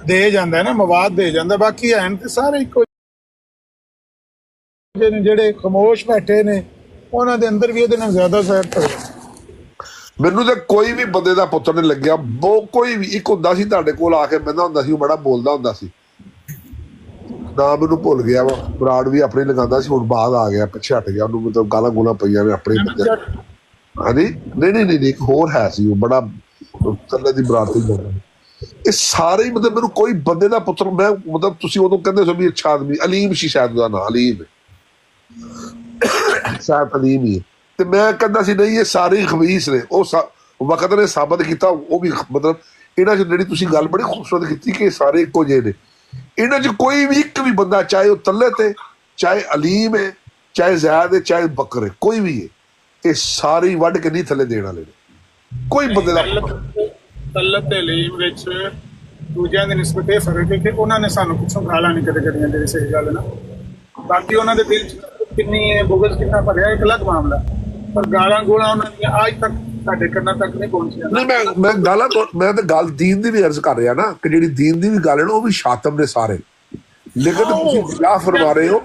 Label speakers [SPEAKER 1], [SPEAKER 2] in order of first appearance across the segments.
[SPEAKER 1] ਦੇ ਜਾਂਦਾ ਨਾ, ਮਵਾਦ ਦੇ ਜਾਂਦਾ। ਬਾਕੀ ਐਨ ਤੇ ਸਾਰੇ ਇੱਕੋ ਜਿਹੇ ਨੇ, ਜਿਹੜੇ ਖਾਮੋਸ਼ ਬੈਠੇ ਨੇ ਉਹਨਾਂ ਦੇ ਅੰਦਰ ਵੀ ਇਹਦੇ ਨਾਲ ਜ਼ਿਆਦਾ ਸੈਟ ਹੋਇਆ।
[SPEAKER 2] ਮੈਨੂੰ ਤਾਂ ਕੋਈ ਵੀ ਬੰਦੇ ਦਾ ਪੁੱਤਰ ਨਹੀਂ ਲੱਗਿਆ। ਕੋਈ ਵੀ ਇੱਕ ਹੁੰਦਾ ਸੀ ਤੁਹਾਡੇ ਕੋਲ ਆ ਕੇ ਬਹਿੰਦਾ ਹੁੰਦਾ ਸੀ, ਉਹ ਬੜਾ ਬੋਲਦਾ ਹੁੰਦਾ ਸੀ, ਨਾ ਮੈਨੂੰ ਭੁੱਲ ਗਿਆ ਵਾ, ਬਰਾੜ ਵੀ ਆਪਣੀ ਲਗਾਉਂਦਾ ਸੀ, ਹੁਣ ਬਾਅਦ ਆ ਗਿਆ, ਪਿੱਛੇ ਹਟ ਗਿਆ, ਉਹਨੂੰ ਮਤਲਬ ਗਾਲਾਂ ਗੂਲਾਂ ਪਈਆਂ ਨੇ ਆਪਣੇ ਬੰਦੇ। ਹਾਂਜੀ ਨਹੀਂ ਇੱਕ ਹੋਰ ਹੈ ਸੀ, ਉਹ ਬੜਾ ਥੱਲੇ ਦੀ ਬਰਾੜ ਤੋਂ ਜਾਂਦਾ। ਇਹ ਸਾਰੇ ਹੀ ਮਤਲਬ ਮੈਨੂੰ ਕੋਈ ਬੰਦੇ ਦਾ ਪੁੱਤਰ, ਮੈਂ ਮਤਲਬ ਤੁਸੀਂ ਉਦੋਂ ਕਹਿੰਦੇ ਸੀ ਵੀ ਅੱਛਾ ਆਦਮੀ, ਅਲੀਮ ਸੀ ਸ਼ਾਇਦ ਉਹਦਾ ਨਾਂ, ਅਲੀਮ ਸ਼ਾਇਦ ਅਲੀਮ ਹੀ। ਤੇ ਮੈਂ ਕਹਿੰਦਾ ਸੀ ਨਹੀਂ ਇਹ ਸਾਰੇ ਖਬੀਸ ਨੇ। ਉਹ ਵਕਤ ਨੇ ਸਾਬਤ ਕੀਤਾ, ਉਹ ਵੀ ਮਤਲਬ ਇਹਨਾਂ 'ਚ ਜਿਹੜੀ ਤੁਸੀਂ ਗੱਲ ਬੜੀ ਖੂਬਸੂਰਤ ਕੀਤੀ ਕਿ ਸਾਰੇ ਇੱਕੋ ਜਿਹੇ ਨੇ। ਇਹਨਾਂ 'ਚ ਕੋਈ ਵੀ ਇੱਕ ਵੀ ਬੰਦਾ, ਚਾਹੇ ਉਹ ਤੱਲੇ ਤੇ, ਚਾਹੇ ਅਲੀਮ ਹੈ, ਚਾਹੇ ਜ਼ੈਦ ਹੈ, ਚਾਹੇ ਬਕਰ ਹੈ, ਕੋਈ ਵੀ ਹੈ, ਇਹ ਸਾਰੇ ਵੱਢ ਕੇ ਨਹੀਂ ਥੱਲੇ ਦੇਣ ਵਾਲੇ ਨੇ। ਕੋਈ ਬੰਦੇ ਦਾ
[SPEAKER 1] ਤਲਬ ਤੇ ਅਲੀਮ ਵਿੱਚ ਦੂਜਿਆਂ ਦੀ ਨਿਸਬਤ ਇਹ ਫਰਕ ਹੈ ਕਿ ਉਹਨਾਂ ਨੇ ਸਾਨੂੰ ਪਿੱਛੋਂ ਗਾਲਾਂ ਨਹੀਂ ਕਦੇ ਕੱਢੀਆਂ, ਜਿਹੜੀ ਸਹੀ ਗੱਲ ਨਾ। ਬਾਕੀ ਉਹਨਾਂ ਦੇ ਦਿਲ 'ਚ ਕਿੰਨੀ ਬੁਗਜ਼ ਕਿੰਨਾ ਭਰਿਆ ਇੱਕ ਅਲੱਗ ਮਾਮਲਾ, ਪਰ ਗਾਲਾਂ ਗੋਲਾਂ ਉਹਨਾਂ ਦੀਆਂ ਅੱਜ ਤੱਕ ਸਾਡੇ ਕੰਨਾਂ ਤੱਕ ਨਹੀਂ ਪਹੁੰਚੀਆਂ।
[SPEAKER 2] ਨਹੀਂ ਮੈਂ ਗਾਲਾਂ, ਮੈਂ ਤਾਂ ਗੱਲ ਦੀਨ ਦੀ ਵੀ ਅਰਜ਼ ਕਰ ਰਿਹਾ ਨਾ, ਕਿ ਜਿਹੜੀ ਦੀਨ ਦੀ ਵੀ ਗੱਲ ਹੈ ਨਾ, ਉਹ ਵੀ ਸ਼ਾਤਮ ਨੇ ਸਾਰੇ। ਲੇਕਿਨ ਤੁਸੀਂ ਵਿਆਹ ਫਰਮਾ ਰਹੇ ਹੋ,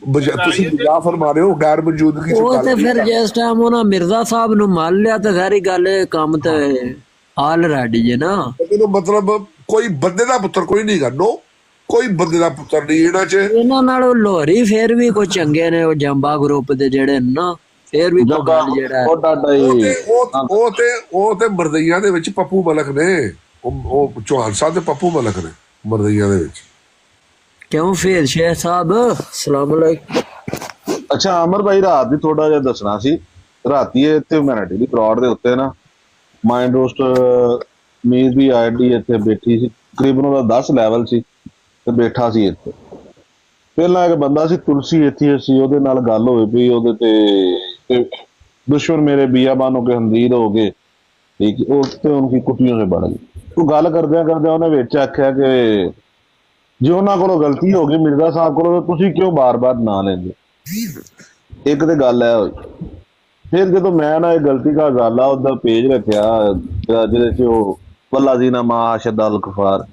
[SPEAKER 2] ਤੁਸੀਂ ਵਿਆਹ ਫਰਮਾ ਰਹੇ ਹੋ ਗੈਰ ਮੌਜੂਦਗੀ 'ਚ।
[SPEAKER 3] ਉਹ ਤੇ ਫਿਰ ਜਿਸ ਟਾਈਮ ਉਹਨਾਂ ਮਿਰਜ਼ਾ ਸਾਹਿਬ ਨੂੰ ਮੰਨ ਲਿਆ ਤੇ ਸਾਰੀ ਗੱਲ ਕੰਮ ਤੇ ਆਲਰੇਡੀ ਜੇ ਨਾ।
[SPEAKER 2] ਮਤਲਬ ਕੋਈ ਬੰਦੇ ਦਾ ਪੁੱਤਰ ਕੋਈ ਨਹੀਂ ਗਾ, ਨੋ ਕੋਈ ਬੰਦੇ ਦਾ ਪੁੱਤਰ ਨਹੀਂ ਇਹਨਾਂ 'ਚ।
[SPEAKER 3] ਇਹਨਾਂ ਨਾਲੋਂ ਲੋਹਰੀ ਫੇਰ ਵੀ ਕੋਈ ਚੰਗੇ ਨੇ, ਉਹ ਜੰਬਾ ਗਰੁੱਪ ਦੇ ਜਿਹੜੇ ਨਾ, ਫੇਰ ਵੀ ਕੋਈ ਗੱਲ ਜਿਹੜਾ
[SPEAKER 2] ਉਹ ਤੇ ਮਰਦਈਆਂ ਦੇ ਵਿੱਚ ਪੱਪੂ ਮਲਕ ਨੇ, ਉਹ ਚੌਹਾਨ ਸਾਹਿਬ ਦੇ ਪੱਪੂ ਮਲਕ ਨੇ ਮਰਦਈਆਂ ਦੇ ਵਿੱਚ।
[SPEAKER 3] ਕਿਉਂ ਫੇਰ ਸ਼ੇਖ ਸਾਹਿਬ ਸਲਾਮ ਅਲੈਕੁਮ।
[SPEAKER 4] ਅੱਛਾ ਅਮਰ ਭਾਈ, ਰਾਤ ਦੀ ਥੋੜਾ ਜਿਹਾ ਦੱਸਣਾ ਸੀ। ਰਾਤੀ ਇੱਥੇ ਹਿਊਮੈਨਿਟੀ ਦੀ ਪਲਾਟ ਦੇ ਉੱਤੇ ਨਾ ਮਾਈਂਡ ਰੋਸਟ ਮੀਜ਼ ਦੀ ਆਈਡੀ ਇੱਥੇ ਬੈਠੀ ਸੀ, ਤਕਰੀਬਨ ਉਹਦਾ 10 ਲੈਵਲ ਸੀ ਤੇ ਬੈਠਾ ਸੀ ਇੱਥੇ। ਪਹਿਲਾਂ ਇੱਕ ਬੰਦਾ ਸੀ ਤੁਲਸੀ, ਇੱਥੇ ਸੀ, ਉਹਦੇ ਨਾਲ ਗੱਲ ਹੋਈ ਪਈ, ਉਹਦੇ ਤੇ ਦੁਸ਼ਮਣ ਮੇਰੇ ਬੀਆਬਾਨ ਹੋ ਕੇ ਹਮਦੀਦ ਹੋ ਗਏ, ਠੀਕ, ਉਸ ਤੇ ਉਨਕੀ ਕੁੱਟੀਆਂ ਸੇ ਬੜ ਗਈ। ਉਹ ਗੱਲ ਕਰਦਿਆਂ ਕਰਦਿਆਂ ਉਹਨੇ ਵਿੱਚ ਆਖਿਆ ਕਿ ਜੇ ਉਹਨਾਂ ਕੋਲੋਂ ਗਲਤੀ ਹੋ ਗਈ ਮਿਰਜ਼ਾ ਸਾਹਿਬ ਕੋਲੋਂ, ਤੁਸੀਂ ਕਿਉਂ ਬਾਰ-ਬਾਰ ਨਾਂ ਲੈਂਦੇ। ਇੱਕ ਤੇ ਗੱਲ ਹੈ ਹੋਈ। ਫਿਰ ਜਦੋਂ ਮੈਂ ਨਾ ਇਹ ਗਲਤੀ ਦਾ ਗੱਲ ਆ ਉਹਦਾ ਪੇਜ ਰੱਖਿਆ ਜਿਹਦੇ 'ਚ ਉਹ ਵੱਲਾ ਜੀ ਨਾ ਮਾ ਅਸ਼ਦ ਅਲ ਕਫਾਰ,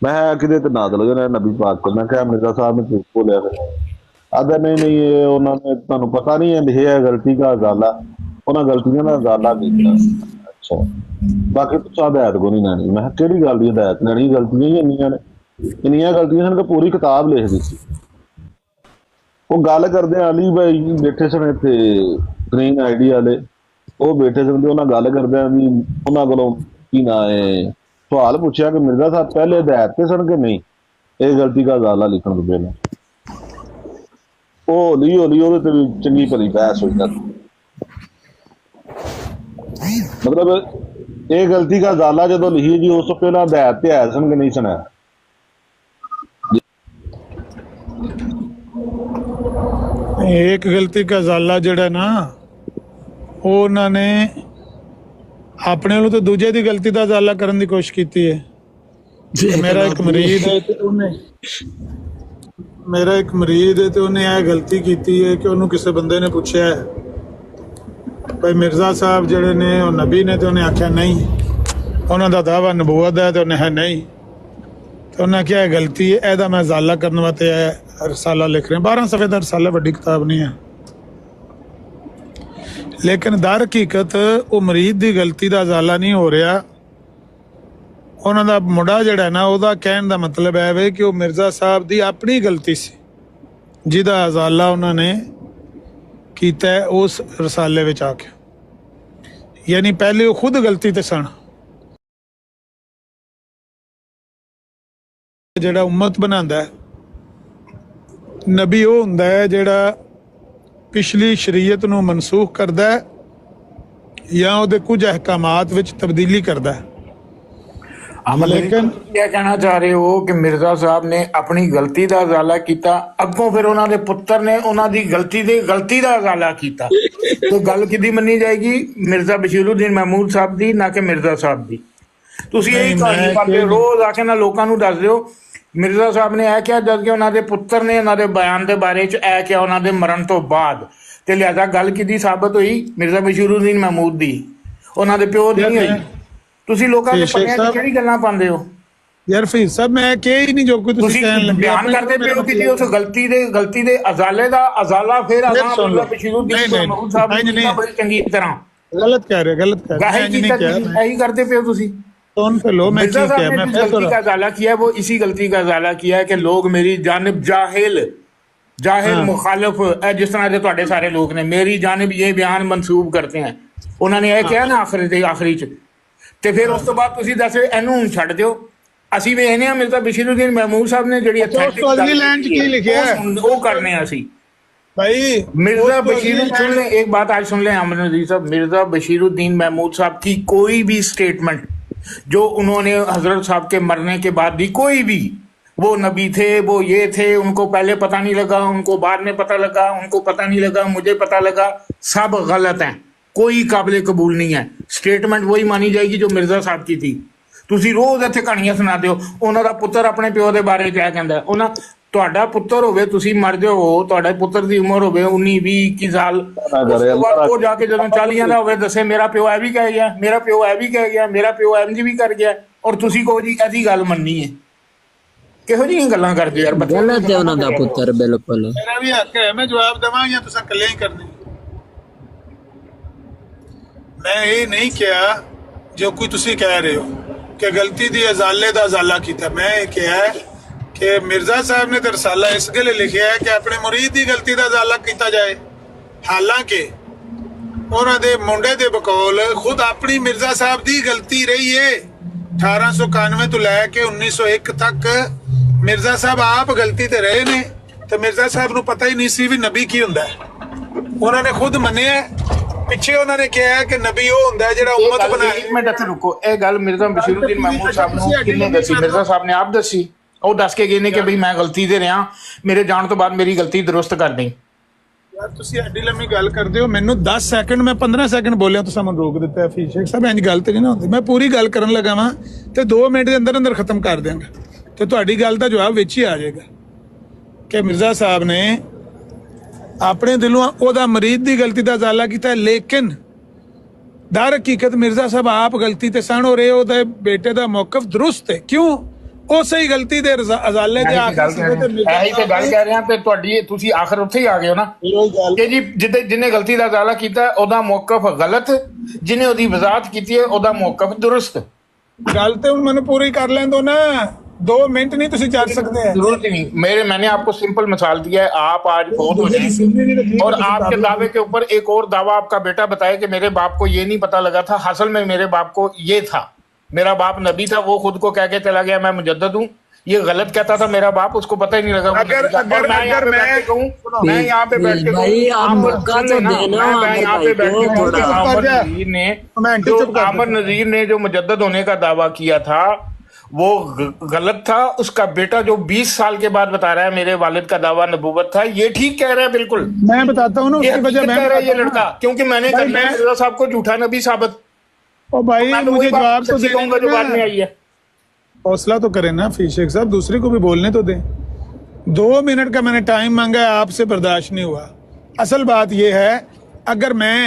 [SPEAKER 4] ਮੈਂ ਕਿਤੇ ਤੇ ਨਾਦਲ ਹੋ ਨਬੀ ਪਾਕ ਕੋਲ। ਮੈਂ ਕਿਹਾ ਮਿਰਜ਼ਾ ਸਾਹਿਬ ਨੇ ਝੂਠ ਬੋਲਿਆ। ਫਿਰ ਆਦਾ ਨਹੀਂ ਇਹ ਉਹਨਾਂ ਨੇ, ਤੁਹਾਨੂੰ ਪਤਾ ਨਹੀਂ ਹੈ ਇਹ ਗਲਤੀ ਦਾ ਗੱਲ ਆ, ਉਹਨਾਂ ਗਲਤੀਆਂ ਦਾ ਗੱਲ ਆ ਕੀਤਾ। ਅੱਛਾ ਬਾਕੀ ਤੁਸੀਂ ਹਦਾਇਤ ਕੋ ਨਹੀਂ ਲੈਣੀ। ਮੈਂ ਕਿਹਾ ਕਿਹੜੀ ਗੱਲ ਦੀ ਹਦਾਇਤ ਲੈਣੀ, ਗਲਤੀਆਂ ਹੀ ਇੰਨੀਆਂ ਨੇ, ਇੰਨੀਆਂ ਗਲਤੀਆਂ ਸਨ ਕਿ ਪੂਰੀ ਕਿਤਾਬ ਲਿਖ ਦਿੱਤੀ। ਉਹ ਗੱਲ ਕਰਦੇ ਅਲੀ ਭਾਈ ਬੈਠੇ ਸਨ ਇੱਥੇ ਗ੍ਰੀਨ ਆਈਡੀ ਵਾਲੇ, ਉਹ ਬੈਠੇ ਸਨ, ਉਹਨਾਂ ਗੱਲ ਕਰਦੇ ਵੀ ਉਹਨਾਂ ਕੋਲੋਂ ਕੀ ਨਾ ਸਵਾਲ ਪੁੱਛਿਆ ਕਿ ਮਿਰਜ਼ਾ ਸਾਹਿਬ ਪਹਿਲੇ ਹਦਾਇਤ ਤੇ ਸਨ ਕਿ ਨਹੀਂ ਇਹ ਗਲਤੀ ਦਾ ਜ਼ਾਲਾ ਲਿਖਣ ਤੋਂ ਪਹਿਲਾਂ। ਉਹ ਹੌਲੀ ਹੌਲੀ ਉਹਦੇ ਤੇ ਵੀ ਚੰਗੀ ਭਲੀ ਬਹਿਸ ਹੋਈ ਜਾਂਦੀ। ਮਤਲਬ ਇਹ ਗਲਤੀ ਦਾ ਜ਼ਾਲਾ ਜਦੋਂ ਲਿਖੀ ਜੀ ਉਸ ਤੋਂ ਪਹਿਲਾਂ ਹਦਾਇਤ ਤੇ ਆਇਆ ਸਨ ਕਿ ਨਹੀਂ ਸੁਣਿਆ।
[SPEAKER 1] ਇੱਕ ਗਲਤੀ ਦਾ ਜ਼ਾਲਾ ਜਿਹੜਾ ਨਾ, ਉਹ ਉਹਨਾਂ ਨੇ ਆਪਣੇ ਵੱਲੋਂ ਤਾਂ ਦੂਜੇ ਦੀ ਗਲਤੀ ਦਾ ਜ਼ਾਲਾ ਕਰਨ ਦੀ ਕੋਸ਼ਿਸ਼ ਕੀਤੀ ਹੈ। ਮੇਰਾ ਇੱਕ ਮਰੀਦ ਹੈ ਤੇ ਉਹਨੇ ਇਹ ਗਲਤੀ ਕੀਤੀ ਹੈ ਕਿ ਉਹਨੂੰ ਕਿਸੇ ਬੰਦੇ ਨੇ ਪੁੱਛਿਆ ਹੈ ਭਾਈ ਮਿਰਜ਼ਾ ਸਾਹਿਬ ਜਿਹੜੇ ਨੇ ਉਹ ਨਬੀ ਨੇ, ਤੇ ਉਹਨੇ ਆਖਿਆ ਨਹੀਂ, ਉਹਨਾਂ ਦਾ ਦਾਵਾ ਨਬੂਵਤ ਹੈ ਤੇ ਉਹਨੇ ਹੈ ਨਹੀਂ, ਤੇ ਉਹਨੇ ਕਿਹਾ ਇਹ ਗਲਤੀ ਹੈ, ਇਹਦਾ ਮੈਂ ਜ਼ਾਲਾ ਕਰਨ ਵਾਸਤੇ ਰਸਾਲਾ ਲਿਖ ਰਿਹਾ। 12 ਸਫ਼ੇ ਦਾ ਰਸਾਲਾ ਵੱਡੀ ਕਿਤਾਬ ਨਹੀਂ ਹੈ, ਲੇਕਿਨ ਦਰ ਹਕੀਕਤ ਉਹ ਮਰੀਦ ਦੀ ਗਲਤੀ ਦਾ ਜ਼ਾਲਾ ਨਹੀਂ ਹੋ ਰਿਹਾ। ਉਹਨਾਂ ਦਾ ਮੁੰਡਾ ਜਿਹੜਾ ਨਾ, ਉਹਦਾ ਕਹਿਣ ਦਾ ਮਤਲਬ ਹੈ ਵੇ ਕਿ ਉਹ ਮਿਰਜ਼ਾ ਸਾਹਿਬ ਦੀ ਆਪਣੀ ਗਲਤੀ ਸੀ ਜਿਹਦਾ ਜ਼ਾਲਾ ਉਹਨਾਂ ਨੇ ਕੀਤਾ ਉਸ ਰਸਾਲੇ ਵਿੱਚ ਆ ਕੇ, ਯਾਨੀ ਪਹਿਲੇ ਉਹ ਖੁਦ ਗਲਤੀ ਤੇ ਸਨ। ਜਿਹੜਾ ਉਮਤ ਬਣਾਉਂਦਾ ਹੈ ਨਬੀ ਉਹ ਹੁੰਦਾ ਹੈ ਜਿਹੜਾ ਪਿਛਲੀ ਸ਼ਰੀਅਤ ਨੂੰ ਮਨਸੂਖ ਕਰਦਾ ਹੈ ਜਾਂ ਉਹਦੇ ਕੁਝ ਅਹਿਕਾਮਾਤ ਵਿੱਚ ਤਬਦੀਲੀ ਕਰਦਾ ਹੈ।
[SPEAKER 5] ਲੇਕਿਨ ਇਹ ਕਹਿਣਾ ਚਾਹ ਰਹੇ ਹੋ ਕਿ ਮਿਰਜ਼ਾ ਸਾਹਿਬ ਨੇ ਆਪਣੀ ਗਲਤੀ ਦਾ ਇਜ਼ਾਲਾ ਕੀਤਾ, ਅੱਗੋਂ ਫਿਰ ਉਹਨਾਂ ਦੇ ਪੁੱਤਰ ਨੇ ਉਹਨਾਂ ਦੀ ਗਲਤੀ ਦਾ ਇਜ਼ਾਲਾ ਕੀਤਾ, ਤੇ ਗੱਲ ਕਿਹਦੀ ਮੰਨੀ ਜਾਏਗੀ? ਮਿਰਜ਼ਾ ਬਸ਼ੀਰੁੱਦੀਨ ਮਹਿਮੂਦ ਸਾਹਿਬ ਦੀ, ਨਾ ਕਿ ਮਿਰਜ਼ਾ ਸਾਹਿਬ ਦੀ। ਤੁਸੀਂ ਇਹੀ ਕਹਾਣੀ ਕਰਦੇ ਰੋਜ਼ ਆ ਕੇ ਨਾ ਲੋਕਾਂ ਨੂੰ ਦੱਸ ਦਿਓ ਮਿਰਜ਼ਾ ਸਾਹਿਬ ਨੇ ਇਹ ਕਿਹਾ, ਜਦ ਕਿ ਉਹਨਾਂ ਦੇ ਪੁੱਤਰ ਨੇ ਉਹਨਾਂ ਦੇ ਬਿਆਨ ਦੇ ਬਾਰੇ 'ਚ ਇਹ ਕਿਹਾ ਉਹਨਾਂ ਦੇ ਮਰਨ ਤੋਂ ਬਾਅਦ, ਤੇ ਲਿਹਾਜ਼ਾ ਗੱਲ ਕਿਹਦੀ ਸਾਬਤ ਹੋਈ? ਮਿਰਜ਼ਾ ਬਸ਼ੀਰੁੱਦੀਨ ਮਹਿਮੂਦ ਦੀ, ਉਹਨਾਂ ਦੇ ਪਿਓ ਦੀ ਨਹੀਂ ਹੋਈ। ਤੁਸੀਂ ਲੋਕਾਂ ਦੇ ਪੱਲਿਆਂ 'ਚ ਕਿਹੜੀ ਗੱਲਾਂ ਪਾਉਂਦੇ ਹੋ?
[SPEAKER 1] ਯਾਰ ਫੀਸ ਸਾਹਿਬ ਮੈਂ ਕਿਹਾ ਹੀ ਨਹੀਂ ਜੋ ਕੋਈ ਤੁਸੀਂ
[SPEAKER 5] ਤੁਸੀਂ
[SPEAKER 1] ਕਹਿਣ ਲੱਗੇ
[SPEAKER 5] ਬਿਆਨ ਕਰਦੇ ਪਏ ਹੋ ਕਿ ਉਸ ਗਲਤੀ ਦੇ ਅਜ਼ਾਲੇ ਦਾ ਅਜ਼ਾਲਾ ਫਿਰ ਆਜ਼ਾਮ
[SPEAKER 1] ਸੁਣ ਲਓ।
[SPEAKER 5] ਬਸ਼ੀਰੁੱਦੀਨ
[SPEAKER 1] ਨਹੀਂ,
[SPEAKER 5] ਮਹਿਮੂਦ ਸਾਹਿਬ
[SPEAKER 1] ਨਹੀਂ,
[SPEAKER 5] ਨੇ
[SPEAKER 1] ਨਹੀਂ।
[SPEAKER 5] ਕੀਤਾ ਬੜੀ ਚੰਗੀ ਤਰ੍ਹਾਂ
[SPEAKER 1] गलत कह रहे
[SPEAKER 5] ਗਾਹੀ
[SPEAKER 1] हैं, नहीं
[SPEAKER 5] ਕੀਤਾ
[SPEAKER 1] कह रहा।
[SPEAKER 5] ਇਹੀ ਕਰਦੇ ਪਏ ਹੋ ਤੁਸੀਂ
[SPEAKER 1] टोन पे लो, मैं
[SPEAKER 5] मिर्जा
[SPEAKER 1] ठीक
[SPEAKER 5] साहब
[SPEAKER 1] है,
[SPEAKER 5] ने
[SPEAKER 1] मैं
[SPEAKER 5] जिस
[SPEAKER 1] फिर
[SPEAKER 5] गलती का अजाला किया है वो इसी गलती का अजाला किया है कि लोग मेरी जानिब जाहिल मुखालिफ जिस तरह के ਤੁਹਾਡੇ ਸਾਰੇ ਲੋਕ ਨੇ ਮੇਰੀ ਜਾनिब ये बयान मंसूब करते हैं ਉਹਨਾਂ ਨੇ ਇਹ ਕਿਹਾ ਨਾ ਆਖਰੀ ਚ ਤੇ ਫਿਰ ਉਸ ਤੋਂ ਬਾਅਦ ਤੁਸੀਂ ਦੱਸੋ ਇਹਨੂੰ ਹੁਣ ਛੱਡ ਦਿਓ ਅਸੀਂ ਵੇਖਨੇ ਆ ਮਿਰਜ਼ਾ ਬਸ਼ੀਰੁੱਦੀਨ ਮਹਿਮੂਦ ਸਾਹਿਬ ਨੇ ਜਿਹੜੀ
[SPEAKER 1] ਸਵਾਜ਼ੀਲੈਂਡ ਚ ਕੀ ਲਿਖਿਆ ਹੈ?
[SPEAKER 5] ਉਹ ਕਰਨੇ ਆ ਅਸੀਂ
[SPEAKER 1] भाई
[SPEAKER 5] मिर्जा बशीरुद्दीन सुन ले एक बात आज सुन ले अमर नजीर साहब मिर्जा बशीरुद्दीन महमूद साहब की कोई भी स्टेटमेंट जो उन्होंने हजरत साहब के मरने के बाद दी कोई भी वो नबी थे वो ये थे उनको पहले पता नहीं लगा उनको बाद में पता लगा उनको पता नहीं लगा मुझे पता लगा सब गलत हैं कोई काबिल कबूल नहीं है स्टेटमेंट वही मानी जाएगी जो मिर्जा साहब की थी ਤੁਸੀਂ ਰੋਜ਼ ਇੱਥੇ ਕਹਾਣੀਆਂ ਸੁਣਾਦੇ ਹੋ ਉਹਨਾਂ ਦਾ ਪੁੱਤਰ ਆਪਣੇ ਪਿਓ ਦੇ ਬਾਰੇ ਕਿਆ ਕਹਿੰਦਾ ਉਹਨਾਂ ਤੁਹਾਡਾ ਪੁੱਤਰ ਹੋਵੇ ਤੁਸੀਂ ਮਰਦੇ ਹੋ ਤੁਹਾਡੇ ਪੁੱਤਰ ਦੀ ਉਮਰ ਹੋਵੇ 19 20 21 ਸਾਲ ਉਸ ਤੋਂ ਬਾਅਦ ਉਹ ਜਾ ਕੇ ਜਦੋਂ 40 ਦਾ ਹੋਵੇ ਦੱਸੇ ਮੇਰਾ ਪਿਓ ਐ ਵੀ ਕਹਿ ਗਿਆ ਮੇਰਾ ਪਿਓ ਐ ਵੀ ਕਹਿ ਗਿਆ ਮੇਰਾ ਪਿਓ ਐਂ ਵੀ ਕਰ ਗਿਆ ਔਰ ਤੁਸੀਂ ਕਹੋ ਜੀ ਇਹਦੀ ਗੱਲ ਮੰਨੀ ਹੈ ਕਿਹੋ ਜਿਹੀਆਂ ਗੱਲਾਂ ਕਰਦੇ ਯਾਰ
[SPEAKER 3] ਗਲਤ ਹੈ ਉਹਨਾਂ ਦਾ ਪੁੱਤਰ ਬਿਲਕੁਲ
[SPEAKER 1] मेरा भी हक है, मैं जवाब देवां या तुसा कल्ले ही करने। मैं ये नहीं किया जो कोई तुसी कह रहे हो कि गलती दी अजाले दा अजाला कीता। मैं ये किया है कि मिर्जा साहब ने तो रसाला इस गले लिखिया है कि अपने मुरीद दी गलती दा अजाला कीता जाए, हालांकि उन्हां दे मुंडे दे बकौल खुद अपनी मिर्जा साहब दी गलती रही है। 1891 तो लैके 1901 तक मिर्जा साहब आप गलती ते रहे ने तो मिर्जा साहब नूं पता ही नहीं सी भी नबी की हुंदा है। उन्होंने खुद मन्निया ਪਿੱਛੇ ਉਹਨਾਂ ਨੇ ਕਿਹਾ ਕਿ ਨਬੀ ਉਹ ਹੁੰਦਾ ਜਿਹੜਾ ਉਮਤ ਬਣਾਏ।
[SPEAKER 5] ਇੱਕ ਮਿੰਟ ਇੱਥੇ ਰੁਕੋ ਇਹ ਗੱਲ ਮਿਰਜ਼ਾ ਬਸ਼ੀਰੁੱਦੀਨ ਮਹਿਮੂਦ ਸਾਹਿਬ ਨੂੰ ਕਿੰਨੇ ਦੱਸੀ ਮਿਰਜ਼ਾ ਸਾਹਿਬ ਨੇ ਆਪ ਦੱਸੀ ਉਹ ਦੱਸ ਕੇ ਗਏ ਨੇ ਕਿ ਬਈ ਮੈਂ ਗਲਤੀ ਤੇ ਰਿਹਾ ਮੇਰੇ ਜਾਣ ਤੋਂ ਬਾਅਦ ਮੇਰੀ ਗਲਤੀ ਦਰੁਸਤ ਕਰ ਦੇਈ
[SPEAKER 1] ਯਾਰ ਤੁਸੀਂ ਐਡੀ ਲੰਮੀ ਗੱਲ ਕਰਦੇ ਹੋ ਮੈਨੂੰ 10 ਸੈਕਿੰਡ ਮੈਂ 15 ਸੈਕਿੰਡ ਬੋਲਿਆ ਤੁਸੀਂ ਮੈਨੂੰ ਰੋਕ ਦਿੱਤਾ ਫੀਸ ਸ਼ੇਖ ਸਾਹਿਬ ਇੰਜ ਗੱਲ ਤੇ ਨਹੀਂ ਨਾ ਹੁੰਦੀ ਮੈਂ ਪੂਰੀ ਗੱਲ ਕਰਨ ਲੱਗਾ ਵਾਂ ਤੇ 2 ਮਿੰਟ ਦੇ ਅੰਦਰ ਅੰਦਰ ਖਤਮ ਕਰ ਦਿਆਂਗਾ ਤੇ ਤੁਹਾਡੀ ਗੱਲ ਦਾ ਜਵਾਬ ਵਿੱਚ ਹੀ ਆ ਜਾਏਗਾ ਕਿ ਮਿਰਜ਼ਾ ਸਾਹਿਬ ਨੇ ਆਪਣੇ ਦਿਲੋਂ ਉਹਦਾ ਮਰੀਦ ਦੀ ਗਲਤੀ ਦਾ ਅਜ਼ਾਲਾ ਕੀਤਾ ਲੇਕਿਨ ਦਰ ਹਕੀਕਤ ਮਿਰਜ਼ਾ ਸਾਹਿਬ ਆਪ ਗਲਤੀ ਤੇ ਸਣ ਹੋ ਰਹੇ ਉਹਦੇ ਬੇਟੇ ਦਾ ਮੌਕਫ ਦਰੁਸਤ ਹੈ ਕਿਉਂ ਉਸੇ ਹੀ ਗਲਤੀ ਦੇ ਅਜ਼ਾਲੇ ਦੇ ਆਖਰ ਤੇ
[SPEAKER 5] ਇਹੀ ਤੇ ਗੱਲ ਕਹਿ ਰਿਹਾ ਤੇ ਤੁਹਾਡੀ ਤੁਸੀਂ ਆਖਰ ਉੱਥੇ ਹੀ ਆ ਗਏ ਹੋ ਨਾ ਕਿ ਜੀ ਜਿਹਨੇ ਗਲਤੀ ਦਾ ਅਜ਼ਾਲਾ ਕੀਤਾ ਉਹਦਾ ਮੌਕਫ ਗਲਤ ਜਿਹਨੇ ਉਹਦੀ ਵਜ਼ਾਹਤ ਕੀਤੀ ਹੈ ਉਹਦਾ ਮੌਕਫ ਦਰੁਸਤ
[SPEAKER 1] ਗੱਲ ਤੇ ਹੁਣ ਮੈਨੂੰ ਪੂਰੀ ਕਰ ਲੈਣ ਦੋ ਨਾ 2 मिनट नहीं तुसी चार सकते हैं
[SPEAKER 5] जरूरत ही नहीं मैंने आपको सिंपल मिसाल दिया है आप आज बहुत हो जाए और आपके दावे के ऊपर एक और दावा आपका बेटा बताए कि मेरे बाप को ये नहीं पता लगा था असल में मेरे बाप को ये था मेरा बाप नबी था वो खुद को कह के चला गया मैं मुजद्दद हूँ ये गलत कहता था मेरा बाप उसको पता ही नहीं लगा अगर मैं यहाँ पे बैठ के कहूँ मैं यहाँ पे बैठ के आमर नजीर ने जो मुजद्दद होने का दावा किया था वो गलत था उसका बेटा जो 20 साल के बाद बता रहा है मेरे वालिद का दावा नबूवत था ये ठीक कह रहा है बिल्कुल
[SPEAKER 1] मैं बताता हूँ ना उसकी वजह मैं
[SPEAKER 5] कह रहा है ये लड़का क्योंकि मैंने करना है मिर्जा साहब को झूठा नबी साबित
[SPEAKER 1] ओ भाई मुझे जवाब तो
[SPEAKER 5] दूंगा जो बाद में आई है
[SPEAKER 1] हौसला तो करें ना फीस शेख साहब दूसरे को भी बोलने तो दें 2 मिनट का मैंने टाइम मांगा है आपसे बर्दाश्त नहीं हुआ असल बात ये है अगर मैं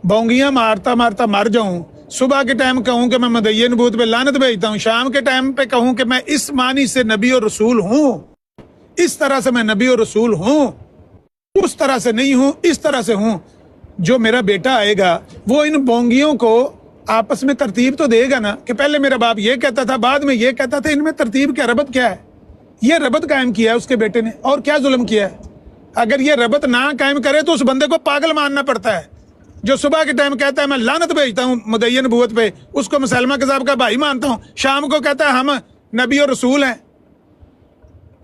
[SPEAKER 1] बोंगियां मारता मारता मर जाऊं सुबह के टाइम कहूं कि मैं मदय्य नबूवत पे लानत भेजता हूं शाम के टाइम पे कहूं कि मैं इस मानी से नबी और रसूल हूं इस तरह से मैं नबी और रसूल हूं उस तरह से नहीं हूं इस तरह से हूं जो मेरा बेटा आएगा वो इन बोंगियों को आपस में तरतीब तो देगा ना कि पहले मेरा बाप ये कहता था बाद में ये कहता था इनमें तरतीब क्या रबत क्या है ये रबत कायम किया है उसके बेटे ने और क्या जुल्म किया है अगर ये रबत ना कायम करे तो उस बंदे को पागल मानना पड़ता है जो सुबह के टाइम कहता है मैं लानत भेजता हूँ मुदय्य नबूवत पे उसको मुसलमा कज़ाब का भाई मानता हूँ शाम को कहता है हम नबी और रसूल हैं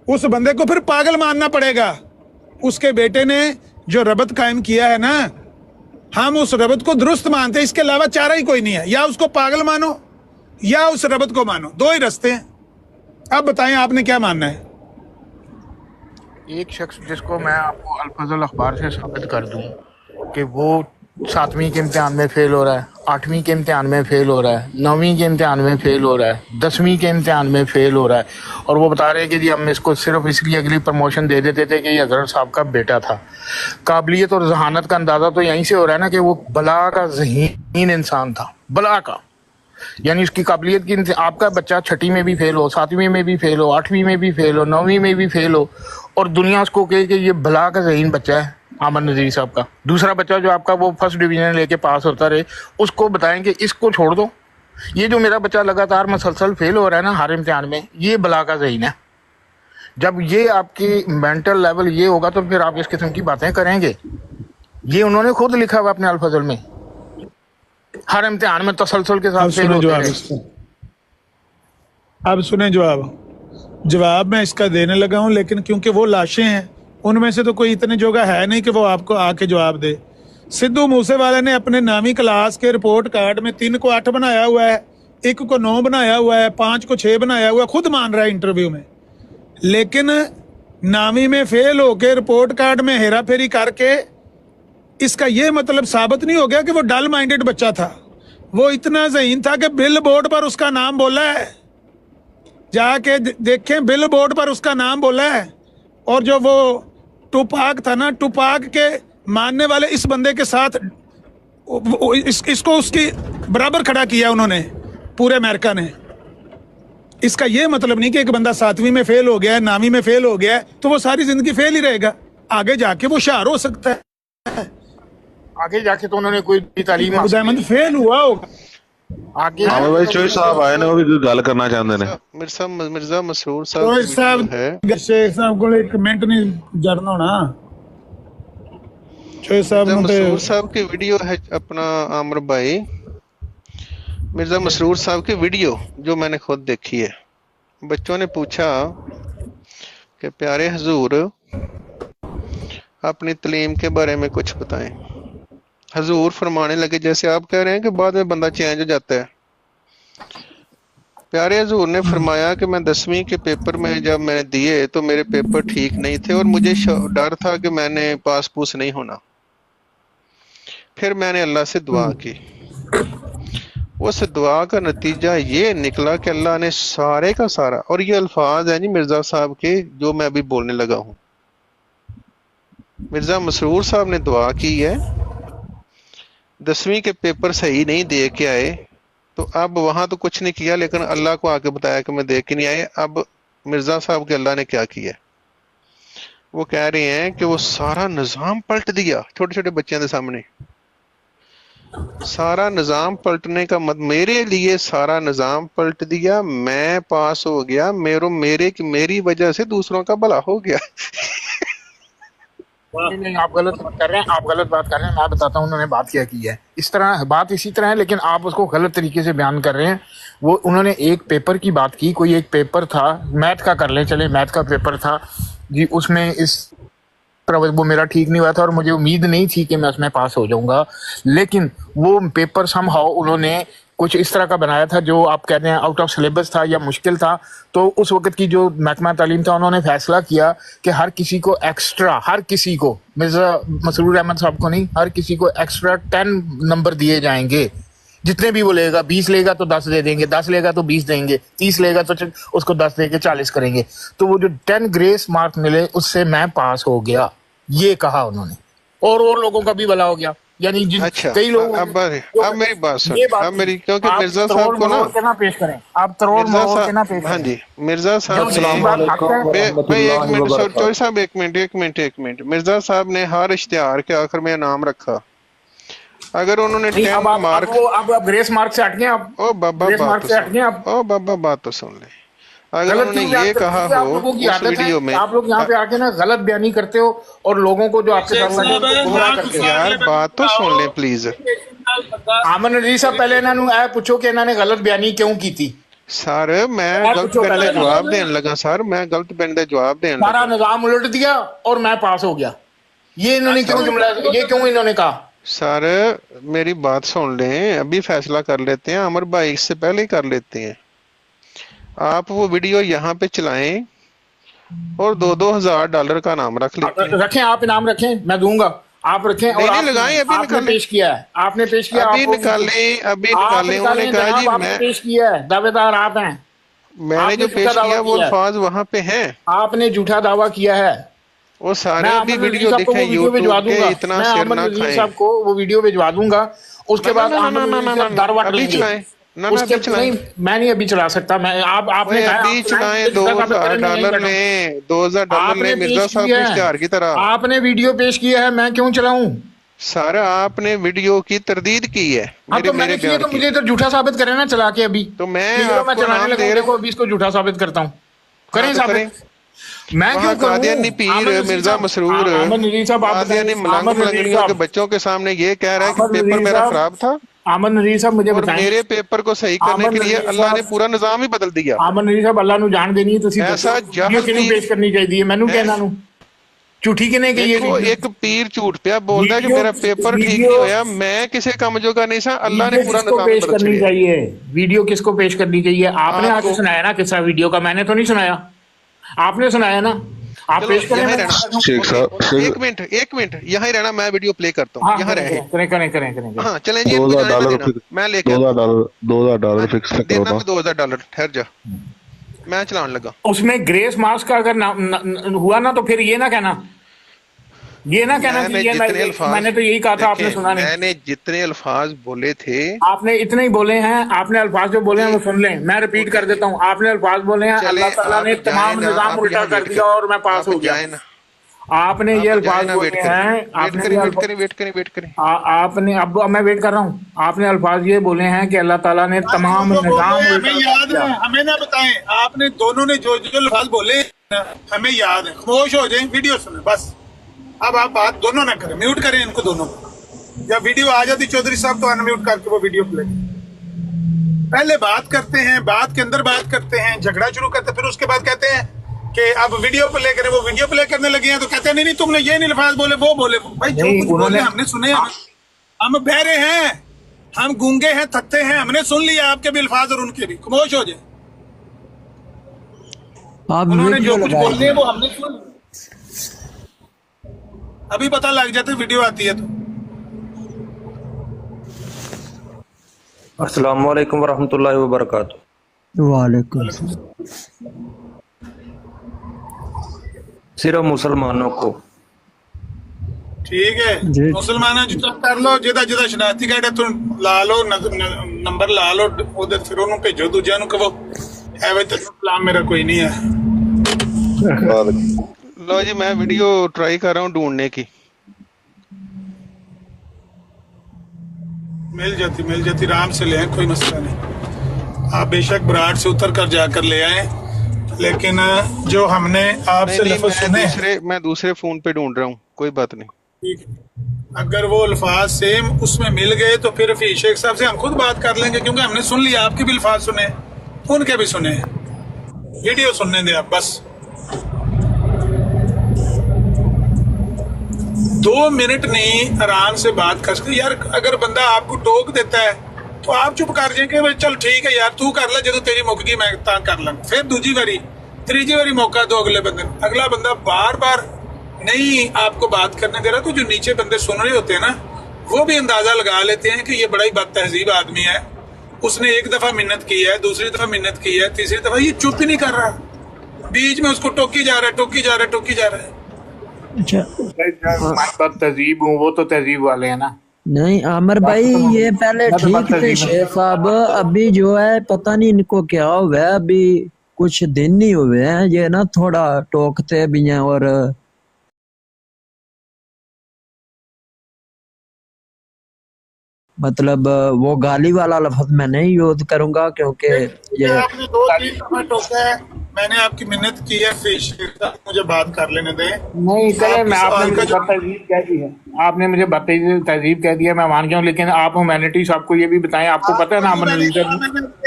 [SPEAKER 1] उस बंदे को फिर पागल मानना पड़ेगा उसके बेटे ने जो रबत कायम किया है ना हम उस रबत को दुरुस्त मानते हैं इसके अलावा चारा ही कोई नहीं है या उसको पागल मानो या उस रबत को मानो 2 ही रास्ते हैं अब बताएं आपने क्या मानना है
[SPEAKER 5] एक शख्स जिसको मैं आपको अल-फज़ल अखबार से साबित कर दूं कि वो 7वीं के इम्तिहान में फेल हो रहा है 8वीं के इम्तिहान में फेल हो रहा है 9वीं के इम्तिहान में फेल हो रहा है 10वीं के इम्तिहान में फेल हो रहा है और वो बता रहे हैं कि जी हम इसको सिर्फ इसलिए अगली प्रमोशन दे देते थे कि ये हज़रत साहब का बेटा था काबिलियत और जहानत का अंदाज़ा तो यहीं से हो रहा है ना कि वो बला का ज़हीन इंसान था बला का यानी उसकी काबिलियत की, आपका बच्चा छठी में भी फेल हो, 7वीं में भी फेल हो, 8वीं में भी फेल हो, 9वीं में भी फेल हो, और दुनिया उसको कहे कि ये भला का ज़हीन बच्चा है आमन नज़ीर साहब का। दूसरा बच्चा जो आपका वो फर्स्ट डिवीजन लेके पास होता रहे, उसको बताएं कि इसको छोड़ दो, ये जो मेरा बच्चा लगातार मसलसल फेल हो रहा है ना हर इम्तिहान में, ये भला का ज़हीन है। जब ये आपकी मेंटल लेवल ये होगा तो फिर आप इस किस्म की बातें करेंगे। ये उन्होंने खुद लिखा हुआ अपने अल-फज़ल में, हर इम्तिहान में तसलसल के
[SPEAKER 1] अब
[SPEAKER 5] साथ फेल
[SPEAKER 1] सुने
[SPEAKER 5] होते
[SPEAKER 1] जवाब
[SPEAKER 5] रहे।
[SPEAKER 1] इसका, अब सुने जवाब मैं इसका देने लगा हूं, लेकिन क्योंकि वो लाशें हैं, उनमें से तो कोई इतने जोगा है नहीं कि वो आपको आके जवाब दे। सिद्धू मूसेवाले ने अपने 9वीं क्लास के रिपोर्ट कार्ड में 3 को 8 बनाया हुआ है, 1 को 9 बनाया हुआ है, 5 को 6 बनाया हुआ है, खुद मान रहा है इंटरव्यू में। लेकिन 9वीं में फेल होके रिपोर्ट कार्ड में हेरा फेरी करके इसका ये मतलब साबित नहीं हो गया कि वो डल माइंडेड बच्चा था। वो इतना ज़हीन था कि बिल बोर्ड पर उसका नाम बोला है, जाके देखें, बिल बोर्ड पर उसका नाम बोला है। और जो वो टुपाक था ना, टुपाक के मानने वाले इस बंदे के साथ इसको उसकी बराबर खड़ा किया उन्होंने, पूरे अमेरिका ने। इसका ये मतलब नहीं कि एक बंदा 7वीं में फेल हो गया है, 9वीं में फेल हो गया है तो वो सारी जिंदगी फेल ही रहेगा, आगे जाके वो शार हो सकता है।
[SPEAKER 5] आगे जाके तो उन्होंने कोई तालीम हासिल
[SPEAKER 1] खुदामंद फेल हुआ होगा
[SPEAKER 5] आगे
[SPEAKER 4] आमिर भाई चोई साहब आए ने, वो भी कोई गल करना चाहते ने।
[SPEAKER 6] मिर्जा मसरूर
[SPEAKER 1] तो
[SPEAKER 6] साहब
[SPEAKER 1] इस साहब
[SPEAKER 6] है,
[SPEAKER 1] शेख साहब को एक कमेंट नहीं जड़ना होना। शेख साहब
[SPEAKER 6] मिर्जा
[SPEAKER 1] ने
[SPEAKER 6] मसरूर साहब की वीडियो है अपना आमिर भाई, मिर्जा मसरूर साहब की वीडियो जो मैंने खुद देखी है। बच्चों ने पूछा कि प्यारे हजूर अपनी तलीम के बारे में कुछ बताएं। हजूर फरमाने लगे, जैसे आप कह रहे हैं कि बाद में बंदा चेंज हो जाता है, प्यारे हजूर ने फरमाया कि मैं 10वीं के पेपर में जब मैंने दिए तो मेरे पेपर ठीक नहीं थे और मुझे डर था कि मैंने पास पूस नहीं होना। फिर मैंने अल्लाह से दुआ की, उस दुआ का नतीजा ये निकला कि अल्लाह ने सारे का सारा, और ये अल्फाज हैं जी मिर्जा साहब के जो मैं अभी बोलने लगा हूँ। मिर्जा मसरूर साहब ने दुआ की है, 10वीं के पेपर सही नहीं दे के आए, तो अब वहां तो कुछ नहीं किया, लेकिन अल्लाह को आके बताया कि मैं दे के नहीं आए। अब मिर्जा साहब के अल्लाह ने क्या किया, वो कह रहे हैं कि वो सारा निजाम पलट दिया छोटे छोटे बच्चों के सामने। सारा निजाम पलटने का मत, मेरे लिए सारा निजाम पलट दिया, मैं पास हो गया, मेरी वजह से दूसरों का भला हो गया।
[SPEAKER 5] नहीं, आप गलत बात कर रहे हैं, आप गलत बात कर रहे हैं। मैं बताता हूँ उन्होंने बात क्या की है। इस तरह बात इसी तरह है, लेकिन आप उसको गलत तरीके से बयान कर रहे हैं। वो उन्होंने एक पेपर की बात की, कोई एक पेपर था मैथ का, कर ले चले, मैथ का पेपर था जी, उसमें इस तरह वो मेरा ठीक नहीं हुआ था और मुझे उम्मीद नहीं थी कि मैं उसमें पास हो जाऊंगा, लेकिन वो पेपर समहाउ उन्होंने कुछ इस तरह का बनाया था जो आप कहते हैं आउट ऑफ सिलेबस था या मुश्किल था। तो उस वक्त की जो महकमा तालीम था, उन्होंने फैसला किया कि हर किसी को एक्स्ट्रा, हर किसी को, मिर्जा मसरूर अहमद साहब को नहीं, हर किसी को एक्स्ट्रा 10 नंबर दिए जाएंगे। जितने भी वो लेगा, 20 लेगा तो 10 दे देंगे, 10 लेगा तो 20 देंगे, 30 लेगा तो उसको 10 देके 40 करेंगे। तो वो जो 10 ग्रेस मार्क मिले उससे मैं पास हो गया, ये कहा उन्होंने, और लोगों का भी भला हो गया। यानी
[SPEAKER 6] अच्छा,
[SPEAKER 5] कई लोग
[SPEAKER 6] अब मेरी बात सुनिए, अब मेरी, क्योंकि मिर्जा साहब को ना
[SPEAKER 5] पेश करें, आप तरोड़ मरोड़ के ना पेश
[SPEAKER 6] हाँ
[SPEAKER 5] करें।
[SPEAKER 6] जी, मिर्जा साहब
[SPEAKER 5] जो
[SPEAKER 6] ने,
[SPEAKER 5] बात हक है,
[SPEAKER 6] भाई एक मिनट चौधरी साहब, एक मिनट, मिर्जा साहब ने हर इश्तिहार के आखिर में इनाम रखा। अगर उन्होंने 10 मार्क,
[SPEAKER 5] अब ग्रेस मार्क से हट गए, आप
[SPEAKER 6] ओ बाबा
[SPEAKER 5] ग्रेस मार्क से हट गए, आप
[SPEAKER 6] बात तो सुन ले। अगर उन्होंने ये कहा हो उस वीडियो में,
[SPEAKER 5] आप लोग यहाँ पे आके ना गलत बयानी करते हो और लोगों को जो आपके साथ गुमराह करते हो।
[SPEAKER 6] यार बात तो सुन ले प्लीज।
[SPEAKER 5] आमन नज़ीर साहब, पहले इन्होंने पूछो कि इन्होंने गलत बयानी क्यों की थी।
[SPEAKER 6] सर मैं गलत बयान का जवाब देने लगा, सर मैं गलत बयान का जवाब देने लगा।
[SPEAKER 5] सारा निजाम उलट दिया और मैं पास हो गया, ये इन्होंने क्यों जुमला, ये क्यों इन्होंने कहा।
[SPEAKER 6] सर मेरी बात सुन लें, अभी फैसला कर लेते हैं, अमर भाई इससे पहले ही कर लेते हैं। आप वो वीडियो यहाँ पे चलाएं और $2,000 का नाम रख लेते हैं।
[SPEAKER 5] रखें, आप इनाम रखें, मैं दूंगा, आप रखें। और
[SPEAKER 6] नहीं लगाएं, अभी
[SPEAKER 5] आपने पेश किया है, आपने पेश किया,
[SPEAKER 6] अभी निकालें। उन्होंने कहा जी मैं
[SPEAKER 5] पेश किया है, दावेदार आप हैं।
[SPEAKER 6] मैंने जो पेश किया वो अल्फाज वहाँ पे हैं।
[SPEAKER 5] आपने झूठा दावा किया है,
[SPEAKER 6] वो सारे अभी वीडियो देखें यूट्यूब पे, इतना सिर ना खाएं।
[SPEAKER 5] साहब को वो वीडियो भिजवा दूंगा, उसके बाद
[SPEAKER 6] अभी चलाएं, ना
[SPEAKER 5] उसके
[SPEAKER 6] अभी चलाएं।
[SPEAKER 5] नहीं, मैं नहीं अभी चला सकता। मैं आपने
[SPEAKER 6] ओए
[SPEAKER 5] कहा
[SPEAKER 6] अभी चलाएं, $2000 लें, $2000
[SPEAKER 5] आपने
[SPEAKER 6] लें मिर्जा
[SPEAKER 5] पेश
[SPEAKER 6] साहब
[SPEAKER 5] किया
[SPEAKER 6] के
[SPEAKER 5] है,
[SPEAKER 6] इश्तेहार की तरह।
[SPEAKER 5] आपने वीडियो पेश किया है, मैं क्यों चलाऊं?
[SPEAKER 6] सर आपने वीडियो की तरदीद की है
[SPEAKER 5] हाँ तो मैंने
[SPEAKER 6] मेरे
[SPEAKER 5] किया,
[SPEAKER 6] बयान
[SPEAKER 5] तो
[SPEAKER 6] की।
[SPEAKER 5] मुझे तो झूठा साबित करें ना चला के अभी।
[SPEAKER 6] तो मैं
[SPEAKER 5] ठीक है, मैं
[SPEAKER 6] आपको
[SPEAKER 5] चलाने
[SPEAKER 6] नाम
[SPEAKER 5] लगा
[SPEAKER 6] दे
[SPEAKER 5] हूं,
[SPEAKER 6] रहा
[SPEAKER 5] देखो
[SPEAKER 6] हूँ।
[SPEAKER 5] अभी इसको झूठा साबित करता हूँ। करें
[SPEAKER 6] हाँ तो करें।
[SPEAKER 5] साबित। मैं
[SPEAKER 6] वहाँ
[SPEAKER 5] क्यों
[SPEAKER 6] कादियानी
[SPEAKER 5] करूं?
[SPEAKER 6] पीर
[SPEAKER 5] आमद नजीर
[SPEAKER 6] मिर्जा
[SPEAKER 5] साहब,
[SPEAKER 6] मसरूर
[SPEAKER 5] आमद नजीर साहब, आप
[SPEAKER 6] कादियानी
[SPEAKER 5] बताइए,
[SPEAKER 6] मलंग
[SPEAKER 5] आमद नजीर
[SPEAKER 6] मलंगड़ियों के
[SPEAKER 5] साहब,
[SPEAKER 6] बच्चों के सामने ये कह रहा है कि
[SPEAKER 5] आमद
[SPEAKER 6] पेपर
[SPEAKER 5] नजीर
[SPEAKER 6] मेरा
[SPEAKER 5] साहब,
[SPEAKER 6] खराब था,
[SPEAKER 5] आमद नजीर साहब मुझे
[SPEAKER 6] और
[SPEAKER 5] बताएं।
[SPEAKER 6] मेरे पेपर को सही करने
[SPEAKER 5] आमद
[SPEAKER 6] के लिए
[SPEAKER 5] नजीर
[SPEAKER 6] अल्लाह ने
[SPEAKER 5] साहब,
[SPEAKER 6] पूरा निजाम ही बदल दिया।
[SPEAKER 5] आमद नजीर साहब, अल्लाह ਨੂੰ ਜਾਣ ਦੇਣੀ ਤੁਸੀਂ ਦੱਸੋ
[SPEAKER 6] ऐसा
[SPEAKER 5] ਵੀਡੀਓ
[SPEAKER 6] जहल
[SPEAKER 5] ਕਿਹਨੂੰ
[SPEAKER 6] पीर
[SPEAKER 5] ਪੇਸ਼ ਕਰਨੀ ਚਾਹੀਦੀ ਹੈ? ਮੈਨੂੰ
[SPEAKER 6] है।
[SPEAKER 5] ਕਹਿਣਾ ਨੂੰ ਝੂਠੀ ਕਿਨੇ ਕਹੀ ਹੈ
[SPEAKER 6] देखो
[SPEAKER 5] ਵੀਡੀਓ?
[SPEAKER 6] एक पीर झूठ पिया बोलता है कि मेरा पेपर ठीक
[SPEAKER 5] वीडियो
[SPEAKER 6] नहीं होया, मैं किसी काम जो का नहीं सा, अल्लाह ने
[SPEAKER 5] वीडियो
[SPEAKER 6] पूरा
[SPEAKER 5] किसको
[SPEAKER 6] निजाम ही
[SPEAKER 5] पेश
[SPEAKER 6] बदल
[SPEAKER 5] करनी
[SPEAKER 6] छड़िया।
[SPEAKER 5] चाहिए? वीडियो किसको पेश करनी चाहिए? आपने आके
[SPEAKER 6] आपको।
[SPEAKER 5] सुनाया ना किस्सा वीडियो का, मैंने तो नहीं सुनाया, आपने सुनाया ना। आप
[SPEAKER 6] चलो
[SPEAKER 5] पेश करें,
[SPEAKER 6] यहाँ ही
[SPEAKER 5] मैं
[SPEAKER 6] रहना।
[SPEAKER 5] सुनाता हूं।
[SPEAKER 4] शेख साहब,
[SPEAKER 6] ओके, एक मिनट यहाँ ही रहना, मैं वीडियो प्ले करता हूँ,
[SPEAKER 5] हाँ
[SPEAKER 6] यहाँ
[SPEAKER 5] करें
[SPEAKER 6] रहे।
[SPEAKER 5] करें करें करें करें करें।
[SPEAKER 6] हाँ चलें जी, इनको जाने मत देना, मैं लेके आता हूँ।
[SPEAKER 4] $2000 फिक्स करो
[SPEAKER 6] देना
[SPEAKER 4] ना।
[SPEAKER 6] मैं $2000, ठहर जा, मैं चलाने लगा।
[SPEAKER 5] उसमें ग्रेस मार्क्स का अगर हुआ ना तो फिर ये ना कहना कि
[SPEAKER 6] मैंने
[SPEAKER 5] ये
[SPEAKER 6] जितने अल्फाज,
[SPEAKER 5] मैंने तो यही कहा था, आपने
[SPEAKER 6] देखें,
[SPEAKER 5] सुना नहीं।
[SPEAKER 6] मैंने जितने अल्फाज बोले थे,
[SPEAKER 5] आपने इतने ही बोले हैं, आपने अल्फाज जो बोले हैं वो सुन लें, मैं रिपीट कर देता हूँ। आपने अल्फाज बोले हैं,
[SPEAKER 6] चले
[SPEAKER 5] अल्लाह ताला
[SPEAKER 6] आप
[SPEAKER 5] ने
[SPEAKER 6] जाए
[SPEAKER 5] तमाम
[SPEAKER 6] ना,
[SPEAKER 5] निजाम
[SPEAKER 6] आप
[SPEAKER 5] उल्टा
[SPEAKER 6] यहाँ
[SPEAKER 5] कर
[SPEAKER 6] वेट
[SPEAKER 5] दिया और मैं पास
[SPEAKER 6] आप
[SPEAKER 5] हो गया।
[SPEAKER 6] जाए ना,
[SPEAKER 5] आपने ये
[SPEAKER 6] आप जाए
[SPEAKER 5] अल्फाज
[SPEAKER 6] ना,
[SPEAKER 5] बोले हैं, आपने ये अल्फाज,
[SPEAKER 6] वेट करें।
[SPEAKER 5] आपने, अब मैं वेट कर रहा हूँ। आपने अल्फाज ये बोले हैं कि अल्लाह ताला ने तमाम
[SPEAKER 1] तो
[SPEAKER 5] निजाम
[SPEAKER 1] बोलो,
[SPEAKER 5] उल्टा
[SPEAKER 1] हमें
[SPEAKER 5] कर
[SPEAKER 1] याद
[SPEAKER 5] दिया।
[SPEAKER 1] है, हमें ना बताएं। आपने दोनों ने जो जो लफ्ज बोले हमें याद है। खामोश हो जाएं, वीडियो सुने बस। अब आप बात दोनों ना करें, म्यूट करें इनको दोनों को। या वीडियो आ जाती चौधरी साहब तो अनम्यूट करके वो वीडियो प्ले। पहले बात करते हैं, बात के अंदर बात करते हैं, झगड़ा शुरू करते हैं, फिर उसके बाद कहते हैं कि अब वीडियो प्ले करें। वो वीडियो प्ले करने लगे हैं तो कहते हैं नहीं नहीं तुमने ये नहीं लफ्ज बोले, वो बोले। भाई जो
[SPEAKER 5] नहीं,
[SPEAKER 1] कुछ बोले
[SPEAKER 5] उन्होंने-
[SPEAKER 1] हमने सुने हैं। हम बहरे हैं, हम गूंगे हैं, थत्ते हैं, हमने सुन लिया आपके भी अल्फाज और उनके भी। खामोश हो जाए।
[SPEAKER 3] आप
[SPEAKER 1] उन्होंने
[SPEAKER 3] वीडियो
[SPEAKER 1] जो कुछ
[SPEAKER 3] लगाइए।
[SPEAKER 1] बोलने हैं वो हमने सुन लिया। अभी पता लग जाता है वीडियो आती है तो।
[SPEAKER 7] अस्सलाम वालेकुम वरहमतुल्लाहि वबरकातुहू।
[SPEAKER 3] वालेकुम सलाम।
[SPEAKER 7] सिर्फ मुसलमानों को
[SPEAKER 1] ठीक है,
[SPEAKER 3] जी।
[SPEAKER 1] मुसलमान जो कर लो, जिदा जिदा शनाख्ती कार्ड है तुम ला लो, नंबर ला लो, उधर फिर उन्होंने भेजो, दूजा नु कहो एवे तो इस्लाम मेरा कोई नहीं है।
[SPEAKER 6] लो जी, मैं वीडियो ट्राई कर रहा हूँ ढूंढने की।
[SPEAKER 1] मिल जाती आराम से ले आए, कोई मसला नहीं। आप बेशक बराड़ से उतर कर जाकर ले आए, लेकिन जो हमने आपसे
[SPEAKER 6] नहीं,
[SPEAKER 1] लफ्ज सुने,
[SPEAKER 6] मैं दूसरे फोन पे ढूंढ रहा हूँ, कोई बात नहीं।
[SPEAKER 1] ठीक है, अगर वो अल्फाज सेम उसमें मिल गए तो फिर रफी शेख साहब से हम खुद बात कर लेंगे, क्योंकि हमने सुन लिया, आपके भी अल्फाज सुने, उनके भी सुने। वीडियो सुनने दें आप बस। 2 मिनट नहीं आराम से बात कर सकते यार। अगर बंदा आपको टोक देता है तो आप चुप कर जाए कि भाई चल ठीक है यार, तू कर ले, जो तेरी मुक गई मैं ता कर लूंगा। फिर दूजी बारी तीजी बारी मौका दो अगले बंदे को। अगला बंदा बार बार नहीं आपको बात करने दे रहा, तो जो नीचे बंदे सुन रहे होते हैं ना, वो भी अंदाजा लगा लेते हैं कि ये बड़ा ही बदतहजीब आदमी है, उसने एक दफा मिन्नत की है, दूसरी दफा मिन्नत की है, तीसरी दफा ये चुप ही नहीं कर रहा, बीच में उसको टोकी जा रहा है।
[SPEAKER 5] मैं तहजीब हूँ, वो तो तहजीब वाले हैं ना।
[SPEAKER 3] नहीं आमिर भाई, ये पहले ठीक थे शेख साहब, अभी जो है पता नहीं इनको क्या हुआ है, अभी कुछ दिन ही हुए हैं, ये ना थोड़ा टोकते भी हैं। और मतलब वो गाली वाला लफ्ज मैं नहीं यूज करूंगा, क्योंकि ये
[SPEAKER 1] आपने 2-3 दफा टोका है, मैंने आपकी मिन्नत की है, मुझे बात कर लेने दें।
[SPEAKER 5] नहीं चले, मैं आपने
[SPEAKER 1] सवाल का
[SPEAKER 5] मुझे तहजीब कह दी है, आपने मुझे तहजीब कह दिया, मैं मान गया हूँ, लेकिन आप ह्यूमैनिटीज आपको ये भी बताएं, आपको पता है ना अमन
[SPEAKER 1] मैंने
[SPEAKER 5] नजीर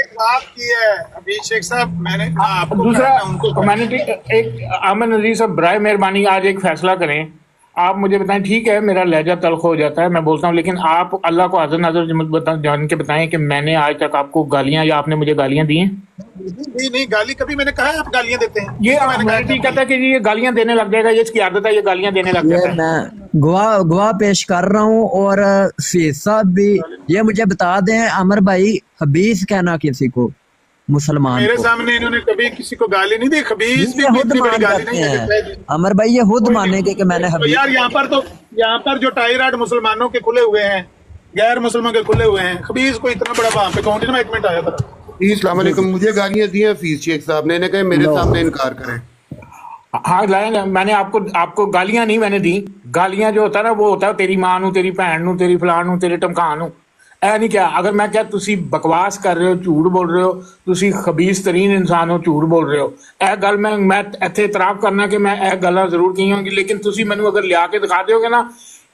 [SPEAKER 1] एक बात की है अभी शेख साहब, मैंने आपको
[SPEAKER 5] दूसरा
[SPEAKER 1] कहा था, उनको
[SPEAKER 5] ह्यूमैनिटी एक अमन नजीर साहब बराए मेहरबानी आज एक फैसला करें, आप मुझे बताएं। ठीक है, मेरा लहजा तल्ख हो जाता है, मैं बोलता हूँ, लेकिन आप अल्लाह को हाज़िर नाज़िर जान के बताएं कि मैंने आज तक आपको गालियां या आपने मुझे गालियां दी हैं?
[SPEAKER 1] नहीं गाली कभी मैंने कहा है आप गालियां देते हैं?
[SPEAKER 5] ये
[SPEAKER 1] मैंने कहा
[SPEAKER 5] ह्यूमैनिटी कहता है कि जी ये गालियां देने लग जाएगा, ये इसकी आदत है, ये गालियां देने लग
[SPEAKER 3] ये
[SPEAKER 5] जाता है।
[SPEAKER 3] मैं गवाह पेश कर रहा हूँ। और फीस साहब भी ये मुझे बता दें, अमर भाई हबीस कहना किसी को मुसलमान
[SPEAKER 1] मेरे
[SPEAKER 3] को,
[SPEAKER 1] सामने इन्होंने कभी किसी को गाली नहीं दी, खबीस भी
[SPEAKER 3] ये खुद
[SPEAKER 1] इतनी बड़ी
[SPEAKER 3] मान
[SPEAKER 1] गाली
[SPEAKER 3] करते
[SPEAKER 1] नहीं
[SPEAKER 3] हैं
[SPEAKER 1] दी।
[SPEAKER 3] अमर भाई, ये खुद मानेंगे कि मैंने
[SPEAKER 1] तो
[SPEAKER 3] हबीस।
[SPEAKER 1] यार यहाँ पर जो टाई राड मुसलमानों के खुले हुए हैं, गैर मुसलमान के खुले हुए हैं। खबीज को इतना बड़ा वहां पे काउंटी में 1 मिनट आया था।
[SPEAKER 8] जी अस्सलाम वालेकुम। मुझे गालियां दी हैं हफीज शेख साहब ने, इन्हें कहे मेरे सामने इनकार करें।
[SPEAKER 5] हाँ लाएंगे, मैंने आपको गालियां नहीं मैंने दी। गालियां जो होता है ना वो होता है तेरी मां नू, तेरी भैन नू, तेरी फलान नू, तेरे टमकान नू। ਇਹ ਨਹੀਂ ਕਿਹਾ। ਅਗਰ ਮੈਂ ਕਿਹਾ ਤੁਸੀਂ ਬਕਵਾਸ ਕਰ ਰਹੇ ਹੋ, ਝੂਠ ਬੋਲ ਰਹੇ ਹੋ, ਤੁਸੀਂ ਖਬੀਸ ਤਰੀਨ ਇਨਸਾਨ ਹੋ, ਝੂਠ ਬੋਲ ਰਹੇ ਹੋ, ਇਹ ਗੱਲ ਮੈਂ ਇੱਥੇ ਇਤਰਾਫ ਕਰਨਾ ਕਿ ਮੈਂ ਇਹ ਗੱਲਾਂ ਜ਼ਰੂਰ ਕਹੀਆਂ ਹੋਣਗੀ, ਲੇਕਿਨ ਤੁਸੀਂ ਮੈਨੂੰ ਅਗਰ ਲਿਆ ਕੇ ਦਿਖਾ ਦਿਓਗੇ ਨਾ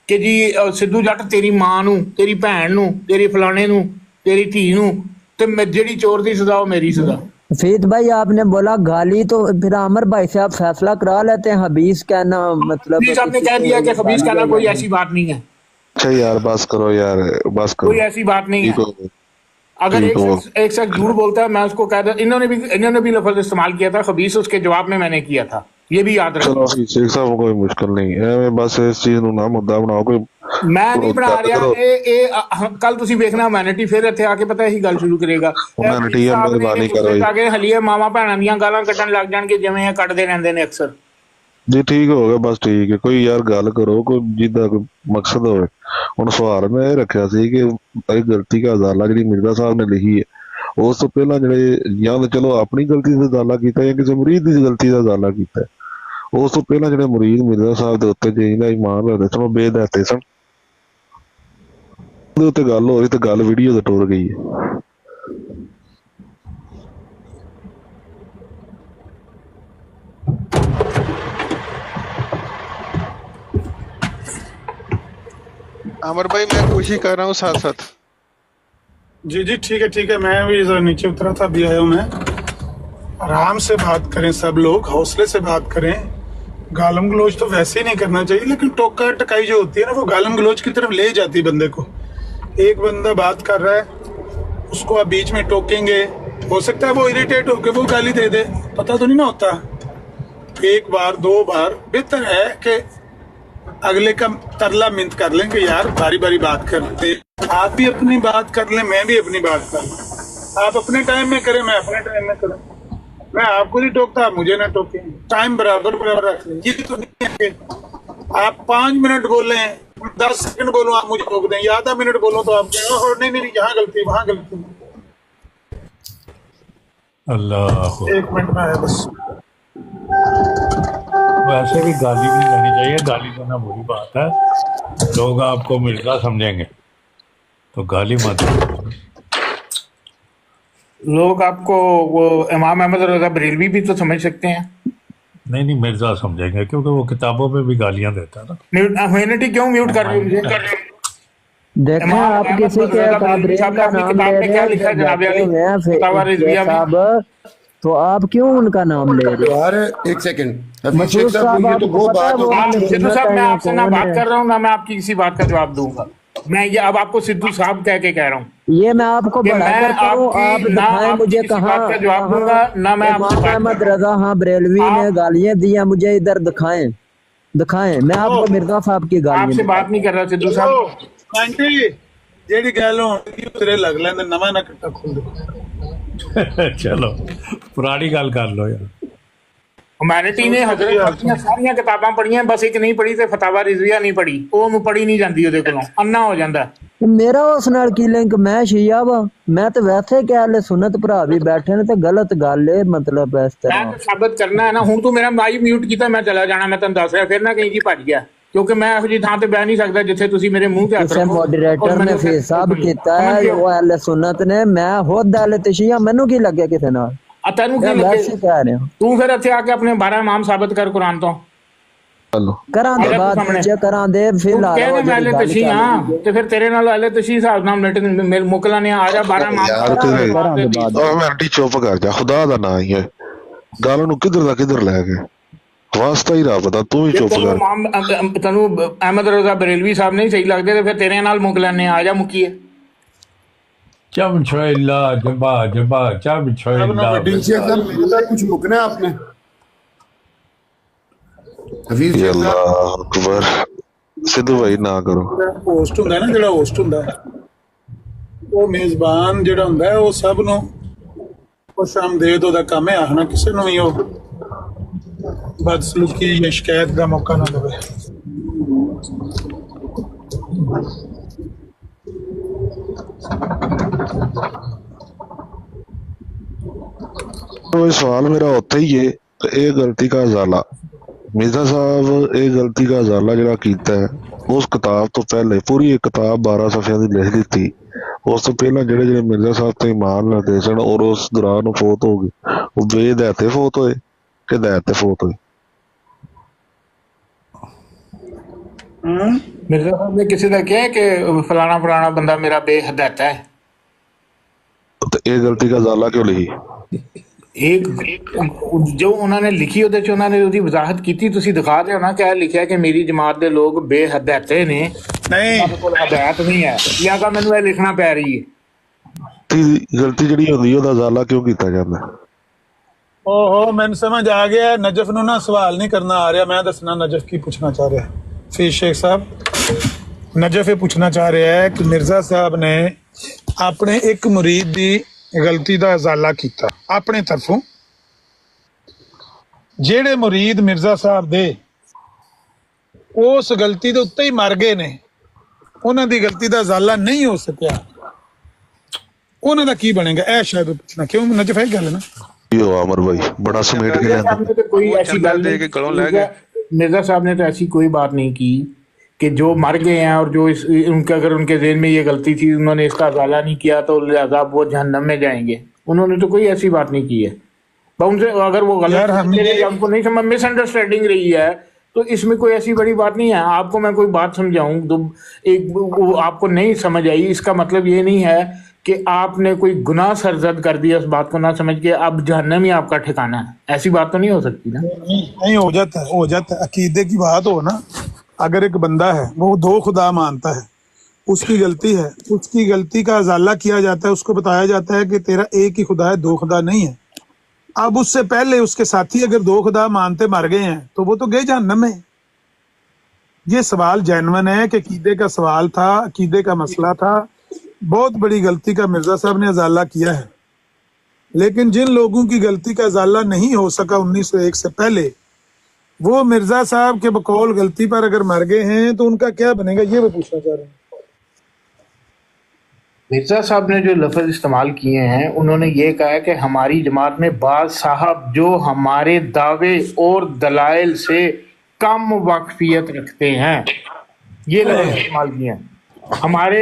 [SPEAKER 5] ਕਿ ਜੀ ਸਿੱਧੂ ਜੱਟ ਤੇਰੀ ਮਾਂ ਨੂੰ, ਤੇਰੀ ਭੈਣ ਨੂੰ, ਤੇਰੀ ਫਲਾਣੇ ਨੂੰ, ਤੇਰੀ ਧੀ ਨੂੰ, ਤੇ ਜਿਹੜੀ ਚੋਰ ਦੀ ਸਜ਼ਾ ਉਹ ਮੇਰੀ ਸਜ਼ਾ।
[SPEAKER 3] फीत भाई आपने बोला गाली, तो फिर आमिर भाई से आप फैसला करा लेते हैं। हबीस कहना मतलब
[SPEAKER 5] हबीस आपने कह दिया कि हबीस कहना कोई ऐसी बात नहीं है।
[SPEAKER 4] अच्छा यार बस करो यार, बस करो,
[SPEAKER 5] कोई ऐसी बात नहीं है। अगर एक शख्स झूठ बोलता है मैं उसको कहता, इन्होंने भी लफ्ज इस्तेमाल किया था खबीस, उसके जवाब में मैंने किया था, ये भी याद रखो।
[SPEAKER 4] चलो शेख साहब कोई मुश्किल नहीं है, बस इस चीज ਨੂੰ ਨਾ ਮੁੱਦਾ ਬਣਾਓ। ਕੋਈ
[SPEAKER 5] ਮੈਂ ਨਹੀਂ ਬਣਾ ਰਿਹਾ ਇਹ ਕੱਲ ਤੁਸੀਂ ਵੇਖਣਾ ਹੁਮੈਨਿਟੀ ਫਿਰ ਇੱਥੇ ਆ ਕੇ ਪਤਾ ਇਹੀ ਗੱਲ ਸ਼ੁਰੂ ਕਰੇਗਾ।
[SPEAKER 4] ਹੁਮੈਨਿਟੀ ਮਿਹਰਬਾਨੀ ਕਰੋ
[SPEAKER 5] ਜੀ, ਹਲੀਏ ਮਾਵਾ ਭੈਣਾਂ ਦੀਆਂ ਗਾਲਾਂ ਕੱਢਣ ਲੱਗ ਜਾਣਗੇ ਜਿਵੇਂ ਇਹ ਕੱਢਦੇ ਰਹਿੰਦੇ ਨੇ ਅਕਸਰ।
[SPEAKER 4] ਜੀ ਠੀਕ ਹੋ ਗਿਆ, ਬਸ ਠੀਕ ਹੈ। ਕੋਈ ਯਾਰ ਗੱਲ ਕਰੋ, ਕੋਈ ਜਿੱਦਾਂ ਕੋਈ ਮਕਸਦ ਹੋਵੇ। ਹੁਣ ਸਵਾਲ ਮੈਂ ਇਹ ਰੱਖਿਆ ਸੀ ਕਿ ਇਹ ਗਲਤੀ ਦਾ ਅਜ਼ਾਲਾ ਜਿਹੜੀ ਮਿਰਜ਼ਾ ਸਾਹਿਬ ਨੇ ਲਿਖੀ ਹੈ, ਉਸ ਤੋਂ ਪਹਿਲਾਂ ਜਿਹੜੇ ਜਾਂ ਤਾਂ ਚਲੋ ਆਪਣੀ ਗਲਤੀ ਦਾ ਅਜ਼ਾਲਾ ਕੀਤਾ ਜਾਂ ਕਿਸੇ ਮੁਰੀਦ ਦੀ ਗਲਤੀ ਦਾ ਅਜ਼ਾਲਾ ਕੀਤਾ, ਉਸ ਤੋਂ ਪਹਿਲਾਂ ਜਿਹੜੇ ਮੁਰੀਦ ਮਿਰਜ਼ਾ ਸਾਹਿਬ ਦੇ ਉੱਤੇ ਜਿਹਦਾ ਇਮਾਨ ਰੱਖਦੇ ਸਨ ਉਹ ਬੇਦਾਤੇ ਸਨ, ਉਹਦੇ ਉੱਤੇ ਗੱਲ ਹੋ ਰਹੀ ਤੇ ਗੱਲ ਵੀਡੀਓ ਤੇ ਟੁਰ ਗਈ ਹੈ।
[SPEAKER 6] अमर भाई मैं कोशिश कर रहा हूँ साथ साथ।
[SPEAKER 1] जी जी ठीक है, मैं भी जरा नीचे उतरा था, अभी आया हूँ मैं। आराम से बात करें सब लोग, हौसले से बात करें। गालम गलोच तो वैसे ही नहीं करना चाहिए, लेकिन टोका टकाई जो होती है ना वो गालम गलोच की तरफ ले जाती है बंदे को। एक बंदा बात कर रहा है, उसको आप बीच में टोकेंगे, हो सकता है वो इरिटेट होकर वो गाली दे दे, पता तो नहीं ना होता। एक बार 2 बार बेहतर है कि अगले का तरला मिन्त कर लें कि यार बारी बारी बात करते, आप भी अपनी बात कर लें, मैं भी अपनी बात कर लूं। आप अपने टाइम में करें, मैं अपने टाइम में करूं। मैं आपको नहीं टोकता, आप मुझे ना टोकें, टाइम बराबर रख लें। ये तो नहीं है कि आप 5 मिनट बोलें, 10 सेकंड बोलो आप मुझे टोक दें, या आधा मिनट बोलो तो आप कहें नहीं यहाँ गलती वहाँ गलती।
[SPEAKER 9] अल्लाह
[SPEAKER 1] 1 मिनट में है बस।
[SPEAKER 9] वैसे भी गाली नहीं देनी चाहिए, गाली देना बुरी बात है। लोग आपको मिर्जा समझेंगे तो गाली मत दो।
[SPEAKER 5] लोग आपको वो इमाम अहमद रज़ा बरेलवी भी तो समझ सकते हैं।
[SPEAKER 9] नहीं मिर्जा समझेंगे, क्योंकि वो किताबों में भी गालियां देता है ना।
[SPEAKER 5] ह्यूमैनिटी क्यों म्यूट कर रहे हो मुझे?
[SPEAKER 3] देखें आप किसी के ताबरीन का नाम ले रहे हैं साहब, तो आप क्यों उनका नाम ले रहे
[SPEAKER 8] यार 1 सेकंड
[SPEAKER 3] मसूद साहब,
[SPEAKER 8] तो वो बात हो।
[SPEAKER 5] सिद्धू साहब मैं आपसे ना बात कर रहा हूँ ना मैं आपकी किसी बात का जवाब दूंगा। मैं ये अब आपको सिद्धू साहब कह के कह रहा हूँ,
[SPEAKER 3] ये मैं आपको बड़ा करता हूँ। आप दिखाएं मुझे कहाँ
[SPEAKER 5] जवाब दूंगा ना मैं
[SPEAKER 3] इमाम अहमद रजा हाँ बरेलवी ने गालियां दी, मुझे इधर दिखाएं। मैं आपको मिर्जा साहब की गालियां
[SPEAKER 5] आपसे बात नहीं कर रहा सिद्धू साहब।
[SPEAKER 1] आंटी जेडी गल होगी तेरे लग लेंदे नवा ना कट्टा खोल दे।
[SPEAKER 9] चलो पुरानी गल कर लो यार।
[SPEAKER 5] ह्यूमैनिटी ने हजरत ਦੀਆਂ ਸਾਰੀਆਂ ਕਿਤਾਬਾਂ ਪੜ੍ਹੀਆਂ, ਬਸ ਇੱਕ ਨਹੀਂ ਪੜ੍ਹੀ ਤੇ ਫਤਾਵਾ ਰਿਜ਼ਵੀਆ ਨਹੀਂ ਪੜ੍ਹੀ, ਉਹ ਉਹਨੂੰ ਪੜ੍ਹੀ ਨਹੀਂ ਜਾਂਦੀ, ਉਹਦੇ ਕੋਲੋਂ ਅੰਨਾ ਹੋ ਜਾਂਦਾ।
[SPEAKER 3] ਮੇਰਾ ਉਸ ਨਾਲ ਕੀ ਲਿੰਕ? ਮੈਂ ਸ਼ੀਆ ਵਾ, ਮੈਂ ਤੇ ਵੈਸੇ ਕਹਿ ਲੈ ਸੁਨਨਤ ਭਰਾ ਵੀ ਬੈਠੇ ਨੇ ਤੇ ਗਲਤ ਗੱਲ ਏ, ਮਤਲਬ ਇਸ ਤਰ੍ਹਾਂ
[SPEAKER 5] ਮੈਂ ਸਾਬਤ ਕਰਨਾ ਹੈ ਨਾ। ਹੁਣ ਤੂੰ ਮੇਰਾ ਮਾਈਕ ਮਿਊਟ ਕੀਤਾ, ਮੈਂ ਚਲਾ ਜਾਣਾ, ਮੈਂ ਤੈਨੂੰ ਦੱਸ ਰਿਹਾ, ਫਿਰ ਨਾ ਕਹੀਂ ਜੀ ਭੱਜ ਗਿਆ, ਕਿਉਂਕਿ ਮੈਂ ਇਹੋ ਜਿਹੀ ਥਾਂ ਤੇ ਬਹਿ ਨਹੀਂ ਸਕਦਾ ਜਿੱਥੇ ਤੁਸੀਂ ਮੇਰੇ ਮੂੰਹ ਤੇ ਹੱਥ ਰੱਖੋ।
[SPEAKER 3] ਮੋਡਰੇਟਰ ਨੇ ਫੇਸ ਸਾਬ ਕੀਤਾ ਹੈ, ਉਹ ਅਹਿਲੇ ਸੁਨਨਤ ਨੇ, ਮੈਂ ਖੁਦ ਅਹਿਲੇ ਤਸ਼ੀਆ, ਮੈਨੂੰ ਕੀ ਲੱਗਿਆ ਕਿਸੇ ਨਾਲ?
[SPEAKER 5] ਤੈਨੂੰ ਕੀ ਲੱਗੇ? ਤੂੰ ਫਿਰ ਇੱਥੇ ਆ ਕੇ ਆਪਣੇ 12 ਇਮਾਮ ਸਾਬਤ ਕਰ ਕੁਰਾਨ ਤੋਂ।
[SPEAKER 3] ਕਰਾਂ ਦੇ ਬਾਅਦ ਵਿੱਚ ਕਰਾਂ ਦੇ ਫਿਲਹਾਲ
[SPEAKER 5] ਕਹਿੰਦੇ ਮੈਂ ਅਹਿਲੇ ਤਸ਼ੀਆ ਤੇ ਫਿਰ ਤੇਰੇ ਨਾਲ ਅਹਿਲੇ ਤਸ਼ੀਆ ਹਿਸਾਬ ਨਾਲ ਮਿੰਟ ਮੁੱਕ ਲਾਨੇ ਆ ਜਾ 12 ਇਮਾਮ
[SPEAKER 4] ਮੈਂ ਚੁੱਪ ਕਰ ਜਾ, ਖੁਦਾ ਦਾ ਨਾਂ ਹੀ ਹੈ, ਗੱਲ ਨੂੰ ਕਿੱਧਰ ਦਾ ਕਿੱਧਰ ਲੈ ਗਏ, ਵਾਸਤਾ ਹੀ ਰੱਬ ਦਾ, ਤੂੰ ਵੀ ਚੁੱਪ ਕਰ।
[SPEAKER 5] ਤੈਨੂੰ ਅਹਿਮਦ ਰਜ਼ਾ ਬਰੇਲਵੀ ਸਾਹਿਬ ਨਹੀਂ ਸਹੀ ਲੱਗਦੇ ਤੇ ਫਿਰ ਤੇਰੇ ਨਾਲ ਮੁੱਕ ਲੈਣੇ ਆ ਜਾ ਮੁੱਕੀਏ।
[SPEAKER 9] चमछोइला जबा जबा चमछोइला
[SPEAKER 8] कुछ मुकना है आपने?
[SPEAKER 4] अल्लाह अकबर। सिद्धू भाई ना करो।
[SPEAKER 1] ਹੋਸਟ ਹੁੰਦਾ ਨਾ, ਜਿਹੜਾ ਹੋਸਟ ਹੁੰਦਾ ਉਹ ਮੇਜ਼ਬਾਨ ਜਿਹੜਾ ਹੁੰਦਾ ਉਹ ਸਭ ਨੂੰ ਖੁਸ਼ ਆਮਦੇਦ ਉਹਦਾ ਕੰਮ ਹੈ ਆਖਣਾ, ਕਿਸੇ ਨੂੰ ਵੀ ਉਹ ਬਦਸਲੂਕੀ ਜਾਂ ਸ਼ਿਕਾਇਤ ਦਾ ਮੌਕਾ ਨਾ ਦੇਵੇ।
[SPEAKER 4] तो ये सवाल मेरा उत्थे ही है कि ये गलती का अजाला मिर्जा साहब ये गलती का अजाला जरा कीता है उस किताब तो पहले पूरी एक किताब 12 सफ़ियां दी लिख दी थी। उस तो पहला जेड़े जेड़े मिर्जा साहब ते ईमान रखते सन और उस दौरान वो फौत हो गए, वो बेहदायते फौत होए कि हिदायत फौत होए?
[SPEAKER 5] मिर्जा साहब ने किसी का किया है कि फलाना फलाना बंदा मेरा बेहदायत है?
[SPEAKER 4] तो ये गलती का अजाला क्यों लिखी?
[SPEAKER 5] एक जो उन्होंने लिखी ਉਹਦੇ ਚ ਉਹਨਾਂ ਨੇ ਉਹਦੀ ਵਜ਼ਾਹਤ ਕੀਤੀ, ਤੁਸੀਂ ਦਿਖਾ ਦਿਓ ਨਾ ਕਿ ਲਿਖਿਆ ਕਿ ਮੇਰੀ ਜਮਾਤ ਦੇ ਲੋਕ ਬੇਹਦਾਇਤੇ ਨੇ,
[SPEAKER 1] ਨਹੀਂ
[SPEAKER 5] ਕੋਲ ਹਦਾਇਤ ਨਹੀਂ ਹੈ, ਜਾਂ ਕਿ ਮੈਨੂੰ ਇਹ ਲਿਖਣਾ ਪੈ ਰਹੀ ਹੈ।
[SPEAKER 4] ਗਲਤੀ ਜਿਹੜੀ ਹੁੰਦੀ ਉਹਦਾ ਅਜ਼ਾਲਾ ਕਿਉਂ ਕੀਤਾ ਜਾਂਦਾ?
[SPEAKER 1] ਓਹੋ ਮੈਨੂੰ ਸਮਝ ਆ ਗਿਆ। ਨਜਫ ਨੂੰ ਨਾ ਸਵਾਲ ਨਹੀਂ ਕਰਨਾ ਆ ਰਿਹਾ, ਮੈਂ ਦੱਸਣਾ ਨਜਫ ਕੀ ਪੁੱਛਣਾ ਚਾਹ ਰਿਹਾ। ਫੀਸ ਸ਼ੇਖ ਸਾਹਿਬ ਨਜਫ ਇਹ ਪੁੱਛਣਾ ਚਾਹ ਰਿਹਾ ਹੈ ਕਿ ਮਿਰਜ਼ਾ ਸਾਹਿਬ ਨੇ ਆਪਣੇ ਇੱਕ ਮੁਰੀਦ ਦੀ ਗਲਤੀ ਦਾ ਅਜ਼ਾਲਾ ਕੀਤਾ ਆਪਣੇ ਤਰਫੋਂ। ਜਿਹੜੇ ਮੁਰੀਦ ਮਿਰਜ਼ਾ ਸਾਹਿਬ ਦੇ ਉਸ ਗਲਤੀ ਦੇ ਉੱਤੇ ਹੀ ਮਰ ਗਏ ਨੇ, ਉਹਨਾਂ ਦੀ ਗਲਤੀ ਦਾ ਅਜ਼ਾਲਾ ਨਹੀਂ ਹੋ ਸਕਿਆ, ਉਹਨਾਂ ਦਾ ਕੀ ਬਣੇਗਾ? ਇਹ ਸ਼ਾਇਦ ਪੁੱਛਣਾ ਕਿਉਂ ਨਜਫ ਹੈ ਗੱਲ ਨਾ।
[SPEAKER 4] अमर भाई बड़ा समेट के लिया।
[SPEAKER 5] कोई ऐसी बात नहीं, मिर्जा साहब ने तो ऐसी कोई बात नहीं की कि जो मर गए हैं और जो उनके अगर उनके ज़हन में ये गलती थी उन्होंने इसका अजाला नहीं किया तो लिहाजा वो जहन्नम में जाएंगे। उन्होंने तो कोई ऐसी बात नहीं की है। उनसे अगर वो गलत हमको नहीं समझ, मिसअंडरस्टैंडिंग रही है तो इसमें कोई ऐसी बड़ी बात नहीं है। आपको मैं कोई बात समझाऊं तो वो आपको नहीं समझ आई, इसका मतलब ये नहीं है कि आपने कोई गुनाह सरजद कर दिया उस बात को ना समझ के अब जहन्नम ही आपका ठिकाना है। ऐसी बात तो नहीं हो सकती ना।
[SPEAKER 1] नहीं हो जाता है। अकीदे की बात हो ना, अगर एक बंदा है वो दो खुदा मानता है, उसकी गलती है, उसकी गलती का अजाला किया जाता है, उसको बताया जाता है कि तेरा एक ही खुदा है, दो खुदा नहीं है। अब उससे पहले उसके साथी अगर दो खुदा मानते मर गए हैं तो वो तो गए जहन्नम में। ये सवाल जेन्युइन है कि अकीदे का सवाल था, अकीदे का मसला था। बहुत बड़ी गलती का मिर्जा साहब ने अजाला किया है, लेकिन जिन लोगों की गलती का अजाला नहीं हो सका 1901 से पहले, वो मिर्जा साहब के बकौल गलती पर अगर मर गए हैं तो उनका क्या बनेगा, ये वो पूछना चाह रहे हैं।
[SPEAKER 5] मिर्जा साहब ने जो लफ्ज इस्तेमाल किए हैं, उन्होंने ये कहा है कि हमारी जमात में बाज साहब जो हमारे दावे और दलाइल से कम वाकफियत रखते हैं, ये लफ्ज इस्तेमाल किए हैं। हमारे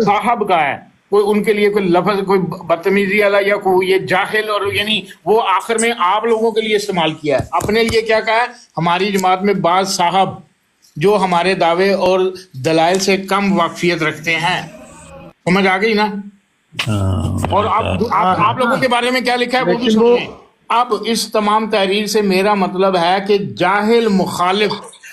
[SPEAKER 5] साहब का है, कोई उनके लिए कोई लफ्ज कोई बदतमीजी वाला या कोई ये जाहिल, और यानी वो आखिर में आप लोगों के लिए इस्तेमाल किया है। अपने लिए क्या कहा है? हमारी जमात में बाज साहब जो हमारे दावे और दलाइल से कम वाकफियत रखते हैं। समझ आ गई ना? और आप लोगों के बारे में क्या लिखा है वो भी सुनिए। अब इस तमाम तहरीर से मेरा मतलब है कि जाहिल मुखालिफ,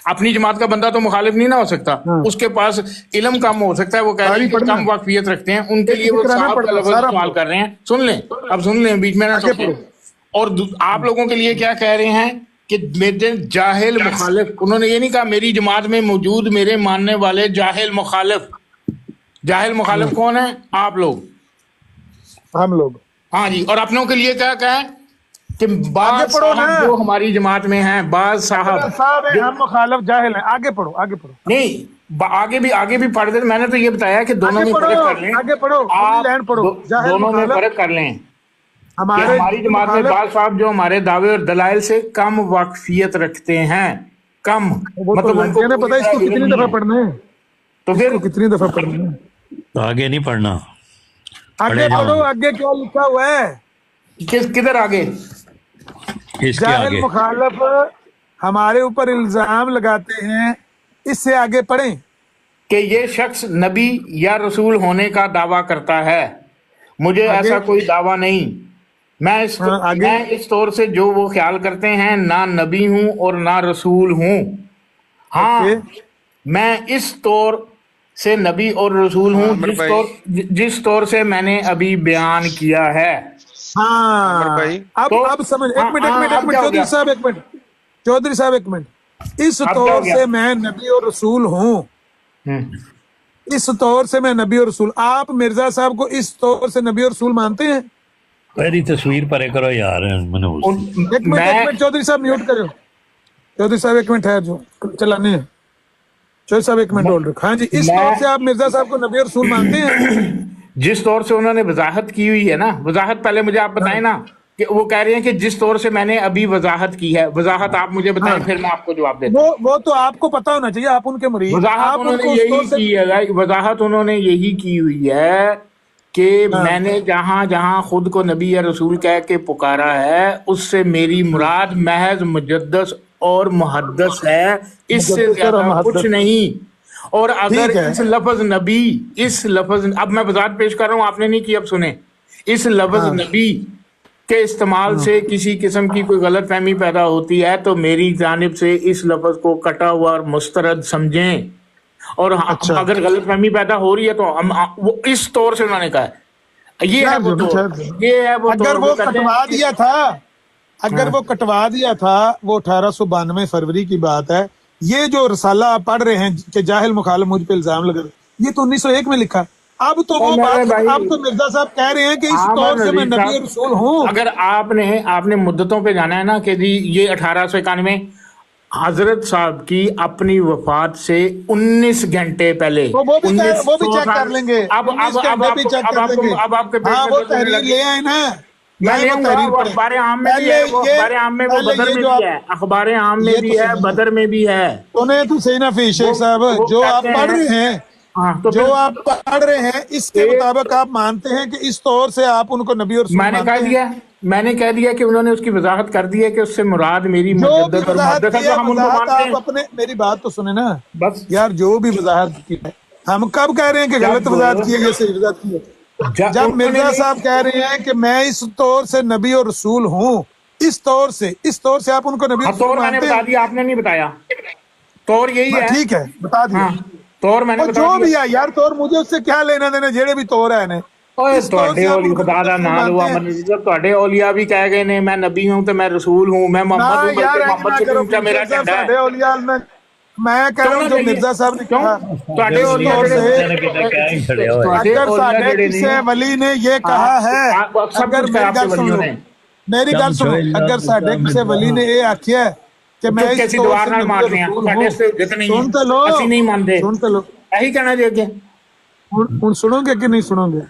[SPEAKER 5] अपनी जमात का बंदा तो मुखालिफ नहीं ना हो सकता, उसके पास इल्म कम हो सकता है, वो कह रहे हैं कि कम वाकफियत रखते हैं, उनके लिए वो साहब का लफ्ज इस्तेमाल कर रहे हैं। सुन लें, अब सुन लें, बीच में ना सुन। और आप लोगों के लिए क्या कह रहे हैं कि मेरे जाहिल मुखालिफ, उन्होंने ये नहीं कहा मेरी जमात में मौजूद मेरे मानने वाले जाहिल मुखालिफ। जाहिल मुखालिफ कौन है? आप लोग,
[SPEAKER 1] हम लोग।
[SPEAKER 5] हाँ जी। और अपनों के लिए क्या कहा है कि बाज साहब जो हमारी जमात में हैं, बाज साहब
[SPEAKER 1] हम मुखालिफ जाहिल हैं। आगे पढ़ो, आगे पढ़ो।
[SPEAKER 5] नहीं, आगे भी पढ़ दे। मैंने तो ये बताया कि दोनों में फर्क कर लें।
[SPEAKER 1] आगे पढ़ो,
[SPEAKER 5] आप दोनों में फर्क कर लें। हमारी जमात में बाज साहब जो हमारे दावे और दलाइल से कम वाकफियत रखते हैं, कम मतलब उनको
[SPEAKER 1] पता है इसको कितनी दफा पढ़ना है,
[SPEAKER 5] तो फिर
[SPEAKER 1] कितनी दफा पढ़ना है?
[SPEAKER 9] आगे नहीं पढ़ना,
[SPEAKER 1] आगे पढ़ो। आगे क्या लिखा हुआ है?
[SPEAKER 5] किधर आगे?
[SPEAKER 1] जाहिल मुखालिफ हमारे ऊपर इल्जाम लगाते हैं, इससे आगे पढ़ें
[SPEAKER 5] कि ये शख्स नबी या रसूल होने का दावा करता है। मुझे ऐसा कोई दावा नहीं। मैं इस तौर से जो वो ख्याल करते हैं ना नबी हूं और ना रसूल हूं। हाँ, मैं इस तौर से नबी और रसूल हूं जिस तौर से मैंने अभी बयान किया है।
[SPEAKER 1] हाँ, अब समझ। एक मिनट चौधरी साहब एक मिनट। इस तौर से मैं नबी और रसूल हूँ, इस तौर से मैं नबी और रसूल। आप मिर्जा साहब को इस तौर से नबी और रसूल मानते हैं?
[SPEAKER 9] मेरी तस्वीर परे करो यार मनोज।
[SPEAKER 1] एक मिनट चौधरी साहब म्यूट करो। चौधरी साहब एक मिनट है, जो चलाने हैं। चौधरी साहब एक मिनट होल्ड रखो। हाँ जी, इस तौर से आप मिर्जा साहब को नबी और रसूल मानते हैं?
[SPEAKER 5] जिस तौर से उन्होंने वजाहत की हुई है ना, वजाहत पहले मुझे आप बताएं ना, कि वो कह रहे हैं कि जिस तौर से मैंने अभी वजाहत की है, वजाहत आप मुझे बताएं, फिर मैं आपको जवाब देता हूं।
[SPEAKER 1] वो तो आपको पता होना चाहिए, आप उनके मुरीद,
[SPEAKER 5] वजाहत
[SPEAKER 1] आप
[SPEAKER 5] उन्होंने
[SPEAKER 1] उनको उस
[SPEAKER 5] यही
[SPEAKER 1] तौर से
[SPEAKER 5] की है, वजाहत उन्होंने यही की हुई है कि मैंने जहां जहां खुद को नबी या रसूल कह के पुकारा है, उससे मेरी मुराद महज मुजद्दस और मुहद्दस है, इससे
[SPEAKER 1] मुजद्दस और
[SPEAKER 5] ज्यादा
[SPEAKER 1] मुहद्दस।
[SPEAKER 5] कुछ नहीं। और अगर
[SPEAKER 1] ठीक है।
[SPEAKER 5] इस लफ्ज नबी, इस लफ्ज, अब मैं वजाहत पेश कर रहा हूं, आपने नहीं की, अब सुने, इस लफ्ज नबी के इस्तेमाल से किसी किस्म की कोई गलत फहमी पैदा होती है तो मेरी जानिब से इस लफ्ज को कटा हुआ और मुस्तरद समझें। और
[SPEAKER 1] अच्छा।
[SPEAKER 5] अगर गलत फहमी पैदा हो रही है तो हम वो इस तौर से उन्होंने कहा है, ये है वो तौर, ये है वो
[SPEAKER 1] अगर
[SPEAKER 5] तौर।
[SPEAKER 1] वो
[SPEAKER 5] कहते हैं
[SPEAKER 1] कटवा
[SPEAKER 5] कि-
[SPEAKER 1] दिया था, अगर वो कटवा दिया था, वो 1892 फरवरी की बात है। ये जो रसाला आप पढ़ रहे हैं कि जाहिल मुखालिफ मुझ पे इल्जाम लगा, ये तो 1901 में लिखा। अब तो वो बात, अब तो मिर्जा साहब कह रहे हैं कि इस तौर से मैं नबी और रसूल हूँ।
[SPEAKER 5] अगर आपने मुद्दतों पे जाना है ना कि जी ये 1891 हजरत साहब की अपनी वफात से 19 घंटे पहले,
[SPEAKER 1] वो भी चेक कर लेंगे।
[SPEAKER 5] अब
[SPEAKER 1] भी चेक कर लेंगे।
[SPEAKER 5] अब आपके पेट
[SPEAKER 1] हाँ,
[SPEAKER 5] में
[SPEAKER 1] वो
[SPEAKER 5] दर्द होने
[SPEAKER 1] तहरीर
[SPEAKER 5] लगी।
[SPEAKER 1] ले आए ना,
[SPEAKER 5] मैं ले आऊंगा,
[SPEAKER 1] तहरीर
[SPEAKER 5] और
[SPEAKER 1] पढ़े।
[SPEAKER 5] अखबार आम में भी है, वो अखबार आम में, वो
[SPEAKER 1] पहले
[SPEAKER 5] बदर
[SPEAKER 1] ये
[SPEAKER 5] में
[SPEAKER 1] जो
[SPEAKER 5] भी है, अखबार आम में
[SPEAKER 1] ये
[SPEAKER 5] भी
[SPEAKER 1] तो
[SPEAKER 5] है,
[SPEAKER 1] सुनिए।
[SPEAKER 5] बदर में भी है।
[SPEAKER 1] सुने तो सही ना फी शेख साहब,
[SPEAKER 5] वो
[SPEAKER 1] जो आप
[SPEAKER 5] कहते
[SPEAKER 1] पढ़
[SPEAKER 5] हैं-
[SPEAKER 1] रहे हैं,
[SPEAKER 5] हाँ, तो
[SPEAKER 1] जो
[SPEAKER 5] फिर
[SPEAKER 1] आप पढ़ रहे हैं, इसके मुताबिक आप मानते हैं कि इस तौर से आप उनको नबी और रसूल
[SPEAKER 5] मैंने
[SPEAKER 1] मानते
[SPEAKER 5] कह
[SPEAKER 1] हैं?
[SPEAKER 5] दिया, मैंने कह दिया कि उन्होंने उसकी वजाहत कर दी है कि उससे मुराद मेरी
[SPEAKER 1] जो भी
[SPEAKER 5] मुजद्दद और
[SPEAKER 1] वजाहत
[SPEAKER 5] मुहद्दस है,
[SPEAKER 1] की
[SPEAKER 5] जो
[SPEAKER 1] है,
[SPEAKER 5] हम उनको
[SPEAKER 1] वजाहत
[SPEAKER 5] मानते
[SPEAKER 1] आप
[SPEAKER 5] हैं।
[SPEAKER 1] अपने, मेरी बात तो सुने ना
[SPEAKER 5] बस
[SPEAKER 1] यार, जो भी वजाहत की है, हम कब कह रहे हैं कि गलत वजाहत की है या सही वजाहत की है? जब मिर्जा साहब कह रहे हैं कि मैं इस तौर से नबी और रसूल हूँ, इस तौर से आप उनको नबी और रसूल
[SPEAKER 5] तौर मैंने
[SPEAKER 1] मानते
[SPEAKER 5] बता
[SPEAKER 1] हैं?
[SPEAKER 5] दिया, आपने नहीं बताया। तौर यही है।
[SPEAKER 1] ठीक है, बता दिया।
[SPEAKER 5] हाँ, तौर मैंने
[SPEAKER 1] वो
[SPEAKER 5] बता
[SPEAKER 1] जो भी
[SPEAKER 5] दिया।
[SPEAKER 1] है यार, तौर मुझे उससे क्या लेना देना, जेड़े भी तौर है ने,
[SPEAKER 5] ओए
[SPEAKER 1] इस तौर
[SPEAKER 5] ਤੁਹਾਡੇ
[SPEAKER 1] से आप
[SPEAKER 5] औलिया
[SPEAKER 1] उनको
[SPEAKER 5] खुदा
[SPEAKER 1] नबी
[SPEAKER 5] ਦਾ
[SPEAKER 1] और रसूल
[SPEAKER 5] नाम लवा
[SPEAKER 1] मानते हैं?
[SPEAKER 5] मतलब ਤੁਹਾਡੇ औलिया भी कह गए ने मैं नबी हूं तो मैं रसूल हूं, मैं
[SPEAKER 1] ना
[SPEAKER 5] मोहम्मद हूं,
[SPEAKER 1] यार,
[SPEAKER 5] बल्कि
[SPEAKER 1] ऐसा
[SPEAKER 5] मोहम्मद
[SPEAKER 1] ना
[SPEAKER 5] से
[SPEAKER 1] करो
[SPEAKER 5] ऊंचा मेरा
[SPEAKER 1] साहब,
[SPEAKER 5] झंडा
[SPEAKER 1] साढ़े
[SPEAKER 5] है।
[SPEAKER 1] औलिया में मैं कह रहा हूँ, जो मिर्जा साहब ने कहा,
[SPEAKER 5] ਤੁਹਾਡੇ औलिया
[SPEAKER 1] तौर
[SPEAKER 5] ਜਿਹੜੇ
[SPEAKER 1] से
[SPEAKER 5] ਤੁਹਾਡੇ
[SPEAKER 1] अगर
[SPEAKER 5] औलिया
[SPEAKER 1] साढ़े
[SPEAKER 5] ਜਿਹੜੇ
[SPEAKER 1] किसी
[SPEAKER 5] ने
[SPEAKER 1] वली ने ये कहा है,
[SPEAKER 5] सब
[SPEAKER 1] अगर
[SPEAKER 5] कुछ कहा
[SPEAKER 1] मेरी
[SPEAKER 5] आपके
[SPEAKER 1] गल सुन
[SPEAKER 5] वलियों
[SPEAKER 1] लो,
[SPEAKER 5] ने,
[SPEAKER 1] मेरी गल सुनो, अगर साढ़े किसी वली ने ये आखिया है कि मैं
[SPEAKER 5] चुप
[SPEAKER 1] इस
[SPEAKER 5] कैसी
[SPEAKER 1] तौर
[SPEAKER 5] दीवार
[SPEAKER 1] से
[SPEAKER 5] ਨਾਲ
[SPEAKER 1] नबी और
[SPEAKER 5] ਮਾਰਦੇ ਆ,
[SPEAKER 1] रसूल
[SPEAKER 5] ਸਾਡੇ
[SPEAKER 1] हूँ,
[SPEAKER 5] से इज्जत नहीं
[SPEAKER 1] सुन तो लो,
[SPEAKER 5] है, ਅਸੀਂ नहीं ਮੰਨਦੇ,
[SPEAKER 1] सुन तो लो,
[SPEAKER 5] ਇਹੀ ਕਹਿਣਾ ਜੀ ਅੱਗੇ।
[SPEAKER 1] ਹੁਣ सुनोगे कि नहीं सुनोगे?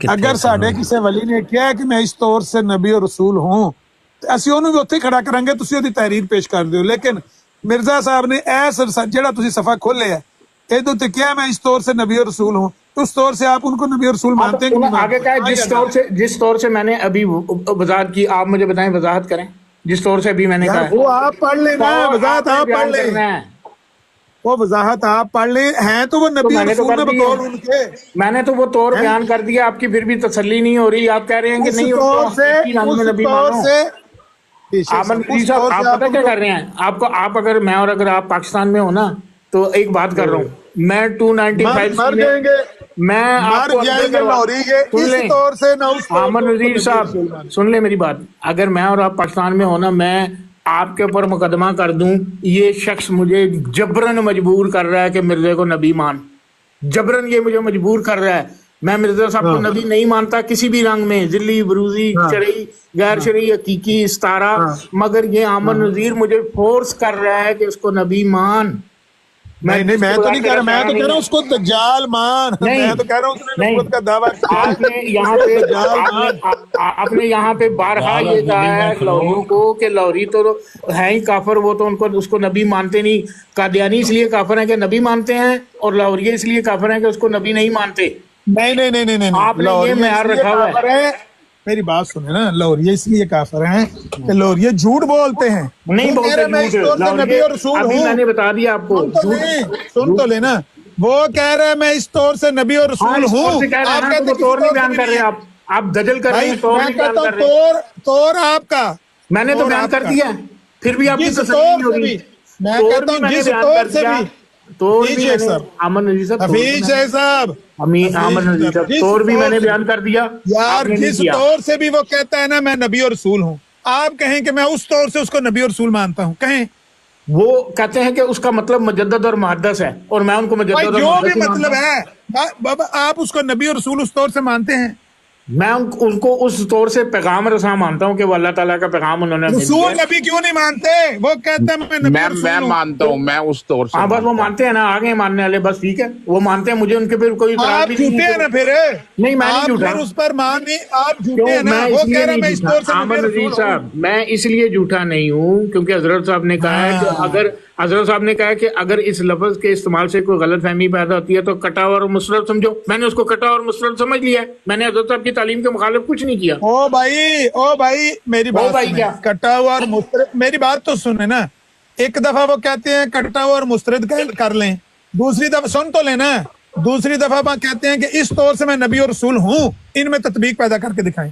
[SPEAKER 1] अगर साढ़े किसी वली ने किया है कि मैं इस तौर से नबी और रसूल हूँ, ਅਸੀਂ ਉਹਨੂੰ ਵੀ ਉੱਥੇ ਖੜਾ ਕਰਾਂਗੇ, ਤੁਸੀਂ ਉਹਦੀ ਤਹਿਰੀਰ ਪੇਸ਼ ਕਰ ਦਿਓ। ਲੇਕਿਨ मिर्जा साहब ने ऐसा जेड़ा तुसी सफा खोले है, ਇਹਦੇ ਉੱਤੇ ਕਿਹਾ मैं इस तौर से नबी और रसूल हूँ, उस तौर से आप उनको नबी और रसूल मानते हैं कि नहीं
[SPEAKER 5] आगे क्या है,
[SPEAKER 1] मानते?
[SPEAKER 5] जिस तौर से मैंने अभी वजाहत की, आप मुझे बताएं, वजाहत करें जिस तौर से अभी मैंने कहा
[SPEAKER 1] यार
[SPEAKER 5] है।
[SPEAKER 1] वो आप पढ़ लेना,
[SPEAKER 5] तो
[SPEAKER 1] वजाहत
[SPEAKER 5] आपने
[SPEAKER 1] आप पढ़
[SPEAKER 5] बयान
[SPEAKER 1] ले,
[SPEAKER 5] करना है।
[SPEAKER 1] वो वजाहत आप पढ़ ले, हैं तो वो नबी और
[SPEAKER 5] मैंने तो
[SPEAKER 1] रसूल
[SPEAKER 5] कर
[SPEAKER 1] में
[SPEAKER 5] दी
[SPEAKER 1] बतौर
[SPEAKER 5] है।
[SPEAKER 1] उनके,
[SPEAKER 5] मैंने तो वो तौर
[SPEAKER 1] हैं?
[SPEAKER 5] बयान कर दिया, आपकी फिर भी तसल्ली नहीं हो रही, आप कह रहे हैं कि
[SPEAKER 1] उस
[SPEAKER 5] नहीं
[SPEAKER 1] तौर से,
[SPEAKER 5] उनको
[SPEAKER 1] उस
[SPEAKER 5] नबी
[SPEAKER 1] तौर
[SPEAKER 5] मानो।
[SPEAKER 1] से
[SPEAKER 5] आप
[SPEAKER 1] उस
[SPEAKER 5] साहब,
[SPEAKER 1] तौर
[SPEAKER 5] आप
[SPEAKER 1] से
[SPEAKER 5] पता क्या
[SPEAKER 1] उनको-
[SPEAKER 5] कर रहे हैं, आपको, आप अगर मैं और अगर आप पाकिस्तान में हो ना, तो एक बात कर रहा हूँ, मैं
[SPEAKER 1] मर
[SPEAKER 5] 295
[SPEAKER 1] जाएंगे,
[SPEAKER 5] मैं
[SPEAKER 1] मर
[SPEAKER 5] आपको अंदर
[SPEAKER 1] जाएंगे
[SPEAKER 5] करवा-
[SPEAKER 1] लाहौरी के,
[SPEAKER 5] सुन
[SPEAKER 1] इस
[SPEAKER 5] लें,
[SPEAKER 1] तौर से ना उस तौर
[SPEAKER 5] आमन
[SPEAKER 1] से
[SPEAKER 5] नजीर
[SPEAKER 1] उनको
[SPEAKER 5] साहब
[SPEAKER 1] नबी और रसूल
[SPEAKER 5] सुन ले मेरी बात, अगर मैं और आप पाकिस्तान में हो ना, मैं आपके ऊपर मुकदमा कर दूं, ये शख्स मुझे जबरन मजबूर कर रहा है कि मिर्जे को नबी मान, जबरन ये मुझे मजबूर कर रहा है। मैं मिर्जा साहब को नबी नहीं मानता किसी भी रंग में, जिली, बरूजी, शरई, गैर शरई, हकीकी, इस्तारा, मगर ये आमन नजीर मुझे फोर्स कर रहा है कि उसको नबी मान।
[SPEAKER 1] नहीं, मैं तो नहीं कह रहा, मैं तो कह रहा हूँ उसको दज्जाल मान, मैं तो कह रहा हूँ उसने
[SPEAKER 5] नहीं।
[SPEAKER 1] नबूवत का दावा किया है।
[SPEAKER 5] आपने यहाँ पे
[SPEAKER 1] दज्जाल मान।
[SPEAKER 5] आपने यहाँ पे बारहा ये कहा है लौरियों को कि लौरी तो है ही काफर, वो तो उनको उसको नबी मानते नहीं, कादियानी इसलिए काफर है कि नबी मानते हैं, और लाहौरिया इसलिए काफर है कि उसको नबी नहीं मानते।
[SPEAKER 1] नहीं,
[SPEAKER 5] आपने ये
[SPEAKER 1] लाहौरिया
[SPEAKER 5] मेयार
[SPEAKER 1] इसलिए
[SPEAKER 5] रखा हुआ है।
[SPEAKER 1] काफिर है। मेरी बात सुने ना, लाहौरिया इसलिए काफिर हैं कि लाहौरिया झूठ बोलते हैं,
[SPEAKER 5] नहीं
[SPEAKER 1] वो कह रहे
[SPEAKER 5] बोलते
[SPEAKER 1] मैं इस
[SPEAKER 5] झूठ,
[SPEAKER 1] तौर से नबी और रसूल
[SPEAKER 5] अभी
[SPEAKER 1] हूँ।
[SPEAKER 5] मैंने बता दिया आपको,
[SPEAKER 1] सुन तो लेना, वो कह रहे हैं मैं इस तौर से नबी और रसूल हूँ,
[SPEAKER 5] आप
[SPEAKER 1] कहते
[SPEAKER 5] तो तौर
[SPEAKER 1] किसी
[SPEAKER 5] नहीं बयान
[SPEAKER 1] से
[SPEAKER 5] कर रहे, आप दजल कर रहे हैं, तौर
[SPEAKER 1] मैं
[SPEAKER 5] नहीं बयान
[SPEAKER 1] कहता
[SPEAKER 5] कर
[SPEAKER 1] हूँ
[SPEAKER 5] रहे।
[SPEAKER 1] तौर आपका,
[SPEAKER 5] मैंने तो
[SPEAKER 1] तौर
[SPEAKER 5] बयान कर
[SPEAKER 1] आपका।
[SPEAKER 5] दिया, फिर भी आपकी
[SPEAKER 1] जिस
[SPEAKER 5] तसल्ली नहीं हो
[SPEAKER 1] तौर से
[SPEAKER 5] रही।
[SPEAKER 1] भी, मैं
[SPEAKER 5] तौर
[SPEAKER 1] कहता
[SPEAKER 5] भी
[SPEAKER 1] हूँ
[SPEAKER 5] मैंने
[SPEAKER 1] जिस
[SPEAKER 5] बयान
[SPEAKER 1] तौर
[SPEAKER 5] कर
[SPEAKER 1] से
[SPEAKER 5] दिया,
[SPEAKER 1] भी,
[SPEAKER 5] तौर
[SPEAKER 1] जी
[SPEAKER 5] भी
[SPEAKER 1] शेख
[SPEAKER 5] मैंने,
[SPEAKER 1] साहब,
[SPEAKER 5] अमन नजीर साहब,
[SPEAKER 1] हफीज शेख साहब,
[SPEAKER 5] अमन नजीर साहब,
[SPEAKER 1] जिस
[SPEAKER 5] तौर भी
[SPEAKER 1] तौर
[SPEAKER 5] मैंने
[SPEAKER 1] से-
[SPEAKER 5] बयान कर दिया,
[SPEAKER 1] यार
[SPEAKER 5] आपने नहीं
[SPEAKER 1] जिस
[SPEAKER 5] किया।
[SPEAKER 1] तौर से भी वो कहता है ना मैं नबी और रसूल हूँ, आप कहें कि मैं उस तौर से उसको नबी और रसूल मानता हूँ, कहें।
[SPEAKER 5] वो कहते हैं कि उसका मतलब मुजद्दद और मुहद्दस है, और मैं उनको
[SPEAKER 1] भाई
[SPEAKER 5] मुजद्दद और
[SPEAKER 1] जो
[SPEAKER 5] मुहद्दस
[SPEAKER 1] भी
[SPEAKER 5] ही
[SPEAKER 1] मतलब
[SPEAKER 5] मानता हूं।
[SPEAKER 1] है, बाबा आप उसको नबी और रसूल उस तौर से मानते हैं?
[SPEAKER 5] میں ان کو اس طور سے پیغام رساں مانتا ہوں کہ وہ اللہ تعالیٰ کا پیغام انہوں نے ہمیں دیا
[SPEAKER 1] رسول
[SPEAKER 5] ہے۔
[SPEAKER 1] نبی کیوں نہیں مانتے؟ وہ کہتے ہیں میں نبی
[SPEAKER 10] میں
[SPEAKER 1] رسول ہوں۔
[SPEAKER 10] مانتا ہوں، میں اس طور سے
[SPEAKER 5] ہاں بس وہ مانتے ہیں نا، آگے ماننے والے بس ٹھیک ہے، وہ مانتے ہیں، مجھے ان کے پھر کوئی اعتراض
[SPEAKER 1] آپ
[SPEAKER 5] بھی نہیں
[SPEAKER 1] جھوٹے ہیں
[SPEAKER 5] ہے۔
[SPEAKER 1] نا پھر،
[SPEAKER 5] نہیں میں نہیں
[SPEAKER 1] آپ
[SPEAKER 5] جھوٹا،
[SPEAKER 1] پھر اس پر مان نہیں، آپ
[SPEAKER 5] کیوں
[SPEAKER 1] جھوٹے ہیں نا،
[SPEAKER 5] میں
[SPEAKER 1] وہ
[SPEAKER 5] اس
[SPEAKER 1] کہہ
[SPEAKER 5] لیے
[SPEAKER 1] رہا ہے میں
[SPEAKER 5] نہیں
[SPEAKER 1] اس
[SPEAKER 5] جھوٹا
[SPEAKER 1] طور سے
[SPEAKER 5] عامر
[SPEAKER 1] نبی
[SPEAKER 5] نذیر
[SPEAKER 1] رسول
[SPEAKER 5] صاحب،
[SPEAKER 1] ہوں۔
[SPEAKER 5] میں اس لیے جھوٹا نہیں ہوں کیونکہ حضرت صاحب نے کہا ہے کہ اگر حضرت صاحب نے کہا ہے کہ اگر اس لفظ کے استعمال سے کوئی غلط فہمی پیدا ہوتی ہے تو کٹا ہوا اور مسرت سمجھو، میں نے اس کو کٹا اور مسرت سمجھ لیا ہے، میں نے حضرت صاحب کی تعلیم کے مخالف کچھ نہیں کیا۔
[SPEAKER 1] او بھائی میری
[SPEAKER 5] او
[SPEAKER 1] بات
[SPEAKER 5] بھائی
[SPEAKER 1] سنیں،
[SPEAKER 5] کیا؟
[SPEAKER 1] کٹا ہوا اور مسترد، میری بات تو سنیں نا، ایک دفعہ وہ کہتے ہیں کٹا ہوا اور مسترد کر لیں، دوسری دفعہ سن تو لینا، دوسری دفعہ وہ کہتے ہیں کہ اس طور سے میں نبی اور رسول ہوں، ان میں تطبیق پیدا کر کے دکھائیں۔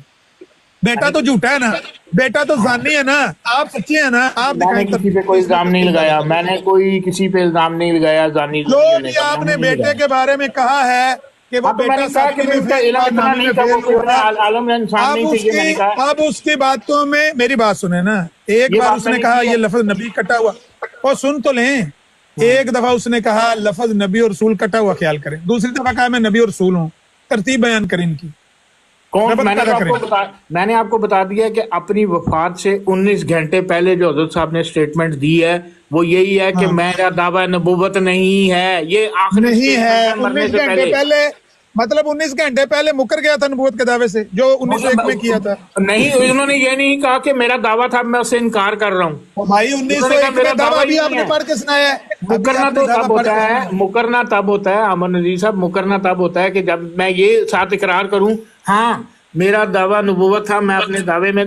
[SPEAKER 1] بیٹا تو جھوٹا ہے نا، بیٹا تو زانی ہے نا، آپ سچے ہیں نا، آپ
[SPEAKER 5] میں نے
[SPEAKER 1] دکھائیں
[SPEAKER 5] کسی پہ کوئی الزام نہیں لگایا، میں نے کوئی کسی پہ الزام نہیں لگایا زانی
[SPEAKER 1] جو
[SPEAKER 5] ہونے
[SPEAKER 1] بھی
[SPEAKER 5] کا،
[SPEAKER 1] آپ
[SPEAKER 5] میں
[SPEAKER 1] نے
[SPEAKER 5] نہیں
[SPEAKER 1] بیٹے
[SPEAKER 5] لگایا۔
[SPEAKER 1] کے بارے میں کہا ہے کہ وہ
[SPEAKER 5] اب تو میں نے
[SPEAKER 1] بیٹا
[SPEAKER 5] کہا کہ
[SPEAKER 1] ساتویں
[SPEAKER 5] ان کا
[SPEAKER 1] میں
[SPEAKER 5] علم
[SPEAKER 1] فیل
[SPEAKER 5] اتنا
[SPEAKER 1] ہوا،
[SPEAKER 5] نہیں
[SPEAKER 1] نویں
[SPEAKER 5] تھا،
[SPEAKER 1] میں
[SPEAKER 5] وہ
[SPEAKER 1] فیل
[SPEAKER 5] کوئی
[SPEAKER 1] ہوا۔
[SPEAKER 5] عالم انسان نہیں تھے، یہ میں نے کہا۔
[SPEAKER 1] اب اس کی باتوں میں میری بات سنیں نا، ایک
[SPEAKER 5] یہ
[SPEAKER 1] بار
[SPEAKER 5] بات
[SPEAKER 1] اس
[SPEAKER 5] میں
[SPEAKER 1] نے
[SPEAKER 5] نے
[SPEAKER 1] کہا
[SPEAKER 5] کی ہے۔
[SPEAKER 1] یہ لفظ نبی کٹا ہوا، اور سن تو لیں، ایک دفعہ اس نے کہا لفظ نبی اور رسول کٹا ہوا خیال کریں، دوسری دفعہ کہا میں نبی اور رسول ہوں، ترتیب بیان کریں ان کی،
[SPEAKER 5] کون؟
[SPEAKER 1] ربط
[SPEAKER 5] میں نے
[SPEAKER 1] پیدا کریں۔
[SPEAKER 5] میں نے آپ کو بتا دیا کہ اپنی وفات سے 19 گھنٹے پہلے جو حضرت صاحب نے سٹیٹمنٹ دی ہے وہ یہی ہے کہ میرا دعویٰ نبوت نہیں ہے، یہ آخری
[SPEAKER 1] نہیں ہے،
[SPEAKER 5] سٹیٹمنٹ ہے مرنے
[SPEAKER 1] 19
[SPEAKER 5] سے
[SPEAKER 1] گھنٹے پہلے، مطلب 19 گھنٹے پہلے مکر گیا تھا نبوت کے دعوے سے جو 1901 میں کیا تھا۔
[SPEAKER 5] نہیں، انہوں نے یہ نہیں کہا کہ میرا دعویٰ تھا، میں اس سے انکار کر رہا ہوں۔
[SPEAKER 1] بھائی
[SPEAKER 5] انہوں نے کہا
[SPEAKER 1] 1901
[SPEAKER 5] میرا
[SPEAKER 1] میں دعویٰ
[SPEAKER 5] دعویٰ ہی
[SPEAKER 1] بھی آپ
[SPEAKER 5] نہیں
[SPEAKER 1] نے
[SPEAKER 5] ہے۔
[SPEAKER 1] پڑھ کے سنایا ہے،
[SPEAKER 5] مکرنا تو تب ہوتا ہے، مکرنا تب ہوتا ہے عامر نذیر صاحب، مکرنا تب ہوتا ہے کہ جب میں یہ ساتھ اقرار کروں ہاں میرا دعویٰ نبوت تھا، میں اپنے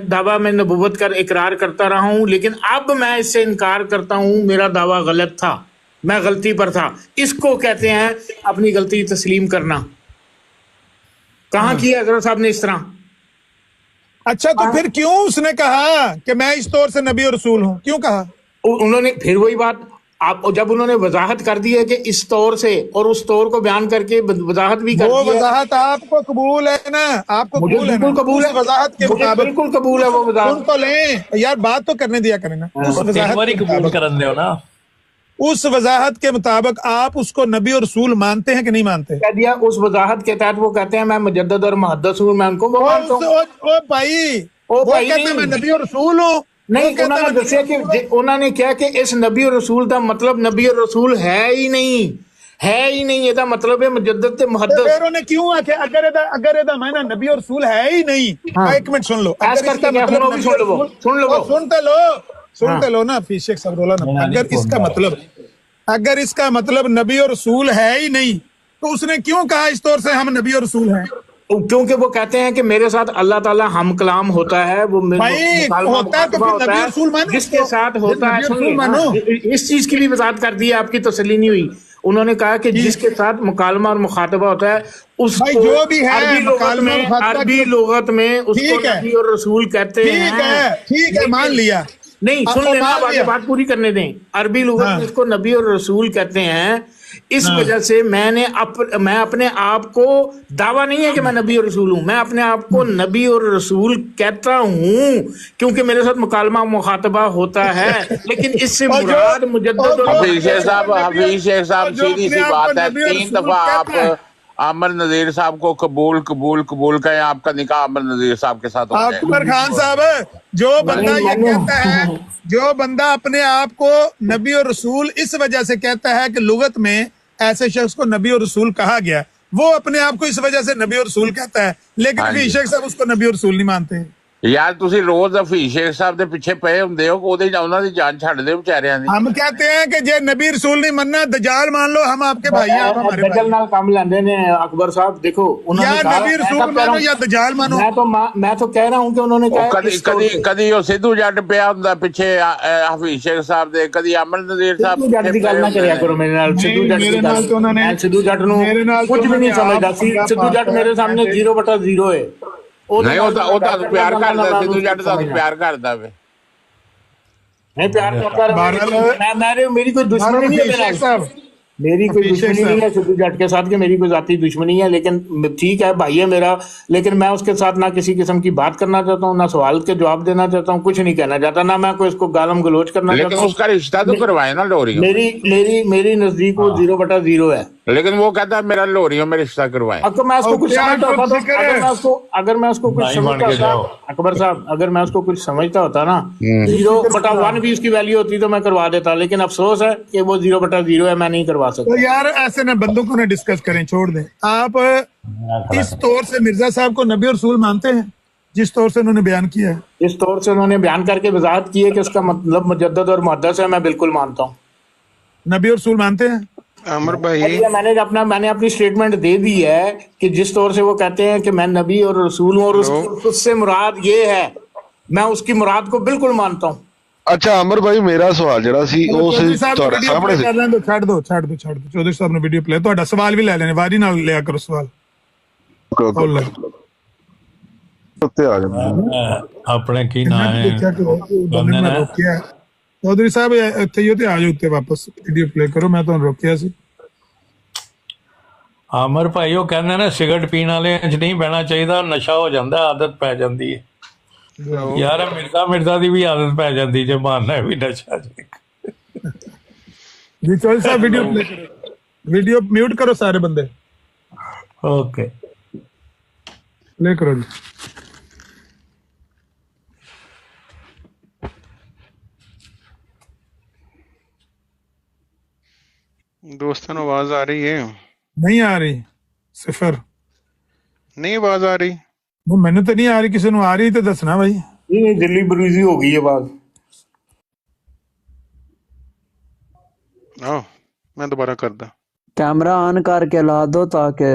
[SPEAKER 5] دعویٰ میں نبوت کر اقرار کرتا رہا ہوں، لیکن اب میں اس سے انکار کرتا ہوں، میرا دعویٰ غلط تھا، میں غلطی پر تھا۔ اس کو کہتے ہیں اپنی غلطی تسلیم کرنا۔ کہاں کیا حضرت صاحب نے اس طرح؟
[SPEAKER 1] اچھا تو پھر کیوں اس نے کہا کہ میں اس طور سے نبی اور رسول ہوں، کیوں کہا؟
[SPEAKER 5] انہوں نے پھر وہی بات، آپ جب انہوں نے وضاحت کر دی ہے کہ اس طور سے، اور اس طور کو بیان کر کے وضاحت بھی کر
[SPEAKER 1] وہ
[SPEAKER 5] دی ہے،
[SPEAKER 1] وضاحت آپ کو قبول ہے نا، آپ کو
[SPEAKER 5] مجھے
[SPEAKER 1] قبول ہے نا،
[SPEAKER 5] بالکل قبول ہے،
[SPEAKER 1] اس وضاحت کے
[SPEAKER 5] مجھے
[SPEAKER 1] مطابق
[SPEAKER 5] بالکل قبول ہے وہ
[SPEAKER 1] سن
[SPEAKER 5] وضاحت۔
[SPEAKER 1] تو لیں یار، بات تو کرنے دیا کریں نا، اس وضاحت کے مطابق، اس وضاحت کے مطابق آپ اس کو نبی اور رسول مانتے ہیں کہ نہیں مانتے؟
[SPEAKER 5] کہہ دیا اس وضاحت کے تحت، وہ کہتے ہیں میں مجدد اور محدث ہوں، میں ان کو وہ مانتا ہوں۔
[SPEAKER 1] او بھائی، وہ
[SPEAKER 5] بھائی
[SPEAKER 1] کہتے ہیں
[SPEAKER 5] نہیں۔
[SPEAKER 1] میں نبی اور رسول ہوں،
[SPEAKER 5] نہیں، انہوں نے دسیا کہ انہوں نے کیا کہ اس نبی اور رسول کا مطلب نبی اور رسول ہے ہی نہیں، ہے ہی نہیں، یہ مطلب ہے مجدد تے محدث۔
[SPEAKER 1] پھر انہوں نے کیوں آ کے اگر یہ معنی نبی اور رسول ہے ہی نہیں، ایک منٹ سن لو،
[SPEAKER 5] ایس
[SPEAKER 1] اگر
[SPEAKER 5] کر
[SPEAKER 1] اس کا
[SPEAKER 5] کے
[SPEAKER 1] مطلب نبی اور رسول، سنتے لو نا فی شیخ صاحب رولا نا، اگر اس کا مطلب نبی اور رسول ہے ہی نہیں تو اس نے کیوں کہا اس طور سے ہم نبی اور رسول ہیں؟
[SPEAKER 5] کیونکہ وہ کہتے ہیں کہ میرے ساتھ اللہ تعالیٰ ہم کلام ہوتا ہے، وہ
[SPEAKER 1] بھائی ہوتا ہے تو پھر نبی اور رسول مانو،
[SPEAKER 5] جس کے ساتھ ہوتا ہے،
[SPEAKER 1] رسول مانو۔
[SPEAKER 5] اس چیز کی بھی وضاحت کر دی ہے، آپ کی تسلی نہیں ہوئی۔ انہوں نے کہا کہ جس کے ساتھ مکالمہ اور مخاطبہ ہوتا ہے اس کو
[SPEAKER 1] جو بھی ہے
[SPEAKER 5] عربی لغت میں اس کو نبی اور رسول کہتے ہیں۔
[SPEAKER 1] ٹھیک ہے، مان لیا،
[SPEAKER 5] نہیں سن لینا، بات پوری کرنے دیں۔ عربی لغت میں اس کو نبی اور رسول کہتے ہیں، اس وجہ سے میں اپنے آپ کو دعویٰ نہیں ہے کہ میں نبی اور رسول ہوں، میں اپنے آپ کو نبی اور رسول کہتا ہوں کیونکہ میرے ساتھ مکالمہ مخاطبہ ہوتا ہے، لیکن اس سے مراد مجدد اور
[SPEAKER 10] حفیظ شیخ صاحب سیدھی سی بات ہے، 3 دفعہ آپ عامر نذیر صاحب کو قبول کہیں، آپ کا نکاح عامر نذیر صاحب کے ساتھ ہو جائے۔
[SPEAKER 1] اکبر خان صاحب، جو بندہ یہ کہتا ہے، جو بندہ اپنے آپ کو نبی اور رسول اس وجہ سے کہتا ہے کہ لغت میں ایسے شخص کو نبی اور رسول کہا گیا، وہ اپنے آپ کو اس وجہ سے نبی اور رسول کہتا ہے، لیکن حفیظ شیخ صاحب اس کو نبی اور رسول نہیں مانتے ہیں۔
[SPEAKER 10] یار تسی روز حفیظ شیخ صاحب دے پیچھے پئے ہوندے ہو، انہاں دی جان چھڈ دیو بیچاریاں دی۔
[SPEAKER 1] ہم کہتے ہیں کہ جے نبی رسول نہیں مننا دجال مان لو، ہم آپ کے بھائی ہیں، آپ ہمارے
[SPEAKER 5] دجال نال کام لیندے نے اکبر صاحب، دیکھو انہوں نے
[SPEAKER 1] یا
[SPEAKER 5] کہا،
[SPEAKER 1] نبی رسول مانو یا دجال مانو،
[SPEAKER 5] میں تو کہہ رہا ہوں کہ انہوں نے کہا
[SPEAKER 10] کدی وہ سدھو جٹ پیا ہوندا پیچھے حفیظ شیخ صاحب دے، کدی عامر نذیر صاحب
[SPEAKER 5] سدھو جٹ دی گل نہ کریا کرو میرے نال، سدھو جٹ دی گل، میں سدھو جٹ نو کچھ بھی نہیں سمجھدا، سدھو جٹ میرے سامنے 0/0 ہے۔
[SPEAKER 10] نہیں وہ تو پیار کردا، سدھو جٹ تو پیار کردا وے،
[SPEAKER 5] نہیں پیار کرتا، میری کوئی دشمنی نہیں ہے، میری کوئی دشمنی نہیں ہے سدھو جٹ کے ساتھ، کہ میری کوئی ذاتی دشمنی ہے، لیکن ٹھیک ہے بھائی ہے میرا، لیکن میں اس کے ساتھ نہ کسی قسم کی بات کرنا چاہتا ہوں، نہ سوال کے جواب دینا چاہتا ہوں، کچھ نہیں کہنا چاہتا، نہ میں کوئی اس کو گالم گلوچ کرنا چاہتا ہوں،
[SPEAKER 10] لیکن اس کا رشتہ تو کروائے نا لوری۔
[SPEAKER 5] میری نزدیک وہ 0/0 ہے۔
[SPEAKER 10] लेकिन वो कहता है मेरा लोरियों में रिश्ता करवाएं।
[SPEAKER 5] अब तो मैं उसको कुछ समझता होता तो अगर मैं उसको कुछ
[SPEAKER 9] नहीं मान
[SPEAKER 5] समझता
[SPEAKER 9] के
[SPEAKER 5] होता,
[SPEAKER 9] जाओ।
[SPEAKER 5] अकबर साहब अगर मैं उसको कुछ समझता होता ना 0/1 भी उसकी वैल्यू होती तो मैं करवा देता, लेकिन अफसोस है कि वो 0/0 है, मैं नहीं करवा
[SPEAKER 1] तो
[SPEAKER 5] सकता।
[SPEAKER 1] यार ऐसे ना बंदों को ना डिस्कस करें, छोड़ दें। आप इस तौर से मिर्जा साहब को नबी और रसूल मानते हैं जिस तौर से उन्होंने बयान किया है?
[SPEAKER 5] इस तौर से उन्होंने बयान करके वजाहत की है कि उसका मतलब मुजद्दद और मुहद्दस है, मैं बिल्कुल मानता हूँ।
[SPEAKER 1] नबी और रसूल मानते हैं?
[SPEAKER 6] अमर भाई
[SPEAKER 5] मैंने अपनी स्टेटमेंट दे दी है कि जिस तौर से वो कहते हैं कि मैं नबी और रसूल हूँ और उससे मुराद ये है, मैं उसकी मुराद को बिल्कुल मानता हूँ।
[SPEAKER 4] अच्छा अमर भाई मेरा सवाल ਜਿਹੜਾ ਸੀ ਉਹ
[SPEAKER 1] चौधरी साहब
[SPEAKER 4] ਤੁਹਾਡੇ
[SPEAKER 1] वीडियो
[SPEAKER 4] ਸਾਹਮਣੇ
[SPEAKER 1] प्ले
[SPEAKER 4] ਸੀ
[SPEAKER 1] कर लें तो छाड़ दो चौधरी साहब ने वीडियो प्ले, ਤੁਹਾਡਾ सवाल भी ले लेने, वारी ना लिया करो सवाल। और ले।
[SPEAKER 4] ਉੱਤੇ ਆ ਜਾਂਦੇ
[SPEAKER 9] अपने की ना
[SPEAKER 1] मैं
[SPEAKER 9] है
[SPEAKER 1] देखा कि वो बंदे
[SPEAKER 9] बंदे
[SPEAKER 1] ने
[SPEAKER 9] ने
[SPEAKER 1] रोकिया। चौधरी साहब ਇੱਥੇ ਹੀ ਹੋ ਤੇ ਆ ਜਾਓ ਉੱਤੇ ਵਾਪਸ, ਵੀਡੀਓ प्ले करो, मैं ਤੁਹਾਨੂੰ ਰੋਕਿਆ ਸੀ।
[SPEAKER 9] ਅਮਰ ਭਾਈ ਉਹ ਕਹਿੰਦੇ ਨੇ ਸਿਗਰਟ ਪੀਣ ਵਾਲੇ ਚ ਨਹੀਂ ਬਹਿਣਾ ਚਾਹੀਦਾ, ਨਸ਼ਾ ਹੋ ਜਾਂਦਾ, ਆਦਤ ਪੈ ਜਾਂਦੀ ਹੈ। ਯਾਰ ਮਿਰਜ਼ਾ ਦੀ ਵੀ ਆਦਤ ਪੈ ਜਾਂਦੀ ਜੇ ਮਾਨਣਾ ਵੀ ਨਸ਼ਾ ਜੀ।
[SPEAKER 1] जी चौधरी साहब वीडियो प्ले करो, वीडियो म्यूट करो सारे बंदे,
[SPEAKER 9] ओके
[SPEAKER 1] प्ले करो जी।
[SPEAKER 6] दोस्तों आवाज आ रही है?
[SPEAKER 1] नहीं आ रही, सिफर।
[SPEAKER 6] नहीं आवाज आ रही?
[SPEAKER 1] वो मैंने तो नहीं आ रही, किसी ने आ रही तो दसना भाई।
[SPEAKER 5] नहीं दिल्ली ब्रूजी हो गई है बात।
[SPEAKER 6] आओ मैं दोबारा करदा।
[SPEAKER 3] कैमरा ऑन करके ला दो ताकि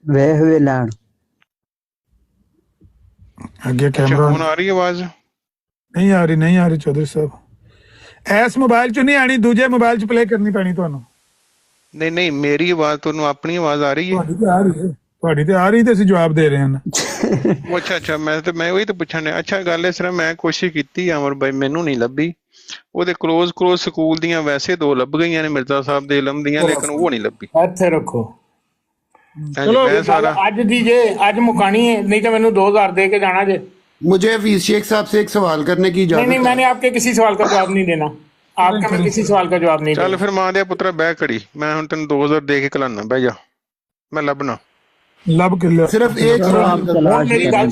[SPEAKER 3] वेह हुए लैन।
[SPEAKER 1] आगे
[SPEAKER 6] अच्छा
[SPEAKER 1] कैमरा
[SPEAKER 6] हुन आ रही है आवाज?
[SPEAKER 1] नहीं आ रही चौधरी साहब। ਐਸ ਮੋਬਾਈਲ ਚ ਨਹੀਂ ਆਣੀ, ਦੂਜੇ ਮੋਬਾਈਲ ਚ ਪਲੇ ਕਰਨੀ ਪੈਣੀ ਤੁਹਾਨੂੰ।
[SPEAKER 6] नहीं नहीं मेरी आवाज ਤੁਹਾਨੂੰ ਆਪਣੀ ਆਵਾਜ਼ ਆ ਰਹੀ ਹੈ?
[SPEAKER 1] ਤੁਹਾਡੀ ਤੇ ਆ ਰਹੀ ਤੇ ਅਸੀਂ ਜਵਾਬ ਦੇ ਰਹੇ ਹਾਂ।
[SPEAKER 6] ਉਹ ਅੱਛਾ ਮੈਂ ਉਹੀ ਤਾਂ ਪੁੱਛਣ ਡਿਆ। ਅੱਛਾ ਗੱਲ ਇਸ ਤਰ੍ਹਾਂ, ਮੈਂ ਕੋਸ਼ਿਸ਼ ਕੀਤੀ ਅਮਰ ਭਾਈ, ਮੈਨੂੰ ਨਹੀਂ ਲੱਭੀ। ਉਹਦੇ ਕਲੋਜ਼ ਸਕੂਲ ਦੀਆਂ ਵੈਸੇ 2 ਲੱਭ ਗਈਆਂ ਨੇ ਮਿਰਜ਼ਾ ਸਾਹਿਬ ਦੇ ਇਲਮ ਦੀਆਂ, ਲੇਕਿਨ ਉਹ ਨਹੀਂ ਲੱਭੀ।
[SPEAKER 5] ਇੱਥੇ ਰੱਖੋ
[SPEAKER 6] ਚਲੋ ਮੈਂ ਸਾਰਾ
[SPEAKER 5] ਅੱਜ ਦੀ ਜੇ ਅੱਜ ਮੁਕਾਣੀ ਹੈ, ਨਹੀਂ ਤਾਂ ਮੈਨੂੰ 2000 दे के जाना जे।
[SPEAKER 8] मुझे हफीज शेख साहब से एक सवाल करने की इजाजत
[SPEAKER 5] नहीं मैंने आपके किसी सवाल का जवाब नहीं देना, आपका मैं किसी सवाल का जवाब नहीं
[SPEAKER 6] ਚੱਲ ਫਿਰ ਮਾਂ ਦੇ ਪੁੱਤਰਾ ਬਹਿ ਕੜੀ, ਮੈਂ ਹੁਣ ਤੈਨੂੰ 2000 ਦੇ ਕੇ ਕਲਾਨਾ, ਬਹਿ ਜਾ, ਮੈਂ ਲੱਭਣਾ।
[SPEAKER 1] ਲੱਭ ਕੇ ਲਿਆ।
[SPEAKER 8] सिर्फ एक सवाल
[SPEAKER 5] मेरी गल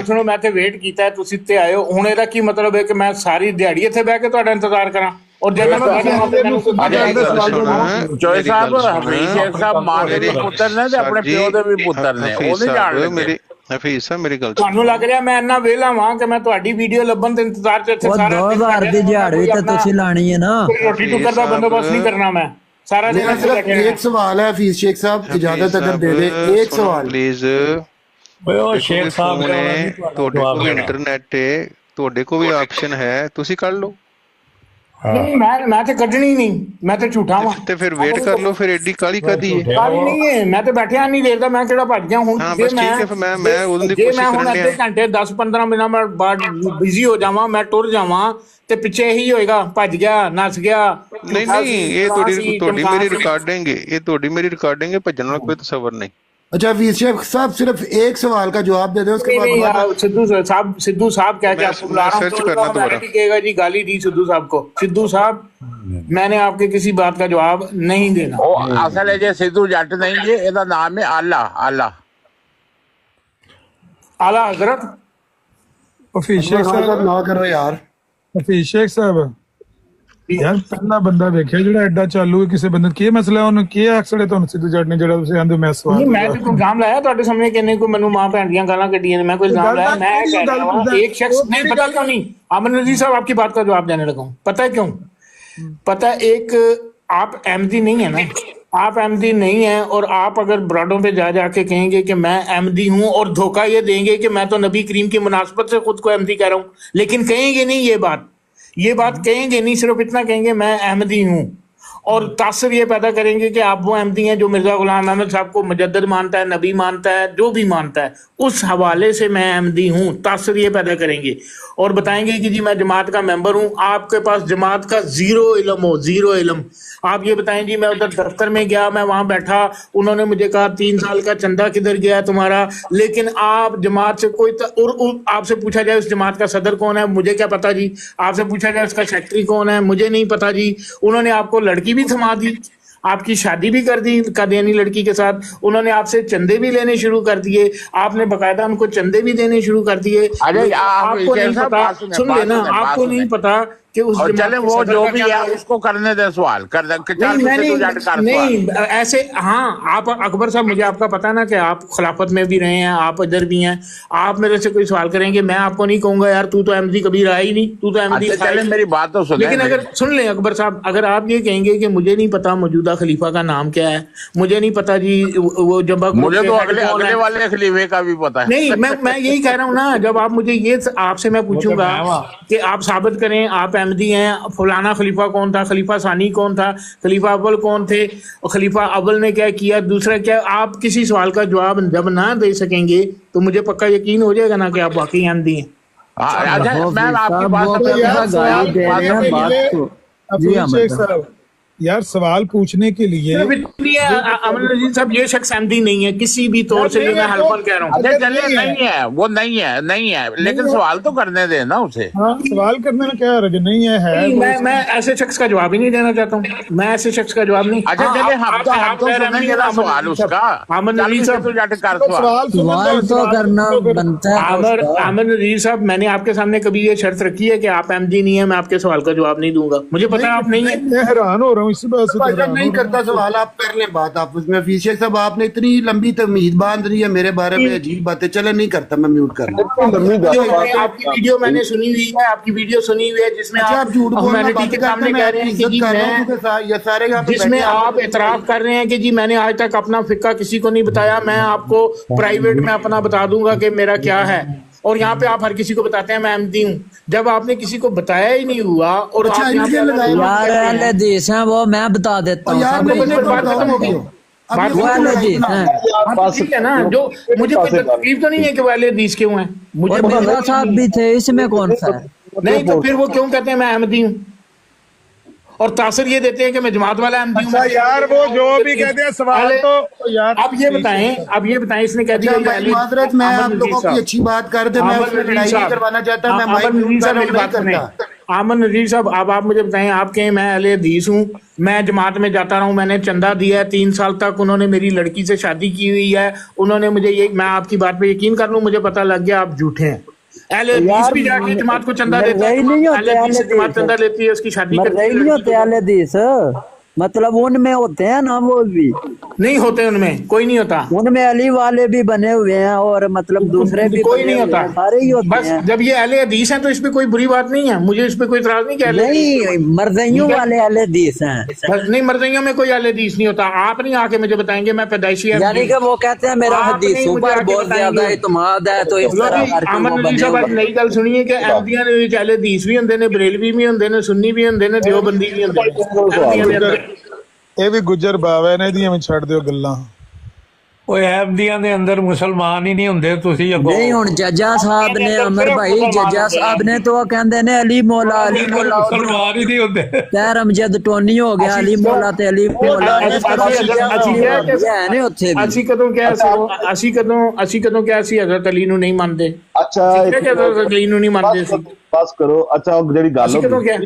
[SPEAKER 5] सुनो, मैं ਤੇ ਵੇਟ ਕੀਤਾ ਹੈ, ਤੁਸੀਂ ਤੇ ਆਏ ਹੋ, ਹੁਣ ਇਹਦਾ ਕੀ ਮਤਲਬ ਹੈ ਕਿ ਮੈਂ ਸਾਰੀ ਦਿਹਾੜੀ ਇੱਥੇ ਬਹਿ ਕੇ ਤੁਹਾਡਾ ਇੰਤਜ਼ਾਰ ਕਰਾਂ? और जब मैं
[SPEAKER 10] ਚੋਏ ਸਾਹਿਬ ਹਫੀਜ਼ ਸ਼ੇਖ ਸਾਹਿਬ ਮਾਂ ਦੇ ਵੀ ਪੁੱਤਰ ਨੇ ਤੇ ਆਪਣੇ ਪਿਓ ਦੇ ਵੀ ਪੁੱਤਰ ਨੇ, ਉਹ ਨਹੀਂ ਜਾਣਦੇ।
[SPEAKER 6] ਮੇਰੀ ਹਫੀਜ਼ ਸਾਹਿਬ ਮੇਰੀ ਗੱਲ
[SPEAKER 5] ਤੁਹਾਨੂੰ ਲੱਗ ਰਿਹਾ ਮੈਂ ਇੰਨਾ ਵਿਹਲਾ ਵਾਂ ਕਿ ਮੈਂ ਤੁਹਾਡੀ ਵੀਡੀਓ ਲੱਭਣ ਦੇ ਇੰਤਜ਼ਾਰ ਚ ਇੱਥੇ ਸਾਰਾ
[SPEAKER 3] 2000 ਦੀ ਦਿਹਾੜ ਵੀ ਤਾਂ ਤੁਸੀਂ ਲਾਣੀ ਹੈ ਨਾ।
[SPEAKER 5] ਰੋਟੀ ਟੁੱਕਰ ਦਾ ਬੰਦੋਬਸਤ नहीं करना मैं सारा दिन
[SPEAKER 8] मेरा सिर्फ एक सवाल है हफीज शेख साहब, इजाजत अगर दे दे, एक सवाल
[SPEAKER 6] प्लीज।
[SPEAKER 9] ਓਏ ਉਹ ਸ਼ੇਖ ਸਾਹਿਬ ਨੇ
[SPEAKER 6] ਤੁਹਾਡੇ ਕੋਲ ਵੀ ਇੰਟਰਨੈਟ ਹੈ, ਤੁਹਾਡੇ ਕੋਲ ਵੀ ਆਪਸ਼ਨ ਹੈ, ਤੁਸੀਂ ਕਰ ਲਓ।
[SPEAKER 5] नहीं मैं तो कटनी नहीं, मैं तो झूठा वां
[SPEAKER 6] ਤੇ ਫਿਰ ਵੇਟ ਕਰ ਲਓ, ਫਿਰ ਐਡੀ ਕਾਲੀ ਕਾਦੀ ਹੈ?
[SPEAKER 5] ਕਾਲੀ ਨਹੀਂ ਹੈ, ਮੈਂ ਤੇ ਬੈਠਿਆ ਨਹੀਂ ਦੇਰ ਦਾ, ਮੈਂ ਕਿਹੜਾ ਭੱਜ ਗਿਆ ਹੁਣ?
[SPEAKER 6] ਹਾਂ ਬਸ ਠੀਕ ਹੈ, ਫਿਰ ਮੈਂ ਉਦੋਂ ਦੀ
[SPEAKER 5] ਜੇ
[SPEAKER 6] ਕੋਸ਼ਿਸ਼
[SPEAKER 5] ਮੈਂ ਹੁਣ
[SPEAKER 6] ਕਰਨ
[SPEAKER 5] ਅੱਧੇ
[SPEAKER 6] ਡਿਆ।
[SPEAKER 5] ਘੰਟੇ 10-15 ਮਿੰਟ ਬਾਅਦ ਬਿਜ਼ੀ ਹੋ ਜਾਵਾਂ, ਮੈਂ ਟੁਰ ਜਾਵਾਂ ਤੇ ਪਿੱਛੇ ਇਹੀ ਹੋਏਗਾ, ਭੱਜ ਗਿਆ, ਨੱਸ ਗਿਆ।
[SPEAKER 6] ਨਹੀਂ ਇਹ ਤੁਹਾਡੀ ਮੇਰੀ ਰਿਕਾਰਡਿੰਗ ਹੈ, ਇਹ ਤੁਹਾਡੀ ਮੇਰੀ ਰਿਕਾਰਡਿੰਗ ਹੈ, ਭੱਜਣ ਵਾਲਾ ਕੋਈ ਤਸੱਵਰ ਨਹੀਂ।
[SPEAKER 8] अच्छा हफीज शेख साहब सिर्फ एक सवाल का जवाब दे दे, उसके बाद
[SPEAKER 5] सिद्धू साहब कह के आपको बुला रहा हूं, मैंने भी कहेगा जी गाली दी सिद्धू साहब को। सिद्धू साहब मैंने आपके किसी बात का जवाब नहीं देना।
[SPEAKER 10] ਉਹ ਅਸਲ ਹੈ ਜੇ ਸਿੱਧੂ ਜੱਟ ਨਹੀਂ ਜੀ, ਇਹਦਾ ਨਾਮ ਹੈ ਆਲਾ
[SPEAKER 5] आला हजरत।
[SPEAKER 1] ਹਫੀਜ਼ ਸ਼ੇਖ ਸਾਹਿਬ
[SPEAKER 8] ना करो यार।
[SPEAKER 1] ਹਫੀਜ਼ ਸ਼ੇਖ ਸਾਹਿਬ ਯਾਰ ਪਹਿਲਾ ਬੰਦਾ ਵੇਖਿਆ ਜਿਹੜਾ ਐਡਾ ਚਾਲੂ ਹੈ ਕਿਸੇ ਬੰਦੇ ਕੀ ਮਸਲਾ, ਉਹਨੂੰ ਕੀ ਆਖੜੇ ਤੁਹਾਨੂੰ ਸਿੱਧੂ ਜੱਟ ਨੇ ਜਿਹੜਾ ਤੁਸੀਂ ਆਂਦੇ ਮੈਂ ਸਵਾਲ
[SPEAKER 5] ਨਹੀਂ ਮੈਂ ਤੇ ਕੋਈ ਇਲਜ਼ਾਮ ਲਾਇਆ ਤੁਹਾਡੇ ਸਾਹਮਣੇ, ਕਿੰਨੇ ਕੋਈ ਮੈਨੂੰ ਮਾਂ ਭੈਣ ਦੀਆਂ ਗਾਲਾਂ ਕੱਢੀਆਂ ਨੇ, ਮੈਂ ਕੋਈ इल्जाम लाया? मैं कह रहा हूं एक शख्स नहीं, पता क्यों नहीं अमर नजीर साहब आपकी बात का जवाब देने लगा हूं, पता है क्यों? पता एक आप अहमदी नहीं है ना, आप अहमदी नहीं है, और आप अगर ब्राडों पे जा जाके कहेंगे कि मैं अहमदी हूं और धोखा ये देंगे कि मैं तो नबी करीम की मुनासबत से खुद को अहमदी कह रहा हूं, लेकिन कहेंगे नहीं ये बात कहेंगे नहीं, सिर्फ इतना कहेंगे मैं अहमदी हूं, और तासर ये पैदा करेंगे कि आप वो अहमदी हैं जो मिर्जा गुलाम अहमद साहब को मुजद्दद मानता है, नबी मानता है, जो भी मानता है, उस हवाले से मैं अहमदी हूँ। तासर ये पैदा करेंगे और बताएंगे कि जी मैं जमात का मेंबर हूँ। आपके पास जमात का जीरो इल्म। आप ये बताएं जी मैं उधर दफ्तर में गया, मैं वहां बैठा, उन्होंने मुझे कहा 3 साल का चंदा किधर गया तुम्हारा, लेकिन आप जमात से कोई और आपसे पूछा जाए उस जमात का सदर कौन है, मुझे क्या पता जी। आपसे पूछा जाए उसका सेक्रेटरी कौन है, मुझे नहीं पता जी। उन्होंने आपको लड़की भी थमा दी, आपकी शादी भी कर दी कादियानी लड़की के साथ, उन्होंने आपसे चंदे भी लेने शुरू कर दिए, आपने बकायदा उनको चंदे भी देने शुरू कर दिए।
[SPEAKER 10] अरे
[SPEAKER 5] आपको नहीं पता, सुन लेना, आपको नहीं पता कि उस
[SPEAKER 10] और
[SPEAKER 5] जमात
[SPEAKER 10] चले
[SPEAKER 5] के
[SPEAKER 10] वो
[SPEAKER 5] सदर
[SPEAKER 10] जो
[SPEAKER 5] का
[SPEAKER 10] भी
[SPEAKER 5] क्या
[SPEAKER 10] है
[SPEAKER 5] नाम
[SPEAKER 10] उसको करने दे सवाल कर दे कि चल
[SPEAKER 5] नहीं,
[SPEAKER 10] मुझसे तो जाट कर
[SPEAKER 5] नहीं
[SPEAKER 10] सवाल।
[SPEAKER 5] ऐसे, हाँ आप अकबर साहब, मुझे आपका पता ना कि आप खिलाफत में भी रहे हैं, आप इधर भी हैं, आप मेरे से कोई सवाल करेंगे, मैं आपको नहीं कहूंगा यार तू तो अहमदी कभी रहा ही नहीं, तू तो अहमदी
[SPEAKER 10] अच्छा चले मेरी बात तो सुने।
[SPEAKER 5] लेकिन अगर सुन लें अकबर साहब, अगर आप ये कहेंगे कि मुझे नहीं पता मौजूदा खलीफा का नाम क्या है, मुझे नहीं पता जी वो जब्बा ग्रुप
[SPEAKER 10] मुझे
[SPEAKER 5] के
[SPEAKER 10] तो
[SPEAKER 5] हेड
[SPEAKER 10] अगले
[SPEAKER 5] कौन
[SPEAKER 10] अगले
[SPEAKER 5] है।
[SPEAKER 10] वाले खलीफे का भी पता है।
[SPEAKER 5] नहीं, मैं यही कह रहा हूँ ना, जब आप मुझे ये आपसे मैं पूछूंगा कि आप साबित करें आप अहमदी हैं, फलाना खलीफा कौन था, खलीफा सानी कौन था, खलीफा अव्वल कौन थे, और खलीफा अव्वल ने क्या किया, दूसरा क्या, आप किसी सवाल का जवाब जब ना दे सकेंगे तो मुझे पक्का यकीन हो जाएगा ना कि आप वाकई अहमदी हैं।
[SPEAKER 10] अच्छा मैं आपकी
[SPEAKER 3] साहब,
[SPEAKER 10] बात
[SPEAKER 3] वो
[SPEAKER 10] से
[SPEAKER 3] क्या गाली दे रहे हैं बात को। जी
[SPEAKER 1] शेख साहब यार सवाल पूछने के लिए
[SPEAKER 5] अमन नजीर साहब, ये शख्स अहमदी नहीं है किसी भी तौर से, ये मैं हल्फन कह रहा हूँ।
[SPEAKER 10] अच्छा चलिए नहीं है वो नहीं है लेकिन सवाल तो करने दे ना उसे।
[SPEAKER 1] हाँ सवाल करने में क्या हर्ज नहीं है
[SPEAKER 5] मैं ऐसे शख्स का जवाब ही नहीं देना चाहता हूँ, मैं ऐसे शख्स का जवाब नहीं।
[SPEAKER 10] अच्छा चलिए हम तो सुनेंगे ना सवाल उसका।
[SPEAKER 5] अमन नजीर साहब
[SPEAKER 10] तो जाके कर सवाल।
[SPEAKER 3] सवाल तो करना बनता है।
[SPEAKER 5] अमन नजीर साहब, मैंने आपके सामने कभी ये शर्त रखी है कि आप अहमदी नहीं है, मैं आपके सवाल का जवाब नहीं दूंगा, मुझे पता है आप नहीं है।
[SPEAKER 1] मैं हैरान हो रहा हूँ इस बात से।
[SPEAKER 8] भाईजान नहीं करता सवाल, आप कर लें बात आपस में। हफीज शेख साहब आपने इतनी लंबी तमीज बांध रही है मेरे बारे में, अजीब बातें। चले नहीं करता, मैं म्यूट कर लूं।
[SPEAKER 5] आपकी वीडियो मैंने सुनी हुई है, आपकी वीडियो सुनी हुई है जिसमें
[SPEAKER 8] आप झूठ बोलना
[SPEAKER 5] ह्यूमैनिटी के सामने कह रहे हैं कि जी
[SPEAKER 8] ये सारे यहाँ पे
[SPEAKER 5] जिसमें
[SPEAKER 8] बैठे
[SPEAKER 5] आप इतराफ कर रहे हैं कि जी मैंने आज तक अपना फिक्का किसी को नहीं बताया, मैं आपको प्राइवेट में अपना बता दूंगा कि मेरा क्या है, और यहाँ पे आप हर किसी को बताते हैं मैं अहमदी हूँ, जब आपने किसी को बताया ही नहीं हुआ। और
[SPEAKER 8] अच्छा,
[SPEAKER 5] आप यहाँ पे
[SPEAKER 3] यार अहले हदीस हैं वो, मैं बता देता हूँ।
[SPEAKER 8] यार
[SPEAKER 5] बात खत्म हो गई, बात
[SPEAKER 3] वो अहले हदीस हैं।
[SPEAKER 5] ठीक है ना, जो मुझे कोई तकलीफ तो नहीं है कि वो अहले हदीस क्यों हैं, मुझे
[SPEAKER 3] और मिर्जा साहब भी थे, इसमें कौन सा है?
[SPEAKER 5] नहीं तो फिर वो क्यों कहते हैं मैं अहमदी हूँ, और तासर ये देते हैं कि मैं जमात वाला अहमदी हूँ।
[SPEAKER 1] यार वो जो भी कहते हैं सवाल तो यार
[SPEAKER 5] अब ये बताएं इसने कह दिया
[SPEAKER 8] माजरत, मैं आप लोगों की अच्छी बात कर दे, मैं उसमें लड़ाई नहीं करवाना चाहता, मैं माइक म्यूट कर नहीं करता।
[SPEAKER 5] आमन नजीर साहब, अब आप मुझे बताएं, आप कहें मैं अहले हदीस हूँ, मैं जमात में जाता रहा हूँ, मैंने चंदा दिया है, 3 साल तक उन्होंने मेरी लड़की से शादी की हुई है, उन्होंने मुझे ये, मैं आपकी बात पे यकीन कर लूं, मुझे पता लग गया आप झूठे हैं। अहले हदीस भी जाके जमात को चंदा देता है, अहले हदीस से जमात चंदा लेती है, उसकी शादी करती है।
[SPEAKER 3] नहीं होते अहले हदीस, मतलब उनमें होते हैं ना, वो भी
[SPEAKER 5] नहीं होते, उनमें कोई नहीं होता,
[SPEAKER 3] उनमें अली वाले भी बने हुए हैं और मतलब दूसरे भी
[SPEAKER 5] कोई नहीं होता,
[SPEAKER 3] सारे ही होते
[SPEAKER 5] बस
[SPEAKER 3] हैं।
[SPEAKER 5] जब ये अहले हदीस हैं तो इसमें कोई बुरी बात नहीं है, मुझे इस पे कोई इतराज नहीं।
[SPEAKER 3] नहीं, मर्दइयों वाले अहले हदीस हैं।
[SPEAKER 5] नहीं, मर्दइयों में कोई अहले हदीस नहीं होता। आप नहीं आके मुझे बताएंगे मैं पैदाइशी है,
[SPEAKER 3] यानी कि वो कहते हैं मेरा हदीसों पर बहुत ज्यादा इत्मीनान है, तो इस तरह
[SPEAKER 5] अमन नजीर साहब नई गल सुनिए कि अहमदियां दे विच अहले हदीस भी हुंदे ने, बरेलवी भी हुंदे ने, सुन्नी भी हुंदे ने, देवबंदी भी हुंदे ने।
[SPEAKER 1] ਇਹ ਵੀ ਗੁੱਜਰ ਬਾਵਾ ਨੇ ਦੀਆਂ ਵੀ ਛੱਡ ਦਿਓ ਗੱਲਾਂ।
[SPEAKER 9] ਓਏ ਅਹਿਮਦੀਆਂ ਦੇ ਅੰਦਰ ਮੁਸਲਮਾਨ ਹੀ ਨਹੀਂ ਹੁੰਦੇ, ਤੁਸੀਂ ਅੱਗੋਂ
[SPEAKER 3] नहीं हुन जज्जा साहब ने, अमर भाई जज्जा साहब ने तो कहंदे ने अली मौला
[SPEAKER 9] मुसलमान ही नहीं ਹੁੰਦੇ।
[SPEAKER 3] खैर अमजद टोनी हो गया, अली मौला ते अली मौला ने उत्थे भी।
[SPEAKER 5] ਅਸੀਂ ਕਦੋਂ ਕਿਹਾ ਸੀ ਹਜ਼ਰਤ ਅਲੀ ਨੂੰ ਨਹੀਂ ਮੰਨਦੇ?
[SPEAKER 4] ਅੱਛਾ
[SPEAKER 5] ਹਜ਼ਰਤ ਅਲੀ ਨੂੰ ਨਹੀਂ ਮੰਨਦੇ ਸੀ,
[SPEAKER 4] ਬਸ ਕਰੋ। ਅੱਛਾ ਜਿਹੜੀ ਗੱਲ
[SPEAKER 5] ਅਸੀਂ ਕਦੋਂ ਕਿਹਾ?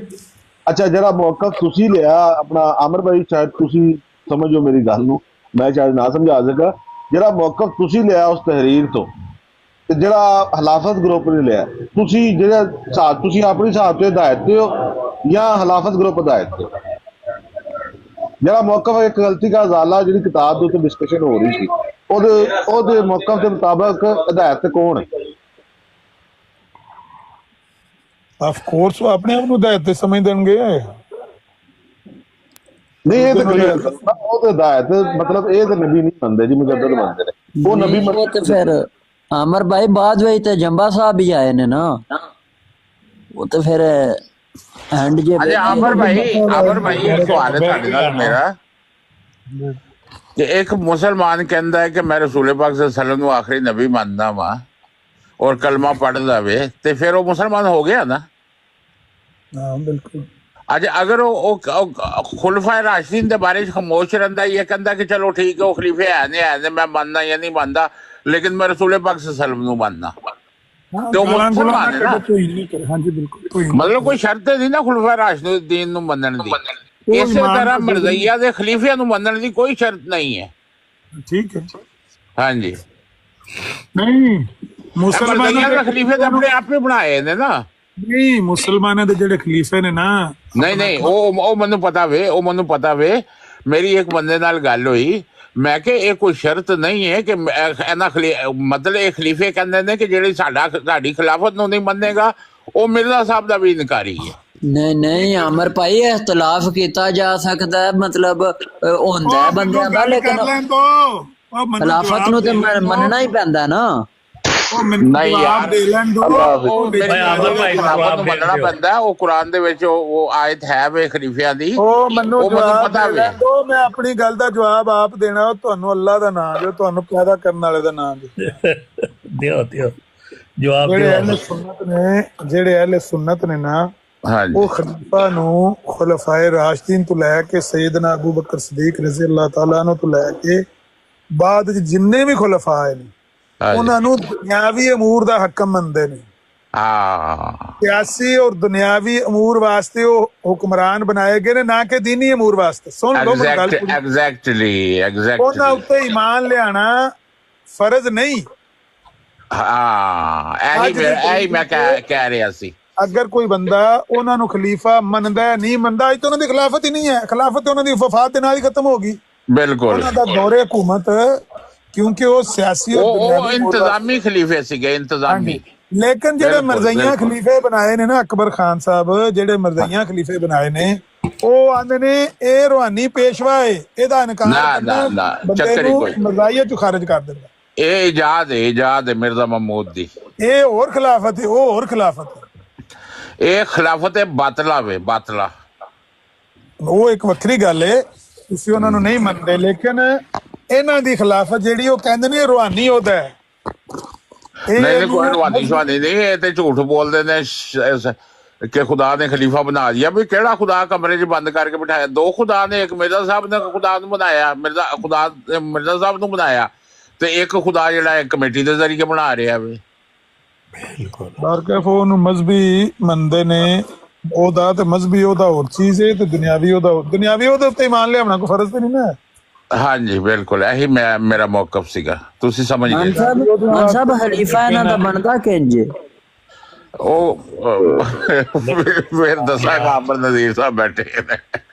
[SPEAKER 4] ਅੱਛਾ ਜਿਹੜਾ ਮੌਕਫ ਤੁਸੀਂ ਲਿਆ ਆਪਣਾ, ਅਮਰ ਭਾਈ ਸ਼ਾਇਦ ਤੁਸੀਂ ਸਮਝੋ ਮੇਰੀ ਗੱਲ ਨੂੰ, ਮੈਂ ਸ਼ਾਇਦ ਨਾ ਸਮਝਾ ਸਕਾਂ। ਜਿਹੜਾ ਮੌਕਫ ਤੁਸੀਂ ਲਿਆ ਉਸ ਤਹਿਰੀਰ ਤੋਂ, ਤੇ ਜਿਹੜਾ ਖਿਲਾਫਤ ਗਰੁੱਪ ਨੇ ਲਿਆ, ਤੁਸੀਂ ਜਿਹੜਾ ਤੁਸੀਂ ਆਪਣੀ ਹਿਸਾਬ ਤੇ ਹਦਾਇਤ ਤੇ ਹੋ ਜਾਂ ਖਿਲਾਫਤ ਗਰੁੱਪ ਹਦਾਇਤ ਤੇ? ਜਿਹੜਾ ਮੌਕਫ ਇੱਕ ਗਲਤੀ ਦਾ ਜ਼ਾਲਾ ਜਿਹੜੀ ਕਿਤਾਬ ਦੇ ਉੱਤੇ ਡਿਸਕਸ਼ਨ ਹੋ ਰਹੀ ਸੀ, ਉਹਦੇ ਮੌਕਫ ਦੇ ਮੁਤਾਬਕ ਹਦਾਇਤ ਕੌਣ ਹੈ?
[SPEAKER 1] ਆਫ ਕੋਰਸ ਉਹ ਆਪਣੇ ਆਪ ਨੂੰ ਹਦਾਇਤ ਤੇ ਸਮਝ ਦੇਣਗੇ।
[SPEAKER 4] नहीं ये तो वो तो हिदायत मतलब ये तो नबी नहीं बनते जी, मुजद्दद बनते ने, वो नबी
[SPEAKER 3] वो तो फिर अमर भाई बाद वही तो जंबा साहब भी आए ने ना, वो तो फिर एंड जे।
[SPEAKER 10] अरे अमर भाई एक सवाल है ਤੁਹਾਡੇ ਨਾਲ ਮੇਰਾ कि एक मुसलमान कहता है कि मैं रसूल पाक सल्लल्लाहु अलैहि वसल्लम ਨੂੰ आखिरी नबी ਮੰਨਦਾ ਵਾਂ और कलमा पढ़ लवे, ਤੇ ਫਿਰ ਉਹ ਮੁਸਲਮਾਨ ਹੋ ਗਿਆ ਨਾ?
[SPEAKER 1] ਹਾਂ ਬਿਲਕੁਲ।
[SPEAKER 10] ਅੱਜ ਅਗਰ ਉਹ ਖੁਲਫਾਏ ਰਾਸ਼ਦੀਨ ਦੇ ਬਾਰੇ ਖਾਮੋਸ਼ ਰਹਿੰਦਾ, ਇਹ ਕਹਿੰਦਾ ਕਿ ਚਲੋ ਠੀਕ ਹੈ ਉਹ ਖਲੀਫੇ ਹੈ ਮੈਂ ਮੰਨਦਾ ਜਾਂ ਨਹੀਂ ਮੰਨਦਾ, ਲੇਕਿਨ ਮੈਂ ਰਸੂਲ ਪਾਕ ਸੱਲਮ ਨੂੰ ਮੰਨਦਾ, ਤੇ ਉਹ ਮੁਸਲਮਾਨ ਹੈ ਨਾ?
[SPEAKER 1] ਹਾਂਜੀ ਬਿਲਕੁਲ,
[SPEAKER 10] ਮਤਲਬ ਕੋਈ ਸ਼ਰਤ ਨਹੀਂ ਨਾ ਖੁਲਫਾਏ ਰਾਸ਼ਦੀਨ ਨੂੰ ਮੰਨਣ ਦੀ।
[SPEAKER 1] ਉਹ
[SPEAKER 10] ਇਸੇ
[SPEAKER 1] ਇਮਾਮ
[SPEAKER 10] ਤਰ੍ਹਾਂ
[SPEAKER 1] ਦਾ
[SPEAKER 10] ਮਰਜ਼ਈਆ ਦੇ ਖਲੀਫਿਆਂ ਨੂੰ ਮੰਨਣ ਦੀ ਕੋਈ ਸ਼ਰਤ ਨਹੀਂ ਹੈ।
[SPEAKER 1] ਠੀਕ ਹੈ।
[SPEAKER 10] ਹਾਂਜੀ,
[SPEAKER 1] ਨਹੀਂ ਮੁਸਲਮਾਨਾਂ
[SPEAKER 10] ਮਰਜ਼ਈਆ ਦੇ
[SPEAKER 1] ਦੇ
[SPEAKER 10] ਖਲੀਫੇ ਤਾਂ ਆਪਣੇ ਆਪ ਹੀ ਬਣਾਏ ਨੇ ਨਾ।
[SPEAKER 1] ਨਹੀਂ ਮੁਸਲਮਾਨਾਂ ਦੇ ਜਿਹੜੇ ਖਲੀਫੇ ਨੇ ਨਾ,
[SPEAKER 10] ਨਹੀਂ ਉਹ ਮੈਨੂੰ ਪਤਾ ਵੇ, ਉਹ ਮੈਨੂੰ ਪਤਾ ਵੇ। ਮੇਰੀ ਇੱਕ ਬੰਦੇ ਨਾਲ ਗੱਲ ਹੋਈ, ਮੈਂ ਕਿ ਇਹ ਕੋਈ ਸ਼ਰਤ ਨਹੀਂ ਹੈ ਕਿ ਇਹਨਾਂ ਮਤਲਬ ਇਹ ਖਲੀਫੇ ਕਹਿੰਦੇ ਨੇ ਕਿ ਜਿਹੜੀ ਸਾਡੀ ਖਿਲਾਫਤ ਨੂੰ ਨਹੀਂ ਮੰਨੇਗਾ ਉਹ ਮਿਰਜ਼ਾ ਸਾਹਿਬ ਦਾ ਵੀ ਇਨਕਾਰੀ ਹੈ।
[SPEAKER 3] ਨਹੀਂ ਨਹੀਂ ਅਮਰ ਭਾਈ ਇਖਤਲਾਫ ਕੀਤਾ ਜਾ ਸਕਦਾ ਹੈ, ਮਤਲਬ ਹੁੰਦਾ ਹੈ ਬੰਦਿਆਂ ਦਾ, ਲੇਕਿਨ ਖਿਲਾਫਤ ਨੂੰ ਤੇ ਮੰਨਣਾ ਹੀ ਪੈਂਦਾ ਨਾ।
[SPEAKER 10] ਨਹੀਂ ਯਾਰ,
[SPEAKER 1] ਦੇ ਲੈਣ ਦੋ।
[SPEAKER 10] ਮੰਨਣਾ ਪੈਂਦਾ। ਉਹ ਕੁਰਾਨ ਦੇ ਵਿੱਚ ਉਹ ਆਇਤ ਹੈ ਵੇ ਖਲੀਫਿਆਂ ਦੀ,
[SPEAKER 1] ਉਹ ਮੈਨੂੰ
[SPEAKER 10] ਪਤਾ ਵੇ।
[SPEAKER 1] ਮੈਂ ਆਪਣੀ ਗੱਲ ਦਾ ਜਵਾਬ ਆਪ ਦੇਣਾ। ਉਹ ਤੁਹਾਨੂੰ ਅੱਲਾਹ ਦਾ ਨਾਮ ਜੋ ਤੁਹਾਨੂੰ ਪੈਦਾ ਕਰਨ ਵਾਲੇ ਦਾ ਨਾਮ
[SPEAKER 9] ਦਿਓ ਜਵਾਬ।
[SPEAKER 1] ਜਿਹੜੇ ਅਹਿਲੇ ਸੁਨਨਤ ਨੇ ਨਾ, ਉਹ ਖਲੀਫਾ ਨੂੰ ਖੁਲਫਾਏ ਰਾਸ਼ਦੀਨ ਤੋਂ ਲੈ ਕੇ ਸੈਯਦਨਾ ਅਬੂ ਬਕਰ ਸਦੀਕ ਰਜ਼ੀ ਅੱਲਾਹ ਤਾਲਾ ਅਨਹੁ ਤੋਂ ਲੈ ਕੇ ਬਾਅਦ ਵਿੱਚ ਜਿੰਨੇ ਵੀ ਖੁਲਫਾ ਆਏ ਨੇ ਉਹਨਾਂ ਨੂੰ ਦੁਨਿਆਵੀ ਅਮੂਰ ਦਾ ਹਕਮ ਮੰਨਦੇ ਨੇ। ਸਿਆਸੀ ਔਰ ਦੁਨਿਆਵੀ ਅਮੂਰ ਵਾਸਤੇ ਉਹ ਹੁਕਮਰਾਨ ਬਣਾਏ ਗਏ ਨੇ, ਨਾ ਕਿ ਦੀਨੀ ਅਮੂਰ ਵਾਸਤੇ। ਸੁਣ ਲਓ ਗੱਲ,
[SPEAKER 10] ਐਗਜ਼ੈਕਟਲੀ
[SPEAKER 1] ਉਹਨਾਂ ਉੱਤੇ ਈਮਾਨ ਲਿਆਣਾ ਫਰਜ਼ ਨਹੀਂ।
[SPEAKER 10] ਇਹੀ ਮੈਂ ਕਹਿ ਰਿਹਾ ਸੀ।
[SPEAKER 1] ਅਗਰ ਕੋਈ ਬੰਦਾ ਉਹਨਾਂ ਨੂੰ ਖਲੀਫਾ ਮੰਨਦਾ ਹੈ, ਨਹੀਂ ਮੰਨਦਾ, ਅੱਜ ਤਾਂ ਉਹਨਾਂ ਦੀ ਖਿਲਾਫਤ ਹੀ ਨਹੀਂ ਹੈ। ਖਿਲਾਫਤ ਉਹਨਾਂ ਦੀ ਵਫਾਤ ਦੇ ਨਾਲ ਹੀ ਖਤਮ ਹੋ ਗਈ।
[SPEAKER 10] ਬਿਲਕੁਲ
[SPEAKER 1] ਉਹਨਾਂ ਦਾ ਦੌਰੇ ਹਕੂਮਤ, ਕਿਉਂਕਿ ਉਹ ਸਿਆਸੀ
[SPEAKER 10] ਉਹ ਇੰਤਜ਼ਾਮੀ ਖਲੀਫੇ ਸੀਗੇ, ਇੰਤਜ਼ਾਮੀ।
[SPEAKER 1] ਲੇਕਿਨ ਜਿਹੜੇ ਮਰਜ਼ਈਆਂ ਖਲੀਫੇ ਬਣਾਏ ਨੇ ਨਾ, ਅਕਬਰ ਖਾਨ ਸਾਹਿਬ ਜਿਹੜੇ ਮਰਜ਼ਈਆਂ ਖਲੀਫੇ ਬਣਾਏ ਨੇ, ਉਹ ਆਂਦੇ ਨੇ ਇਹ ਰੂਹਾਨੀ ਪੇਸ਼ਵਾ ਹੈ, ਇਹਦਾ ਇਨਕਾਰ ਬੰਦੇ ਨੂੰ ਮਰਜ਼ਾਈਆ ਚੋਂ ਖਾਰਜ ਕਰ ਦਿੰਦਾ।
[SPEAKER 10] ਇਹ ਇਜਾਦ ਹੈ ਮਿਰਜ਼ਾ ਮਹਿਮੂਦ ਦੀ।
[SPEAKER 1] ਇਹ ਹੋਰ ਖਿਲਾਫਤ ਹੈ, ਉਹ ਹੋਰ ਖਿਲਾਫਤ ਹੈ।
[SPEAKER 10] ਇਹ ਖਿਲਾਫਤ ਹੈ ਬਾਤਲਾ ਵੇ, ਬਾਤਲਾ।
[SPEAKER 1] ਉਹ ਇੱਕ ਵੱਖਰੀ ਗੱਲ ਹੈ, ਤੁਸੀਂ ਉਹਨਾਂ ਨੂੰ ਨਹੀਂ ਮੰਨਦੇ। ਲੇਕਿਨ ਇਹਨਾਂ ਦੀ ਖਿਲਾਫਤ ਜਿਹੜੀ ਉਹ ਕਹਿੰਦੇ ਨੇ ਰੂਹਾਨੀ ਉਹਦਾ ਹੈ।
[SPEAKER 10] ਨਹੀਂ ਕੋਈ ਰੂਹਾਨੀ ਸ਼ਵਾਨੀ ਨਹੀਂ, ਇਹ ਤੇ ਝੂਠ ਬੋਲਦੇ ਨੇ ਕਿ ਖੁਦਾ ਨੇ ਖਲੀਫਾ ਬਣਾ ਦਿਆ। ਵੀ ਕਿਹੜਾ ਖੁਦਾ ਕਮਰੇ 'ਚ ਬੰਦ ਕਰਕੇ ਬਿਠਾਇਆ? ਦੋ ਖੁਦਾ ਨੇ, ਇੱਕ ਮਿਰਜ਼ਾ ਸਾਹਿਬ ਨੇ ਖੁਦਾ ਨੂੰ ਬਣਾਇਆ, ਮਿਰਜ਼ਾ ਸਾਹਿਬ ਨੂੰ ਬਣਾਇਆ, ਤੇ ਇੱਕ ਖੁਦਾ ਜਿਹੜਾ ਇੱਕ ਕਮੇਟੀ ਦੇ ਜ਼ਰੀਏ ਬਣਾ ਰਿਹਾ ਵੇ।
[SPEAKER 1] ਬਾਰਕਫ ਉਹਨੂੰ ਮਜ਼ਹਬੀ ਮੰਨਦੇ ਨੇ, ਉਹਦਾ ਤੇ ਮਜ਼ਹਬੀ ਉਹਦਾ ਹੋਰ ਚੀਜ਼ ਹੈ, ਤੇ ਦੁਨਿਆਵੀ ਉਹਦੇ ਉੱਤੇ ਇਮਾਨ ਲਿਆਉਣਾ ਕੋਈ ਫਰਜ਼ ਤੇ ਨਹੀਂ ਨਾ।
[SPEAKER 10] ਹਾਂਜੀ ਬਿਲਕੁਲ, ਇਹੀ ਮੇਰਾ ਮੌਕਫ ਸੀਗਾ, ਤੁਸੀਂ ਸਮਝ ਗਏ।
[SPEAKER 3] ਸਭ ਖਲੀਫਾ ਇਹਨਾਂ ਦਾ ਬਣਦਾ ਕਿੰਜ?
[SPEAKER 10] ਉਹ ਫਿਰ ਦੱਸਾਂਗਾ, ਅਮਰ ਨਜ਼ੀਰ ਸਾਹਿਬ ਬੈਠੇ ਨੇ।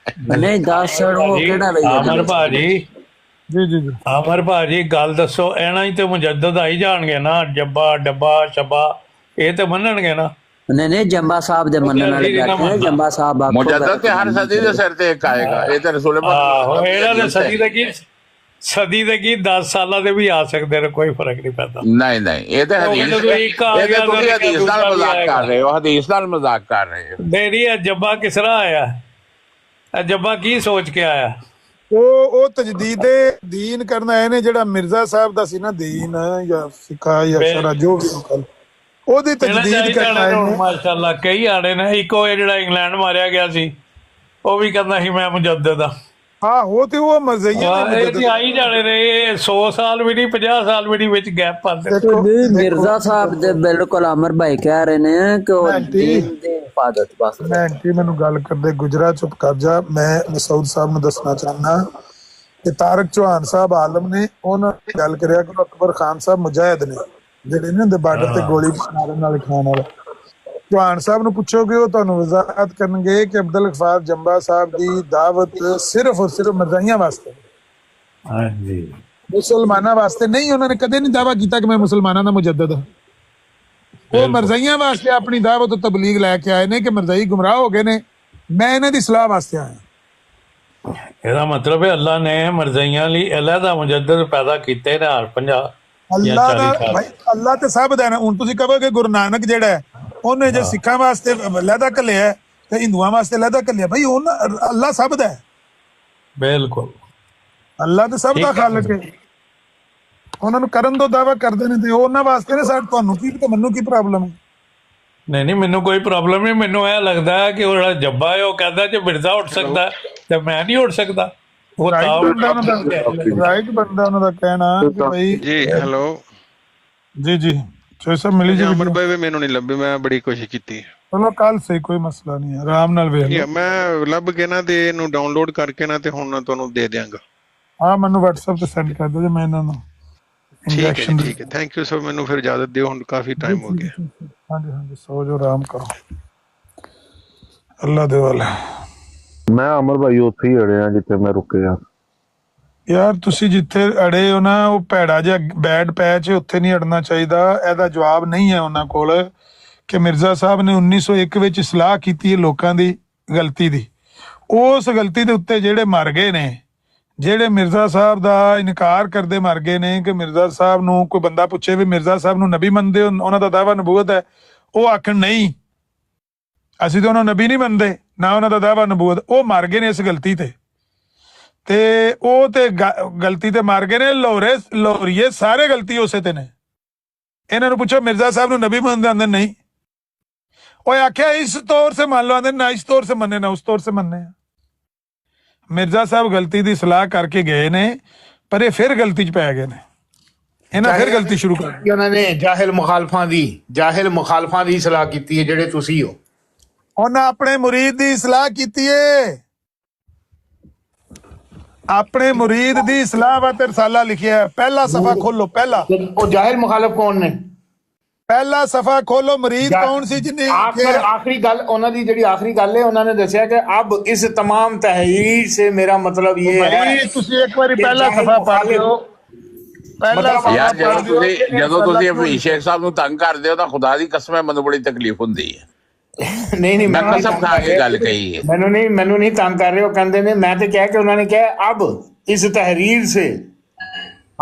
[SPEAKER 3] ਨਹੀਂ ਦੱਸ ਛੜੋ ਕਿਹੜਾ ਲਈ
[SPEAKER 9] ਅਮਰ ਭਾਜੀ।
[SPEAKER 1] ਜੀ
[SPEAKER 9] ਅਮਰ ਭਾਜੀ ਗੱਲ ਦੱਸੋ, ਇਹਨਾਂ ਹੀ ਤੇ ਮੁਜੱਦਦ ਆਈ ਜਾਣਗੇ ਨਾ, ਜੱਬਾ ਡੱਬਾ ਸ਼ੱਬਾ ਇਹ ਤੇ ਮੰਨਣਗੇ ਨਾ।
[SPEAKER 3] ਨਹੀਂ ਜੰਬਾ ਸਾਹਿਬ ਦੇ ਮੰਨਣ ਵਾਲੇ ਬੈਠੇ ਨੇ। ਜੰਬਾ ਸਾਹਿਬ
[SPEAKER 10] ਮੁਜੱਦਦ ਤੇ ਹਰ ਸਦੀ ਦੇ ਸਿਰ ਤੇ ਇੱਕ ਆਏਗਾ। ਇਹ ਤੇ ਰਸੂਲ
[SPEAKER 9] ਪਾਕ ਇਹਨਾਂ ਦੇ ਸਦੀ ਦੇ ਕੀ 10 ਸਾਲਾਂ ਦੇ ਵੀ ਆ ਸਕਦੇ ਨੇ, ਕੋਈ ਫਰਕ ਨਹੀਂ ਪੈਂਦਾ।
[SPEAKER 10] ਨਹੀਂ ਇਹ ਤੇ ਹਦੀਸ ਨਾਲ ਮਜ਼ਾਕ ਕਰ ਰਹੇ ਹੋ, ਹਦੀਸ ਨਾਲ ਮਜ਼ਾਕ ਕਰ ਰਹੇ ਹੋ।
[SPEAKER 9] ਨਹੀਂ ਜੱਬਾ ਕਿਸ ਤਰ੍ਹਾਂ ਆਇਆ? ਜੱਬਾ ਕੀ ਸੋਚ ਕੇ ਆਇਆ?
[SPEAKER 1] ਉਹ ਤਜਦੀਦ ਦੀਨ ਕਰਨ ਆਏ ਨੇ, ਜਿਹੜਾ ਮਿਰਜ਼ਾ ਸਾਹਿਬ ਦਾ ਸੀ ਨਾ ਦੀਨ ਜਾਂ ਫਿਕਾ ਜਾਂ ਸ਼ਰਾ ਜੋ ਵੀ ਉਹਦੀ ਤਜਦੀਦ ਕਰਨ ਆਏ ਨੇ।
[SPEAKER 9] ਮਾਸ਼ਾਅੱਲਾ ਕਈ ਆੜੇ ਨੇ। ਇੱਕੋ ਇਹ ਜਿਹੜਾ ਇੰਗਲੈਂਡ ਮਾਰਿਆ ਗਿਆ ਸੀ, ਉਹ ਵੀ ਕਹਿੰਦਾ ਸੀ ਮੈਂ ਮੁਜੱਦਦ ਆ।
[SPEAKER 1] ਉਹ ਤੇ ਉਹ ਮਰਜ਼ਈਆ
[SPEAKER 9] ਆਈ ਜਾਣੇ ਨੇ। 100 ਸਾਲ ਵੀ ਨਹੀਂ, 50 ਸਾਲ ਵੀ ਨਹੀਂ, ਵਿੱਚ ਗੈਪ ਪਾਉਂਦੇ।
[SPEAKER 3] ਮਿਰਜ਼ਾ ਸਾਹਿਬ ਦੇ ਬਿਲਕੁਲ ਅਮਰ ਭਾਈ ਕਹਿ ਰਹੇ ਨੇ ਕਿ ਉਹ ਦੀਨ ਦੀ ਹਿਫਾਜ਼ਤ ਬਸ।
[SPEAKER 1] ਮੈਨੂੰ ਗੱਲ ਕਰਦੇ ਗੁਜਰਾ ਚੁੱਪ ਕਰ ਜਾ। ਮੈਂ ਮਸਊਦ ਸਾਹਿਬ ਨੂੰ ਦੱਸਣਾ ਚਾਹੁੰਦਾ ਕਿ ਤਾਰਕ ਚੌਹਾਨ ਸਾਹਿਬ ਆਲਮ ਨੇ ਉਹਨਾਂ ਨੇ ਗੱਲ ਕਰਿਆ ਕਿ ਅਕਬਰ ਖਾਨ ਸਾਹਿਬ ਮੁਜਾਹਿਦ ਨੇ, ਜਿਹੜੇ ਨੇ ਬਾਰਡਰ ਤੇ ਗੋਲੀ ਮਾਰਨ ਨਾਲ ਖਾਣ ਵਾਲਾ। ਚੌਹਾਨ ਸਾਹਿਬ ਨੂੰ ਪੁੱਛੋਗੇ ਉਹ ਤੁਹਾਨੂੰ ਵਜ਼ਾਹਤ ਕਰਨਗੇ ਕਿ ਅਬਦੁਲ ਗਫਾਰ ਜੰਬਾ ਸਾਹਿਬ ਦੀ ਦਾਵਤ ਸਿਰਫ ਔਰ ਸਿਰਫ ਮਰਜ਼ਾਈਆਂ ਵਾਸਤੇ,
[SPEAKER 9] ਹਾਂਜੀ,
[SPEAKER 1] ਮੁਸਲਮਾਨਾਂ ਵਾਸਤੇ ਨਹੀਂ। ਉਹਨਾਂ ਨੇ ਕਦੇ ਨਹੀਂ ਦਾਵਾ ਕੀਤਾ ਕਿ ਮੈਂ ਮੁਸਲਮਾਨਾਂ ਦਾ ਮੁਜੱਦਦ ਹਾਂ। ਉਹ ਮਰਜ਼ਾਈਆਂ ਵਾਸਤੇ ਆਪਣੀ ਦਾਵਤ ਤਬਲੀਗ ਲੈ ਕੇ ਆਏ ਨੇ ਕਿ ਮਰਜ਼ਾਈ ਗੁੰਮਰਾਹ ਹੋ ਗਏ ਨੇ, ਮੈਂ ਇਹਨਾਂ ਦੀ ਸਲਾਹ ਵਾਸਤੇ ਆਇਆ।
[SPEAKER 9] ਇਹਦਾ ਮਤਲਬ ਹੈ ਅੱਲਾ ਨੇ ਮਰਜ਼ਾਈਆਂ ਲਈ ਅਲੱਗਾ ਮੁਜੱਦਦ ਪੈਦਾ ਕੀਤੇ ਨੇ। 50
[SPEAKER 1] ਅੱਲਾ ਦਾ ਭਾਈ, ਅੱਲਾ ਤੇ ਸਭ ਦਾ ਨਾ। ਹੁਣ ਤੁਸੀਂ ਕਹੋਗੇ ਗੁਰੂ ਨਾਨਕ ਜਿਹੜਾ ਹੈ ਉਹਨੇ ਜੇ ਸਿੱਖਾਂ ਵਾਸਤੇ ਲਹਿਦਾ ਘੱਲਿਆ ਤੇ ਹਿੰਦੂਆਂ ਵਾਸਤੇ ਲਹਿਦਾ ਘੱਲਿਆ। ਭਾਈ ਅੱਲਾ ਸਭ ਦਾ ਹੈ।
[SPEAKER 9] ਬਿਲਕੁਲ
[SPEAKER 1] ਅੱਲਾ ਤੇ ਸਭ ਦਾ ਖਾਲਕ ਹੈ। ਉਹਨਾਂ ਨੂੰ ਕਰਨ ਤੋਂ ਦਾਵਾ ਕਰਦੇ ਨੇ ਤੇ ਉਹਨਾਂ ਵਾਸਤੇ ਨੇ। ਸਾਡੇ ਤੁਹਾਨੂੰ ਕੀ ਤੇ ਮੈਨੂੰ ਕੀ ਪ੍ਰੋਬਲਮ ਹੈ?
[SPEAKER 9] ਨਹੀਂ ਮੈਨੂੰ ਕੋਈ ਪ੍ਰੋਬਲਮ ਨਹੀਂ। ਮੈਨੂੰ ਇਹ ਲੱਗਦਾ ਹੈ ਕਿ ਉਹ ਜਿਹੜਾ ਜੱਬਾ ਹੈ ਉਹ ਕਹਿੰਦਾ ਜੇ ਮਿਰਜ਼ਾ ਉੱਠ ਸਕਦਾ ਤੇ ਮੈਂ ਨਹੀਂ ਉੱਠ ਸਕਦਾ। ਉਹ
[SPEAKER 1] ਰਾਈਟ ਬੰਦਾ ਉਹਨਾਂ ਦਾ ਕਹਿਣਾ ਕਿ ਭਾਈ।
[SPEAKER 11] ਜੀ ਹੈਲੋ।
[SPEAKER 1] ਜੀ ਸਰ ਮਿਲੀ ਜੀ।
[SPEAKER 11] ਅਮਰ ਭਾਈ ਮੈਨੂੰ ਨਹੀਂ ਲੱਭੀ, ਮੈਂ ਬੜੀ ਕੋਸ਼ਿਸ਼ ਕੀਤੀ।
[SPEAKER 1] ਚਲੋ ਕੱਲ ਸਹੀ, ਕੋਈ ਮਸਲਾ ਨਹੀਂ ਹੈ, ਆਰਾਮ ਨਾਲ ਵੇਖ ਲਓ।
[SPEAKER 6] ਮੈਂ ਲੱਭ ਕੇ ਨਾ ਤੇ ਇਹਨੂੰ ਡਾਊਨਲੋਡ ਕਰਕੇ ਨਾ ਤੇ ਹੁਣ ਤੁਹਾਨੂੰ ਦੇ ਦਿਆਂਗਾ।
[SPEAKER 1] ਹਾਂ ਮੈਨੂੰ WhatsApp ਤੇ ਸੈਂਡ ਕਰ ਦਿਓ, ਮੈਂ ਇਹਨਾਂ ਨੂੰ
[SPEAKER 6] ਠੀਕ ਹੈ
[SPEAKER 1] ਇੰਜੈਕਸ਼ਨ।
[SPEAKER 6] ਜੀ, ਠੀਕ ਹੈ, ਥੈਂਕ ਯੂ ਸਰ। ਮੈਨੂੰ ਫਿਰ ਇਜਾਜ਼ਤ ਦਿਓ, ਹੁਣ ਕਾਫੀ ਟਾਈਮ ਹੋ ਗਿਆ।
[SPEAKER 1] ਹਾਂਜੀ ਹਾਂਜੀ, ਸੋ ਜੋ, ਆਰਾਮ ਕਰੋ, ਅੱਲਾ ਦੇ ਵਾਲੇ।
[SPEAKER 4] ਮੈਂ ਅਮਰ ਭਾਈ ਉੱਥੇ ਹੀ ਅੜਿਆ ਜਿੱਥੇ ਮੈਂ ਰੁਕਿਆ।
[SPEAKER 1] ਯਾਰ ਤੁਸੀਂ ਜਿੱਥੇ ਅੜੇ ਹੋ ਨਾ, ਉਹ ਭੈੜਾ ਜਿਹਾ ਬੈਡ ਪੈਚ, ਉੱਥੇ ਨਹੀਂ ਅੜਨਾ ਚਾਹੀਦਾ। ਇਹਦਾ ਜਵਾਬ ਨਹੀਂ ਹੈ ਉਹਨਾਂ ਕੋਲ ਕਿ ਮਿਰਜ਼ਾ ਸਾਹਿਬ ਨੇ 1901 ਵਿੱਚ ਸਲਾਹ ਕੀਤੀ ਹੈ ਲੋਕਾਂ ਦੀ ਗਲਤੀ ਦੀ। ਉਸ ਗਲਤੀ ਦੇ ਉੱਤੇ ਜਿਹੜੇ ਮਰ ਗਏ ਨੇ, ਜਿਹੜੇ ਮਿਰਜ਼ਾ ਸਾਹਿਬ ਦਾ ਇਨਕਾਰ ਕਰਦੇ ਮਰ ਗਏ ਨੇ, ਕਿ ਮਿਰਜ਼ਾ ਸਾਹਿਬ ਨੂੰ ਕੋਈ ਬੰਦਾ ਪੁੱਛੇ ਵੀ ਮਿਰਜ਼ਾ ਸਾਹਿਬ ਨੂੰ ਨਬੀ ਮੰਨਦੇ ਹੋ, ਉਹਨਾਂ ਦਾ ਦਾਵਾ ਨਬੂਵਤ ਹੈ, ਉਹ ਆਖਣ ਨਹੀਂ ਅਸੀਂ ਤਾਂ ਉਹਨਾਂ ਨਬੀ ਨਹੀਂ ਮੰਨਦੇ, ਨਾ ਉਹਨਾਂ ਦਾ ਦਾਵਾ ਨਬੂਵਤ। ਉਹ ਮਰ ਗਏ ਨੇ ਇਸ ਗਲਤੀ ਤੇ ਉਹ ਤੇ ਗਲਤੀ ਤੇ ਮਰ ਗਏ ਨੇ। ਲਾਹੌਰੀਏ ਸਾਰੇ ਗਲਤੀ ਉਸੇ ਤੇ ਨੇ। ਇਹਨਾਂ ਨੂੰ ਪੁੱਛੋ ਮਿਰਜ਼ਾ ਸਾਹਿਬ ਨੂੰ ਨਬੀ ਮੰਨਦੇ, ਆਂਦੇ ਨਹੀਂ। ਉਹ ਆਖਿਆ ਇਸ ਤੌਰ से मान लो, आंदे ना इस तौर से मन्ने ना उस तौर से मन्ने। ਮਿਰਜ਼ਾ ਸਾਹਿਬ ਗਲਤੀ ਦੀ ਸਲਾਹ ਕਰਕੇ ਗਏ ਨੇ, ਪਰ ਇਹ ਫਿਰ ਗਲਤੀ 'ਚ ਪੈ ਗਏ ਨੇ। ਇਹਨਾਂ ਫਿਰ ਗਲਤੀ ਸ਼ੁਰੂ ਕਰ ਦਿੱਤੀ।
[SPEAKER 5] ਉਹਨਾਂ ਨੇ ਜਾਹਿਲ ਮੁਖਾਲਫਾਂ ਦੀ ਸਲਾਹ ਕੀਤੀ ਹੈ, ਜਿਹੜੇ ਤੁਸੀਂ ਹੋ।
[SPEAKER 1] ਉਹਨਾਂ ਆਪਣੇ ਮੁਰੀਦ ਦੀ ਸਲਾਹ ਕੀਤੀ ਏ, ਆਪਣੇ ਮੁਰੀਦ ਦੀ ਸਲਾਹ ਵਾ ਤੇ ਰਸਾਲਾ ਲਿਖਿਆ। ਪਹਿਲਾ ਸਫਾ ਖੋਲੋ, ਪਹਿਲਾ।
[SPEAKER 5] ਉਹ ਜਾਹਿਲ ਮੁਖਾਲਫ ਕੌਣ ਨੇ?
[SPEAKER 1] ਪਹਿਲਾ ਸਫਾ ਖੋਲੋ, ਮੁਰੀਦ ਕੌਣ ਸੀ ਜਿਹਨੇ
[SPEAKER 5] ਆਖਰੀ ਗੱਲ, ਉਹਨਾਂ ਦੀ ਜਿਹੜੀ ਆਖਰੀ ਗੱਲ ਹੈ, ਉਹਨਾਂ ਨੇ ਦੱਸਿਆ ਕਿ ਅਬ ਇਸ तमाम तहरीर से मेरा मतलब ये है।
[SPEAKER 1] ਤੁਸੀਂ ਇੱਕ ਵਾਰੀ ਪਹਿਲਾ ਸਫਾ ਪੜ੍ਹ ਲਿਓ।
[SPEAKER 10] ਯਾਰ ਜਦੋਂ ਤੁਸੀਂ ਹਫੀਜ਼ ਸ਼ੇਖ ਸਾਹਿਬ ਨੂੰ ਤੰਗ ਕਰਦੇ ਹੋ ਤਾਂ ਖੁਦਾ ਦੀ ਕਸਮ ਹੈ ਮੈਨੂੰ ਬੜੀ ਤਕਲੀਫ ਹੁੰਦੀ ਹੈ।
[SPEAKER 5] ਨਹੀਂ
[SPEAKER 10] ਮੈਂ ਕਸਮ ਖਾ ਕੇ ਗੱਲ ਕਹੀ ਹੈ।
[SPEAKER 5] ਮੈਨੂੰ ਨਹੀਂ ਤੰਗ ਕਰ ਰਹੇ। ਉਹ ਕਹਿੰਦੇ ਨੇ, ਮੈਂ ਤੇ ਕਿਹਾ ਕਿ ਉਹਨਾਂ ਨੇ ਕਿਹਾ ਅਬ ਇਸ ਤਹਿਰੀਰ ਸੇ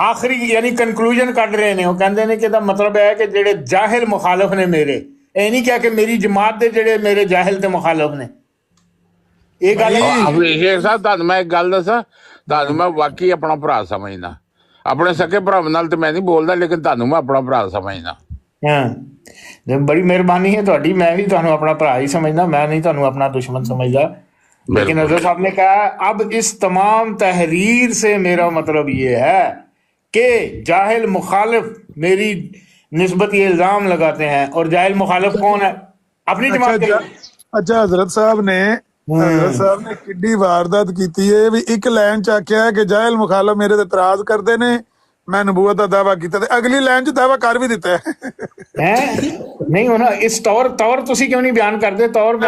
[SPEAKER 5] ਆਖਰੀ ਯਾਨੀ ਕੰਕਲੂਜਨ ਕੱਢ ਰਹੇ ਨੇ। ਉਹ ਕਹਿੰਦੇ ਨੇ ਕਿ ਇਹਦਾ ਮਤਲਬ ਹੈ ਕਿ ਜਿਹੜੇ ਜਾਹਿਲ ਮੁਖਾਲਫ ਨੇ ਮੇਰੇ, ਇਹ ਨਹੀਂ ਕਿਹਾ ਕਿ ਮੇਰੀ ਜਮਾਤ ਦੇ ਜਿਹੜੇ ਮੇਰੇ ਜਾਹਿਲ ਤੇ ਮੁਖਾਲਫ ਨੇ। ਇਹ ਗੱਲ
[SPEAKER 10] ਹਫੀਜ਼ ਸ਼ੇਖ ਸਾਹਿਬ, ਤੁਹਾਨੂੰ ਮੈਂ ਇੱਕ ਗੱਲ ਦੱਸਾਂ, ਤੁਹਾਨੂੰ ਮੈਂ ਵਾਕਈ ਆਪਣਾ ਭਰਾ ਸਮਝਦਾ। ਆਪਣੇ ਸਕੇ ਭਰਾ ਨਾਲ ਤੇ ਮੈਂ ਨਹੀਂ ਬੋਲਦਾ, ਲੇਕਿਨ ਤੁਹਾਨੂੰ ਮੈਂ ਆਪਣਾ ਭਰਾ ਸਮਝਦਾ।
[SPEAKER 5] ਹਾਂ, ਬੜੀ ਮਿਹਰਬਾਨੀ ਹੈ ਤੁਹਾਡੀ। ਮੈਂ ਵੀ ਤੁਹਾਨੂੰ ਆਪਣਾ ਭਰਾ ਹੀ ਸਮਝਦਾ, ਮੈਂ ਨਹੀਂ ਤੁਹਾਨੂੰ ਆਪਣਾ ਦੁਸ਼ਮन समझदा। लेकिन हजरत साहब ने कहा अब इस तमाम तहरीर से मेरा मतलब ये है कि जाहिल मुखालिफ मेरी निस्बत ये इल्जाम लगाते हैं। और जाहिल मुखालिफ कौन है? अपनी जमात के।
[SPEAKER 1] अच्छा, हजरत साहब ने किड्डी वारदात की है भी एक लाइन च आख्या कि जाहिल मुखालिफ मेरे ते इतराज करते ने, मैं नबूवत का दावा किया, अगली लाइन च दावा कर भी दिता है।
[SPEAKER 5] नहीं होना इस तौर ਤੁਸੀਂ ਕਿਉਂ ਨਹੀਂ ਬਿਆਨ ਕਰਦੇ? ਤੁਹਾਨੂੰ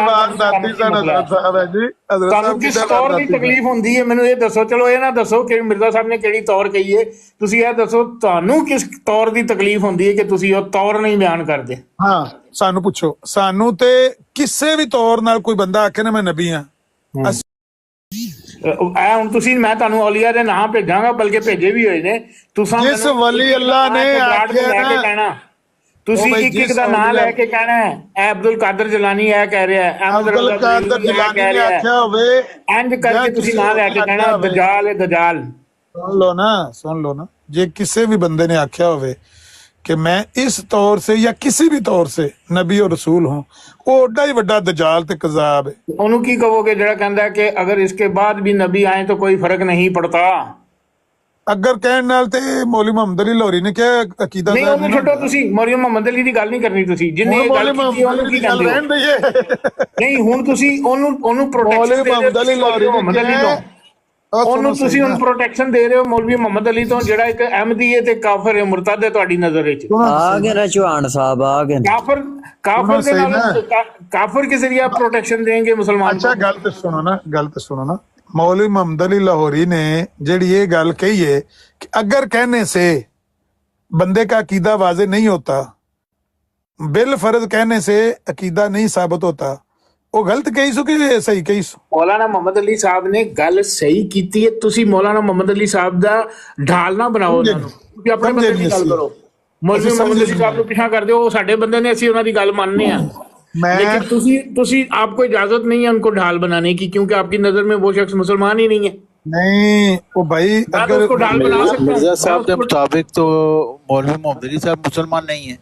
[SPEAKER 5] ਕਿਸ ਤੌਰ ਦੀ ਤਕਲੀਫ ਹੁੰਦੀ ਹੈ ਮੈਨੂੰ ਇਹ ਦੱਸੋ। ਚਲੋ ਇਹ ਨਾ ਦੱਸੋ ਕਿ ਮਿਰਜ਼ਾ ਸਾਹਿਬ ਨੇ ਕਿਹੜੀ ਤੌਰ ਕਹੀ ਹੈ, ਤੁਸੀਂ ਇਹ ਦੱਸੋ ਤੁਹਾਨੂੰ ਕਿਸ ਤੌਰ ਦੀ ਤਕਲੀਫ ਹੁੰਦੀ ਹੈ ਕਿ ਤੁਸੀਂ ਉਹ ਤੌਰ ਨਹੀਂ ਬਿਆਨ ਕਰਦੇ।
[SPEAKER 1] ਹਾਂ, ਸਾਨੂੰ ਪੁੱਛੋ। ਸਾਨੂੰ ਤੇ ਕਿਸੇ ਵੀ ਤੌਰ ਨਾਲ ਕੋਈ ਬੰਦਾ ਆਖੇ ਨਾ ਮੈਂ ਨਬੀ ਆ,
[SPEAKER 5] ਹੁਣ ਤੁਸੀਂ, ਮੈਂ ਤੁਹਾਨੂੰ ਔਲੀਆ ਦੇ ਨਾਂ ਭੇਜਾਂਗਾ, ਬਲਕਿ ਭੇਜੇ ਵੀ ਹੋਏ ਨੇ।
[SPEAKER 1] ਜਿਸ ਵਲੀ ਅੱਲਾ ਨੇ
[SPEAKER 5] ਕਹਿਣਾ, ਤੁਸੀਂ ਇੱਕ ਦਾ ਨਾਂ ਲੈ ਕੇ ਕਹਿਣਾ ਹੈ ਅਬਦੁਲ ਕਾਦਰ ਜਲਾਨੀ ਇਹ ਕਹਿ ਰਿਹਾ ਹੈ,
[SPEAKER 1] ਅਬਦੁਲ ਕਾਦਰ ਜਲਾਨੀ ਨੇ ਆਖਿਆ ਹੋਵੇ,
[SPEAKER 5] ਇੰਜ ਕਰਕੇ ਤੁਸੀਂ ਨਾਂ ਲੈ ਕੇ ਕਹਿਣਾ ਦਜਾਲ ਹੈ ਦਜਾਲ।
[SPEAKER 1] ਸੁਣ ਲੋ ਨਾ, ਜੇ ਕਿਸੇ ਵੀ ਬੰਦੇ ਨੇ ਆਖਿਆ ਹੋਵੇ कि मैं इस तौर से या किसी भी तौर से नबी और रसूल हूं, वो ओडा ही वड्डा दजाल ते कज़ाब है।
[SPEAKER 5] ਉਹਨੂੰ ਕੀ ਕਹੋਗੇ ਜਿਹੜਾ ਕਹਿੰਦਾ ਕਿ अगर इसके बाद भी नबी आए तो कोई फर्क नहीं पड़ता?
[SPEAKER 1] अगर कहने नाल ते मौलवी मोहम्मद अली लाहौरी ने क्या अकीदा
[SPEAKER 5] नहीं, ਉਹਨੂੰ ਛੱਡੋ ਤੁਸੀਂ। ਮੌਲਵੀ ਮੁਹੰਮਦ ਅਲੀ ਦੀ ਗੱਲ ਨਹੀਂ ਕਰਨੀ ਤੁਸੀਂ, ਜਿੰਨੇ ਇਹ ਗੱਲ ਕੀਤੀ ਉਹਨੂੰ ਕੀ ਕਹਿੰਦੇ ਹੋ? ਨਹੀਂ, ਹੁਣ ਤੁਸੀਂ ਉਹਨੂੰ ਪ੍ਰੋਟੈਕਸ਼ਨ ਦੇ ਰਹੇ ਹੋ ਮੁਹੰਮਦ ਅਲੀ ਤੋਂ। ਉਹਨੂੰ ਤੁਸੀਂ ਹੁਣ ਪ੍ਰੋਟੈਕਸ਼ਨ ਦੇ ਰਹੇ ਹੋ ਮੌਲਵੀ ਮੁਹੰਮਦ ਅਲੀ ਤੋਂ, ਜਿਹੜਾ ਇੱਕ ਅਹਿਮਦੀ ਹੈ ਤੇ ਕਾਫਰ ਹੈ, ਮੁਰਤਦ ਹੈ ਤੁਹਾਡੀ ਨਜ਼ਰ ਵਿੱਚ।
[SPEAKER 3] ਆ ਗਏ ਨਾ ਚੌਹਾਨ ਸਾਹਿਬ, ਆ ਗਏ।
[SPEAKER 5] ਕਾਫਰ ਦੇ ਨਾਲ ਕਾਫਰ के जरिए आप प्रोटेक्शन देंगे मुसलमान?
[SPEAKER 1] अच्छा, गल तो सुनो ना, मौलवी मोहम्मद अली लाहौरी ने जेड़ी ये गल कही है कि अगर कहने से बंदे का अकीदा वाजे नहीं होता, बिल फर्ज कहने से अकीदा नहीं साबित होता, ਉਹ ਗਲਤ ਕਹੀ ਸੋ ਕਿ ਸਹੀ ਕਹੀ ਸੋ?
[SPEAKER 5] ਮੌਲਾਨਾ ਮੁਹੰਮਦ ਅਲੀ ਸਾਹਿਬ ਨੇ ਗੱਲ ਸਹੀ ਕੀਤੀ ਹੈ। ਤੁਸੀਂ ਮੌਲਾਨਾ ਮੁਹੰਮਦ ਅਲੀ ਸਾਹਿਬ ਦਾ ਢਾਲ ਨਾ ਬਣਾਓ ਉਹਨਾਂ ਨੂੰ, ਤੁਸੀਂ ਆਪਣੇ ਬੰਦੇ ਦੀ ਗੱਲ ਕਰੋ। ਮੌਲਵੀ ਮੁਹੰਮਦ ਅਲੀ ਸਾਹਿਬ ਨੂੰ ਪਿੱਛਾ ਕਰਦੇ ਹੋ, ਉਹ ਸਾਡੇ ਬੰਦੇ ਨੇ, ਅਸੀਂ ਉਹਨਾਂ ਦੀ ਗੱਲ ਮੰਨਨੇ ਆ। लेकिन तुसी आपको इजाजत नहीं है उनको ढाल बनाने की, क्योंकि आपकी नजर में वो शख्स मुसलमान ही नहीं है।
[SPEAKER 1] नहीं वो भाई, अगर
[SPEAKER 5] उसको ढाल बना सकता हूं।
[SPEAKER 11] मिर्जा साहब के मुताबिक तो मौलवी मोहम्मद अली साहब मुसलमान नहीं है।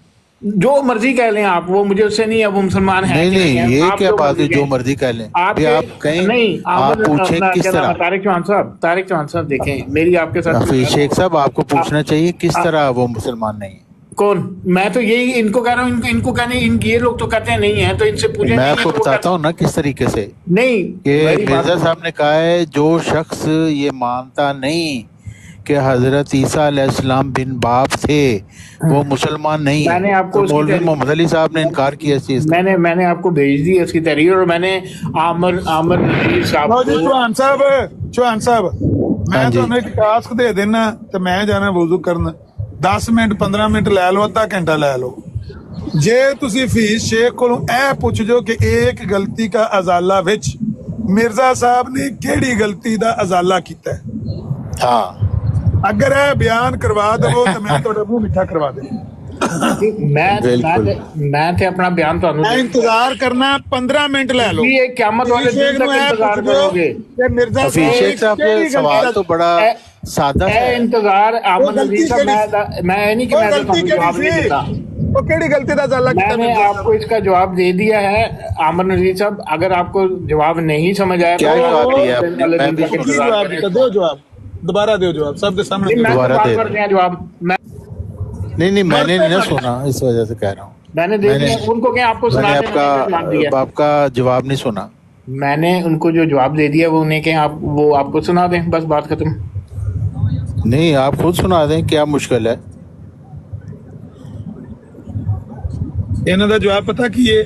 [SPEAKER 5] जो मर्जी कह लें आप, वो मुझे उससे नहीं है वो मुसलमान है।
[SPEAKER 11] नहीं, ये क्या बात है, जो मर्जी कह लें। आप कहीं नहीं, आप पूछें किस तरह।
[SPEAKER 5] तारिक चौहान साहब देखें, मेरी आपके साथ
[SPEAKER 11] हफीज शेख साहब आपको पूछना चाहिए किस तरह वो मुसलमान नहीं है।
[SPEAKER 5] कौन? मैं तो यही इनको कह रहा हूँ, इनको कहने ये लोग तो कहते हैं नहीं है, तो इनसे पूछे।
[SPEAKER 11] मैं आपको बताता हूँ ना किस तरीके से।
[SPEAKER 5] नहीं,
[SPEAKER 11] कि मिर्जा साहब ने कहा है जो शख्स ये मानता नहीं कि हजरत ईसा अलैहिस्सलाम बिन बाप थे वो मुसलमान नहीं है।
[SPEAKER 5] मैंने आपको
[SPEAKER 11] तो मौलवी मोहम्मद अली साहब ने इनकार किया इस चीज।
[SPEAKER 5] मैंने आपको भेज दी इसकी तहरीर, और मैंने आमिर नजीर साहब
[SPEAKER 1] चौहान साहब मैं ਤੁਹਾਨੂੰ ਇੱਕ ਟਾਸਕ ਦੇ ਦੇਣਾ ਤੇ ਮੈਂ ਜਾਣਾ ਵਜ਼ੂ ਕਰਨ। 10 ਮਿੰਟ 15 ਮਿੰਟ ਲੈ ਲਓ, ਅੱਧਾ ਘੰਟਾ ਲੈ ਲਓ। ਜੇ ਤੁਸੀਂ ਹਫੀਜ਼ ਸ਼ੇਖ ਕੋਲੋਂ ਇਹ ਪੁੱਛ ਜੋ ਕਿ ਇੱਕ ਗਲਤੀ ਦਾ ਅਜ਼ਾਲਾ ਵਿੱਚ ਮਿਰਜ਼ਾ ਸਾਹਿਬ ਨੇ ਕਿਹੜੀ ਗਲਤੀ ਦਾ ਅਜ਼ਾਲਾ ਕੀਤਾ ਹੈ, ਹਾਂ ਅਗਰ ਇਹ ਬਿਆਨ ਕਰਵਾ ਦਵੋ ਤਾਂ ਮੈਂ ਤੁਹਾਡਾ ਮੂੰਹ ਮਿੱਠਾ ਕਰਵਾ ਦੇ।
[SPEAKER 5] मैं थे अपना बयान तो
[SPEAKER 1] इंतजार करना 15 मिनट ले लो।
[SPEAKER 5] ये क़यामत वाले दिन तक इंतजार करोगे?
[SPEAKER 1] मिर्जा
[SPEAKER 11] साहब सवाल तो बड़ा सादा है।
[SPEAKER 5] इंतजार आमन नज़ीर साहब, मैं नहीं कि मैं जवाब नहीं देता।
[SPEAKER 1] तो केड़ी गलती का ज़ाला किया?
[SPEAKER 5] मैंने आपको इसका जवाब दे दिया है आमन नज़ीर साहब। अगर आपको जवाब नहीं समझ आया
[SPEAKER 11] क्या जवाब दिया?
[SPEAKER 1] दो जवाब, दोबारा दो जवाब सबके सामने
[SPEAKER 5] दोबारा दे जवाब।
[SPEAKER 11] नहीं मैंने नहीं ना सुना, इस वजह से कह रहा हूँ।
[SPEAKER 5] मैंने दे दिया उनको, क्या आपको सुना
[SPEAKER 11] आपका जवाब नहीं सुना।
[SPEAKER 5] मैंने उनको जो जवाब दे दिया वो उन्हें कहें आप वो आपको सुना दें, बस बात खत्म।
[SPEAKER 11] नहीं आप खुद सुना दें, क्या मुश्किल है?
[SPEAKER 1] इन्हों का जवाब पता की है?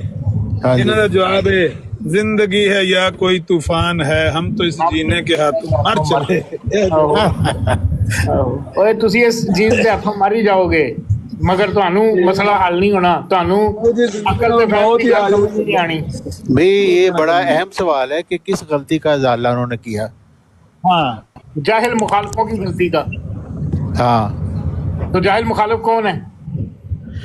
[SPEAKER 1] इन्हों का जवाब है जिंदगी है या कोई तूफान है, हम तो इस जीने के हाथों मर चले।
[SPEAKER 5] ओए तुसी इस चीज दे हाथों मर ही जाओगे, मगर ਤੁਹਾਨੂੰ मसला हल नहीं होना। ਤੁਹਾਨੂੰ अकल से नहीं आनी।
[SPEAKER 11] भाई ये बड़ा अहम सवाल है कि किस गलती का इजाला उन्होंने किया।
[SPEAKER 5] हाँ, जाहिल मुखालिफों की गलती का।
[SPEAKER 11] हाँ,
[SPEAKER 5] तो जाहिल मुखालिफ कौन है?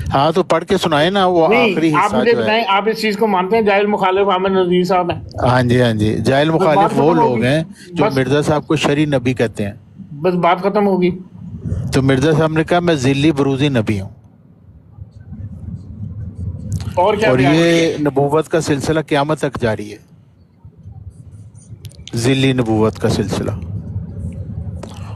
[SPEAKER 11] हाँ तो पढ़ के सुनाए ना वो आखिरी हिस्सा जो है।
[SPEAKER 5] आप इस चीज को मानते हैं जाहिल मुखालिफ आमिर नज़ीर साहब है?
[SPEAKER 11] हाँ जी जाहिल मुखालिफ वो लोग हैं जो मिर्जा साहब को शरी नबी कहते हैं।
[SPEAKER 5] बस बात खत्म होगी।
[SPEAKER 11] तो मिर्जा साहब ने कहा मैं जिल्ली बरूजी नबी हूँ,
[SPEAKER 5] और क्या?
[SPEAKER 11] और ये नबूवत का सिलसिला क़यामत तक जारी है, जिल्ली नबूवत का सिलसिला।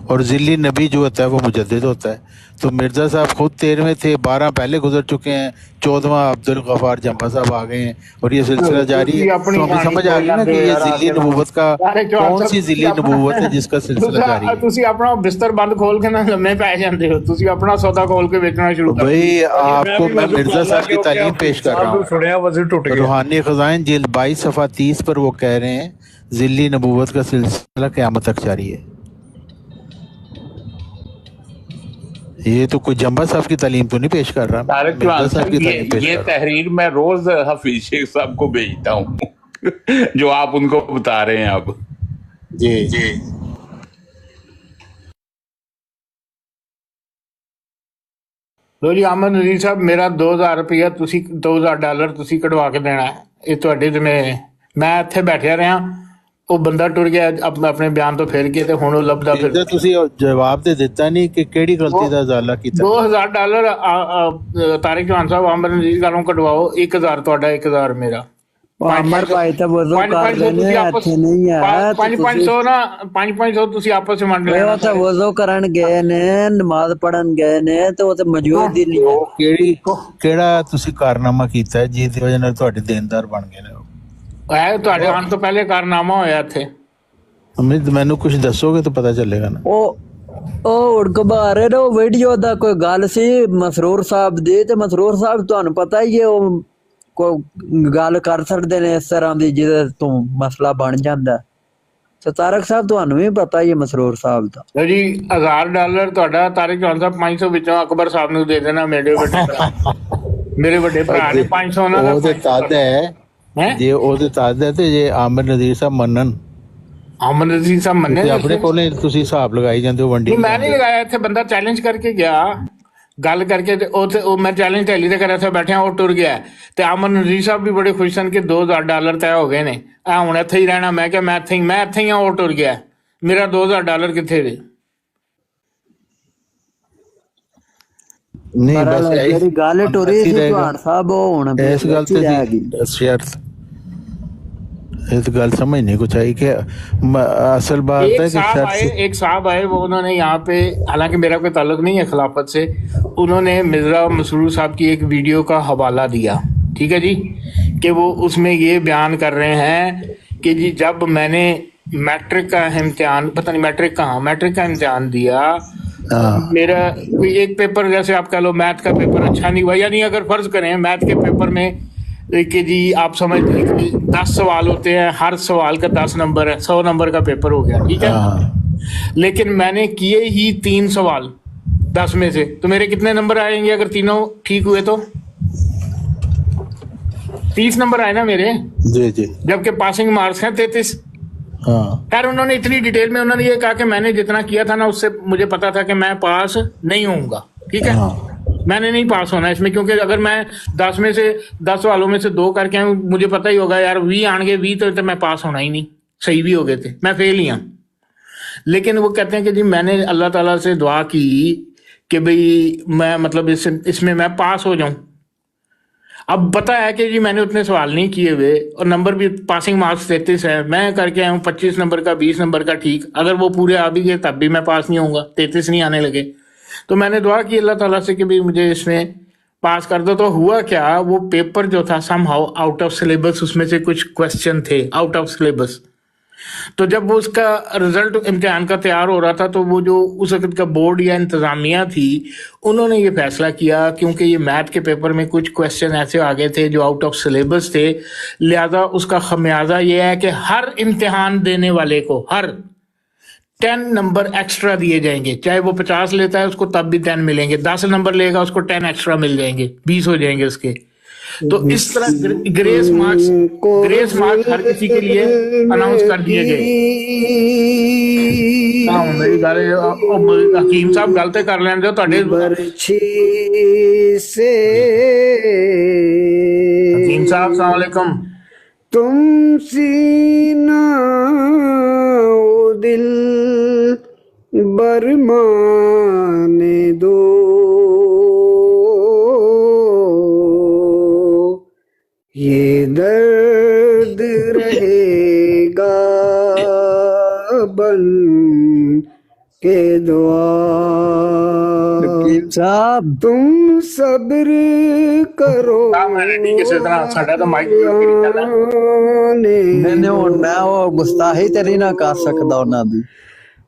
[SPEAKER 11] और जिल्ली नबी जो होता है वो मुजद्दिद होता है। तो मिर्जा साहब खुद 13वें थे, 12 पहले गुजर चुके हैं, 14वां अब्दुल गफ्फार जम्मा साहब आ गए हैं, और ये सिलसिला जारी है। तो हमें समझ आ गई ना कि ये जिल्ली नबूवत का कौन सी जिल्ली नबूवत है जिसका सिलसिला जारी है।
[SPEAKER 5] ਤੁਸੀਂ ਆਪਣਾ ਬਿਸਤਰ ਬੰਦ ਖੋਲ ਕੇ ਨਾ ਲੰਮੇ ਪੈ ਜਾਂਦੇ ਹੋ, ਤੁਸੀਂ ਆਪਣਾ ਸੌਦਾ ਖੋਲ ਕੇ ਵੇਚਣਾ शुरू कर।
[SPEAKER 11] भाई आपको मैं मिर्जा साहब की तालीम पेश कर रहा हूँ। रूहानी खजाइन जिल्द 22 सफ़ा 30 पर वो कह रहे हैं जिल्ली नबूवत का सिलसिला क़यामत तक जारी है। ये तो कोई जम्बा साहब की तालीम तो नहीं पेश कर रहा।
[SPEAKER 10] ये तहरीर मैं रोज हफीज शेख साहब को भेजता हूँ जो आप उनको बता रहे हैं अब।
[SPEAKER 11] जी
[SPEAKER 5] लो जी आमन नज़ीर साहब, मेरा 2000 रुपया तुसी $2000 तुसी कटवा के देना है। ये ਤੁਹਾਡੇ ਜਿਵੇਂ मैं ਇੱਥੇ बैठिया रहा, ਉਹ ਬੰਦਾ ਟੁਰ ਗਿਆ ਆਪਣੇ ਬਿਆਨ ਤੋਂ ਫਿਰ ਕੇ, ਤੇ ਹੁਣ ਉਹ ਲੱਭਦਾ ਫਿਰ।
[SPEAKER 11] ਤੁਸੀਂ ਜਵਾਬ ਦੇ ਦਿੱਤਾ ਨਹੀਂ ਕਿ ਕਿਹੜੀ ਗਲਤੀ ਦਾ ਇਜ਼ਾਲਾ ਕੀਤਾ।
[SPEAKER 5] $2000 ਤਾਰਿਕ ਚੌਹਾਨ ਸਾਹਿਬ ਆਮਰ ਨਜ਼ੀਰ ਕੋਲੋਂ ਕਟਵਾਓ। 1000 ਤੁਹਾਡਾ, 1000 ਮੇਰਾ।
[SPEAKER 3] ਅਮਰ ਭਾਈ ਤਾਂ ਵਜ਼ੂ ਕਰ ਲੈਣੇ ਇੱਥੇ ਨਹੀਂ ਹੈ।
[SPEAKER 5] 500 ਨਾ 500 ਤੁਸੀਂ ਆਪਸ ਵਿੱਚ ਵੰਡ ਲੈਣਾ।
[SPEAKER 3] ਉਹ ਤਾਂ ਵਜ਼ੂ ਕਰਨ ਗਏ ਨੇ, ਨਮਾਜ਼ ਪੜਨ ਗਏ ਨੇ, ਤੇ ਉਹ ਤੇ ਮੌਜੂਦ ਹੀ ਨਹੀਂ ਹੈ।
[SPEAKER 11] ਕਿਹੜਾ ਤੁਸੀਂ ਕਾਰਨਾਮਾ ਕੀਤਾ ਜਿਹਦੀ ਵਜ੍ਹਾ ਨਾਲ ਤੁਹਾਡੇ ਦੇਣਦਾਰ ਬਣ ਗਏ ਨੇ?
[SPEAKER 5] ਤੁਹਾਡੇ ਆਉਣ ਤੋਂ ਪਹਿਲੇ ਕਾਰਨਾਮਾ ਹੋਇਆ ਇੱਥੇ।
[SPEAKER 11] ਮੈਨੂੰ ਕੁਝ ਦੱਸੋਗੇ ਤਾਂ ਪਤਾ ਚੱਲੇਗਾ ਨਾ।
[SPEAKER 3] ਉਹ ਉੜਕਬਾ ਰਹੇ ਨੇ। ਉਹ ਵੀਡੀਓ ਦਾ ਕੋਈ ਗੱਲ ਸੀ ਮਸਰੂਰ ਸਾਹਿਬ ਦੀ, ਤੇ ਮਸਰੂਰ ਸਾਹਿਬ ਤੁਹਾਨੂੰ ਪਤਾ ਹੀ ਹੈ ਉਹ ਕੋਈ ਗੱਲ ਕਰ ਸਕਦੇ ਨੇ ਇਸ ਤਰ੍ਹਾਂ ਦੀ ਜਿਹਦੇ ਤੋਂ ਮਸਲਾ ਬਣ ਜਾਂਦਾ। ਤੇ ਤਾਰਕ ਸਾਹਿਬ ਤੁਹਾਨੂੰ ਵੀ ਪਤਾ ਹੀ ਹੈ ਮਸਰੂਰ ਸਾਹਿਬ ਦਾ।
[SPEAKER 5] ਜੀ $1000 ਤੁਹਾਡਾ, ਤਾਰਿਕ ਚੌਹਾਨ ਸਾਹਿਬ 500 ਵਿੱਚੋਂ ਅਕਬਰ ਸਾਹਿਬ ਨੂੰ ਦੇ ਦੇਣਾ। ਮੇਰੇ ਵੱਡੇ ਭਰਾ ਨੇ 500 ਉਹਨਾਂ
[SPEAKER 11] ਉਹਦੇ ਤਾਦ ਹੈ ਜੇ ਉਹਦੇ ਤਾਦ ਹੈ, ਤੇ ਜੇ ਆਮਰ ਨਜ਼ੀਰ ਸਾਹਿਬ ਮੰਨਣ,
[SPEAKER 5] ਆਮਰ ਨਜ਼ੀਰ ਸਾਹਿਬ ਮੰਨੇ,
[SPEAKER 11] ਆਪਣੇ ਕੋਲੇ ਤੁਸੀਂ ਹਿਸਾਬ ਲਗਾਈ ਜਾਂਦੇ ਹੋ ਵੰਡੀ।
[SPEAKER 5] ਮੈਂ ਨਹੀਂ ਲਗਾਇਆ, ਇੱਥੇ ਬੰਦਾ ਚੈਲੰਜ ਕਰਕੇ ਗਿਆ, ਗੱਲ ਕਰਕੇ, ਤੇ ਉਹ ਮੈਂ ਚੈਲੰਜ ਢੈਲੀ ਤੇ ਕਰਿਆ, ਇੱਥੇ ਬੈਠਿਆ ਉਹ ਟੁਰ ਗਿਆ। ਤੇ ਆਮਰ ਨਜ਼ੀਰ ਸਾਹਿਬ ਵੀ ਬੜੇ ਖੁਸ਼ ਸਨ ਕਿ $2000 ਤੈਅ ਹੋ ਗਏ ਨੇ, ਆ ਹੁਣ ਇੱਥੇ ਹੀ ਰਹਿਣਾ। ਮੈਂ ਕਿਹਾ ਮੈਂ ਇੱਥੇ ਹੀ ਆ, ਉਹ ਟੁਰ ਗਿਆ। ਮੇਰਾ $2000 ਕਿੱਥੇ ਦੇ?
[SPEAKER 11] ਨਹੀਂ ਬਸ
[SPEAKER 3] ਜਿਹੜੀ ਗੱਲ ਟੁਰੀ ਸੀ ਚੌਹਾਨ ਸਾਹਿਬ, ਉਹ ਹੁਣ
[SPEAKER 11] ਇਸ ਗੱਲ ਤੇ ਸ਼ਰਤ ये तो गल समझ नहीं कुछ आई कि असल बात है कि
[SPEAKER 5] एक साहब आए वो उन्होंने यहाँ पे, हालांकि मेरा कोई ताल्लुक नहीं है खिलाफत से, उन्होंने मिर्जा मसरूर साहब की एक वीडियो का हवाला दिया, ठीक है जी, कि वो उसमें ये बयान कर रहे हैं कि जी जब मैंने मैट्रिक का इम्तिहान, पता नहीं मैट्रिक का इम्तिहान दिया, मेरा कोई एक पेपर, जैसे आप कह लो मैथ का पेपर अच्छा नहीं हुआ, यानी अगर फर्ज करें मैथ के पेपर में कि जी आप समझ 10 सवाल होते हैं, हर सवाल का 10 नंबर है, 100 नंबर का पेपर हो गया, ठीक है, लेकिन मैंने किए ही 3 सवाल 10 में से, तो मेरे कितने नंबर आएंगे अगर तीनों ठीक हुए तो? 30 नंबर आए ना मेरे
[SPEAKER 11] जी जी,
[SPEAKER 5] जबकि पासिंग मार्क्स हैं 33।
[SPEAKER 11] हाँ
[SPEAKER 5] उन्होंने इतनी डिटेल में उन्होंने ये कहा कि मैंने जितना किया था ना उससे मुझे पता था कि मैं पास नहीं होऊंगा, ठीक है, मैंने नहीं पास होना इसमें, क्योंकि अगर मैं 10 में से 10 वालों में से 2 करके आऊं, मुझे पता ही होगा यार 20 आएंगे 20 तो मैं पास होना ही नहीं, सही भी हो गए थे, मैं फेल ही हूं। लेकिन वो कहते हैं कि जी मैंने अल्लाह ताला से दुआ की कि भाई मैं मतलब इसमें मैं पास हो जाऊं। अब पता है कि जी मैंने उतने सवाल नहीं किए हुए और नंबर भी पासिंग मार्क्स 33 है, मैं करके आया हूँ 25 नंबर का 20 नंबर का, ठीक, अगर वो पूरे आ भी गए तब भी मैं पास नहीं होऊंगा, 33 नहीं आने लगे। तो मैंने दुआ की अल्लाह ताला से कि भाई मुझे इसमें पास कर दो। तो हुआ क्या, वो पेपर जो था समहाउ आउट ऑफ सिलेबस, उसमें से कुछ क्वेश्चन थे आउट ऑफ सिलेबस। तो जब वो उसका रिजल्ट इम्तिहान का तैयार हो रहा था तो वो जो उस वक्त का बोर्ड या इंतजामिया थी उन्होंने ये फैसला किया, क्योंकि ये मैथ के पेपर में कुछ क्वेश्चन ऐसे आ गए थे जो आउट ऑफ सिलेबस थे, लिहाजा उसका खमियाजा ये है कि हर इम्तिहान देने वाले को हर 10 नंबर एक्स्ट्रा दिए जाएंगे, चाहे वो 50 लेता है उसको तब भी 10 मिलेंगे, 10 नंबर लेगा उसको 10 एक्स्ट्रा मिल जाएंगे, 20 हो जाएंगे उसके। तो इस तरह ग्रेस मार्क्स हर किसी के लिए अनाउंस कर दिए गए। हकीम साहब गलते कर लें जो हकीम साहब अस्सलाम वालेकुम।
[SPEAKER 12] तुम सीना ओ दिल बरमाने दो, ये दर्द रहेगा बन के दुआ।
[SPEAKER 3] साहब
[SPEAKER 12] तुम सब्र करो।
[SPEAKER 3] मैं वो गुस्ताही तेरी ना कर सकदा उन्हां दी,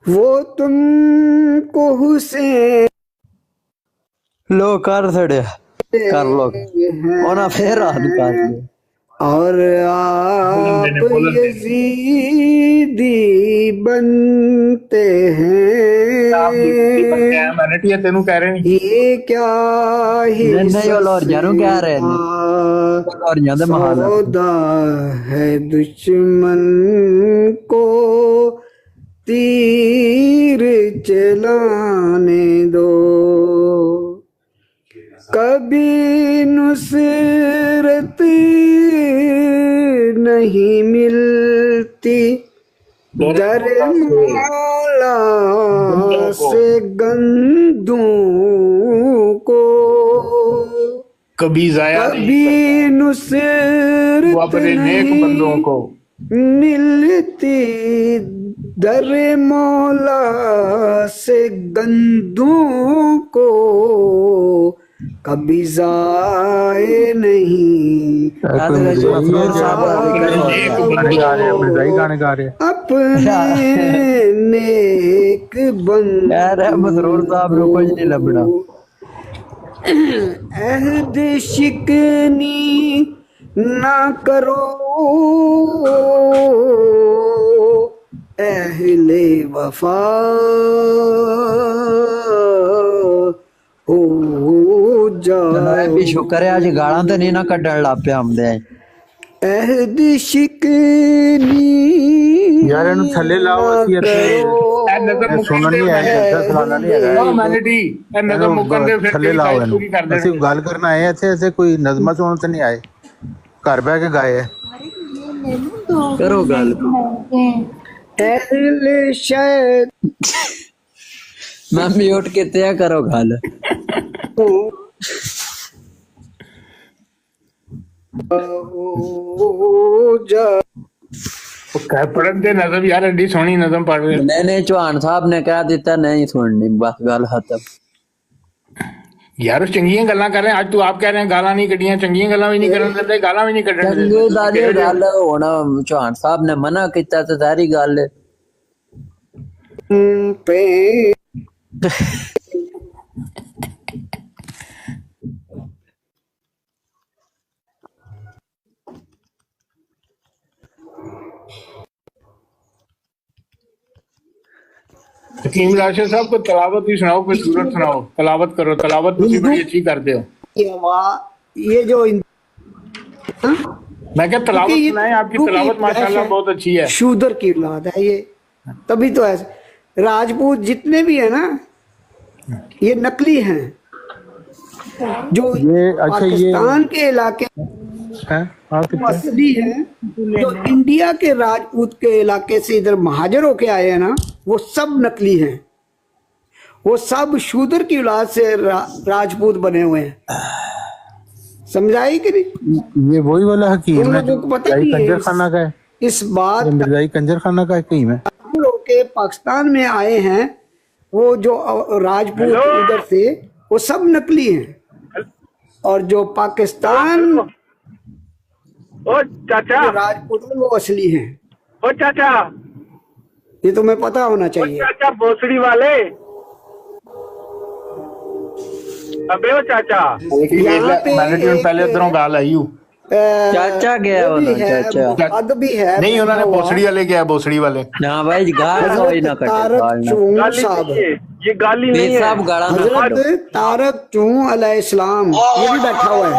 [SPEAKER 12] वो तुमको हुसैन
[SPEAKER 3] लो कर छड़िया कर लो उन्हां फिर रात कर ली।
[SPEAKER 12] और आप यजीदी बनते हैं, ये क्या सौदा है दुश्मन को तीर चलाने दो, कभी नुसरत नहीं मिलती दर मौला से गंदों को,
[SPEAKER 5] कभी
[SPEAKER 12] नुसरत नहीं मिलती दर मौला से गंदों को, कभी जाए नहीं अपने नेक
[SPEAKER 3] मसरूर साहब रुको नहीं लबड़ा।
[SPEAKER 12] अहद शिकनी ना करो अहले वफा हो जाए।
[SPEAKER 3] भी शुक्र है आज गाला तो नहीं ना कड्डण ला पे आमदे
[SPEAKER 12] अहद शिकनी
[SPEAKER 11] यार ਇਹਨੂੰ ਥੱਲੇ ਲਾਓ ਅਸੀਂ ਇੱਥੇ ਸੁਣਨ ਨਹੀਂ ਆਇਆ, ਸੁਣਾਣਾ ਨਹੀਂ ਹੈਗਾ, ਥੱਲੇ ਲਾਓ ਇਹਨੂੰ, ਅਸੀਂ ਗੱਲ ਕਰਨ ਆਏ ਇੱਥੇ, ऐसे कोई नज़मा सुनन ਤੇ ਨਹੀਂ ਆਏ, घर बह के गाए है।
[SPEAKER 3] करो गल
[SPEAKER 12] अहले शायद
[SPEAKER 3] मैं म्यूट किते करो गल
[SPEAKER 12] हो जा
[SPEAKER 5] पढ़न दे नज़म यार, एडी सोहनी नज़म पढ़ रहे।
[SPEAKER 3] नहीं चौहान साहब ने कह दिता नहीं सुननी, बस गल खत्म।
[SPEAKER 5] यार चंगियां गल्लां कर रहे हैं, आज तू आप कह रहे हैं गालां नहीं कढ़ियां, चंगियां गल्लां भी नहीं करन दिंदे, गालां भी नहीं कढ़न
[SPEAKER 3] चंगी
[SPEAKER 5] दिंदे।
[SPEAKER 3] गल होना, चौहान साहब ने मना किया तो सारी गल है।
[SPEAKER 5] हकीम राशिद साहब को तलावत भी सुनाओ, कोई सूरत सुनाओ, तलावत करो, तलावत तुसी बड़ी अच्छी करते हो।
[SPEAKER 12] ये जो
[SPEAKER 5] मैं क्या तलावत सुनाए, आपकी तलावत माशाल्लाह बहुत अच्छी है।
[SPEAKER 12] शूदर की औलाद है ये, तभी तो ऐसे राजपूत जितने भी है ना ये नकली हैं। जो
[SPEAKER 11] ये
[SPEAKER 12] पाकिस्तान के इलाके असली हैं, जो इंडिया के राजपूत के इलाके से इधर महाजर होके आए हैं ना, वो सब नकली हैं। वो सब शूदर की औलाद से राजपूत बने हुए हैं। समझाई कि नहीं?
[SPEAKER 11] ये वही वाला हकीम
[SPEAKER 12] उन
[SPEAKER 11] है
[SPEAKER 12] लोगों को पता नहीं है
[SPEAKER 11] कंजर खाना का है,
[SPEAKER 12] इस बात।
[SPEAKER 11] मिर्जाई कंजर खाना का हकीम है।
[SPEAKER 12] लोग के पाकिस्तान में आए हैं, वो जो राजपूत उधर से, वो सब नकली हैं। और जो पाकिस्तान
[SPEAKER 13] ओ चाचा,
[SPEAKER 12] राजपूत हैं वो असली हैं।
[SPEAKER 13] ओ चाचा,
[SPEAKER 12] ये तुम्हें पता होना चाहिए।
[SPEAKER 13] चाचा भोसड़ी वाले, अबे ओ चाचा,
[SPEAKER 5] मैंने पहले उधरों गाल आई हूँ।
[SPEAKER 3] चाचा गया
[SPEAKER 12] वो भी
[SPEAKER 3] होना,
[SPEAKER 12] है,
[SPEAKER 3] चाचा
[SPEAKER 12] पद भी है।
[SPEAKER 5] नहीं, उन्होंने भोसड़ी वाले गया, भोसड़ी वाले।
[SPEAKER 3] ना भाई गाल कोई ना कटे, गाल ना।
[SPEAKER 12] चूं साहब,
[SPEAKER 13] ये गाली नहीं है।
[SPEAKER 3] साहब गाला ना कटो।
[SPEAKER 12] हजरत तारक चूं अलैहिस्सलाम ये भी बैठा हुआ है,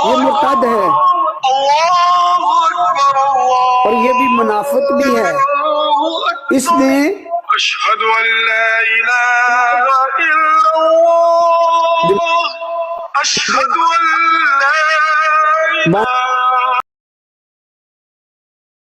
[SPEAKER 12] ये मुर्तद है और ये भी मुनाफिक भी है। इसने
[SPEAKER 14] अशहदु अल्ला इलाहा इल्लल्लाह, अशहदु अल्ला इलाहा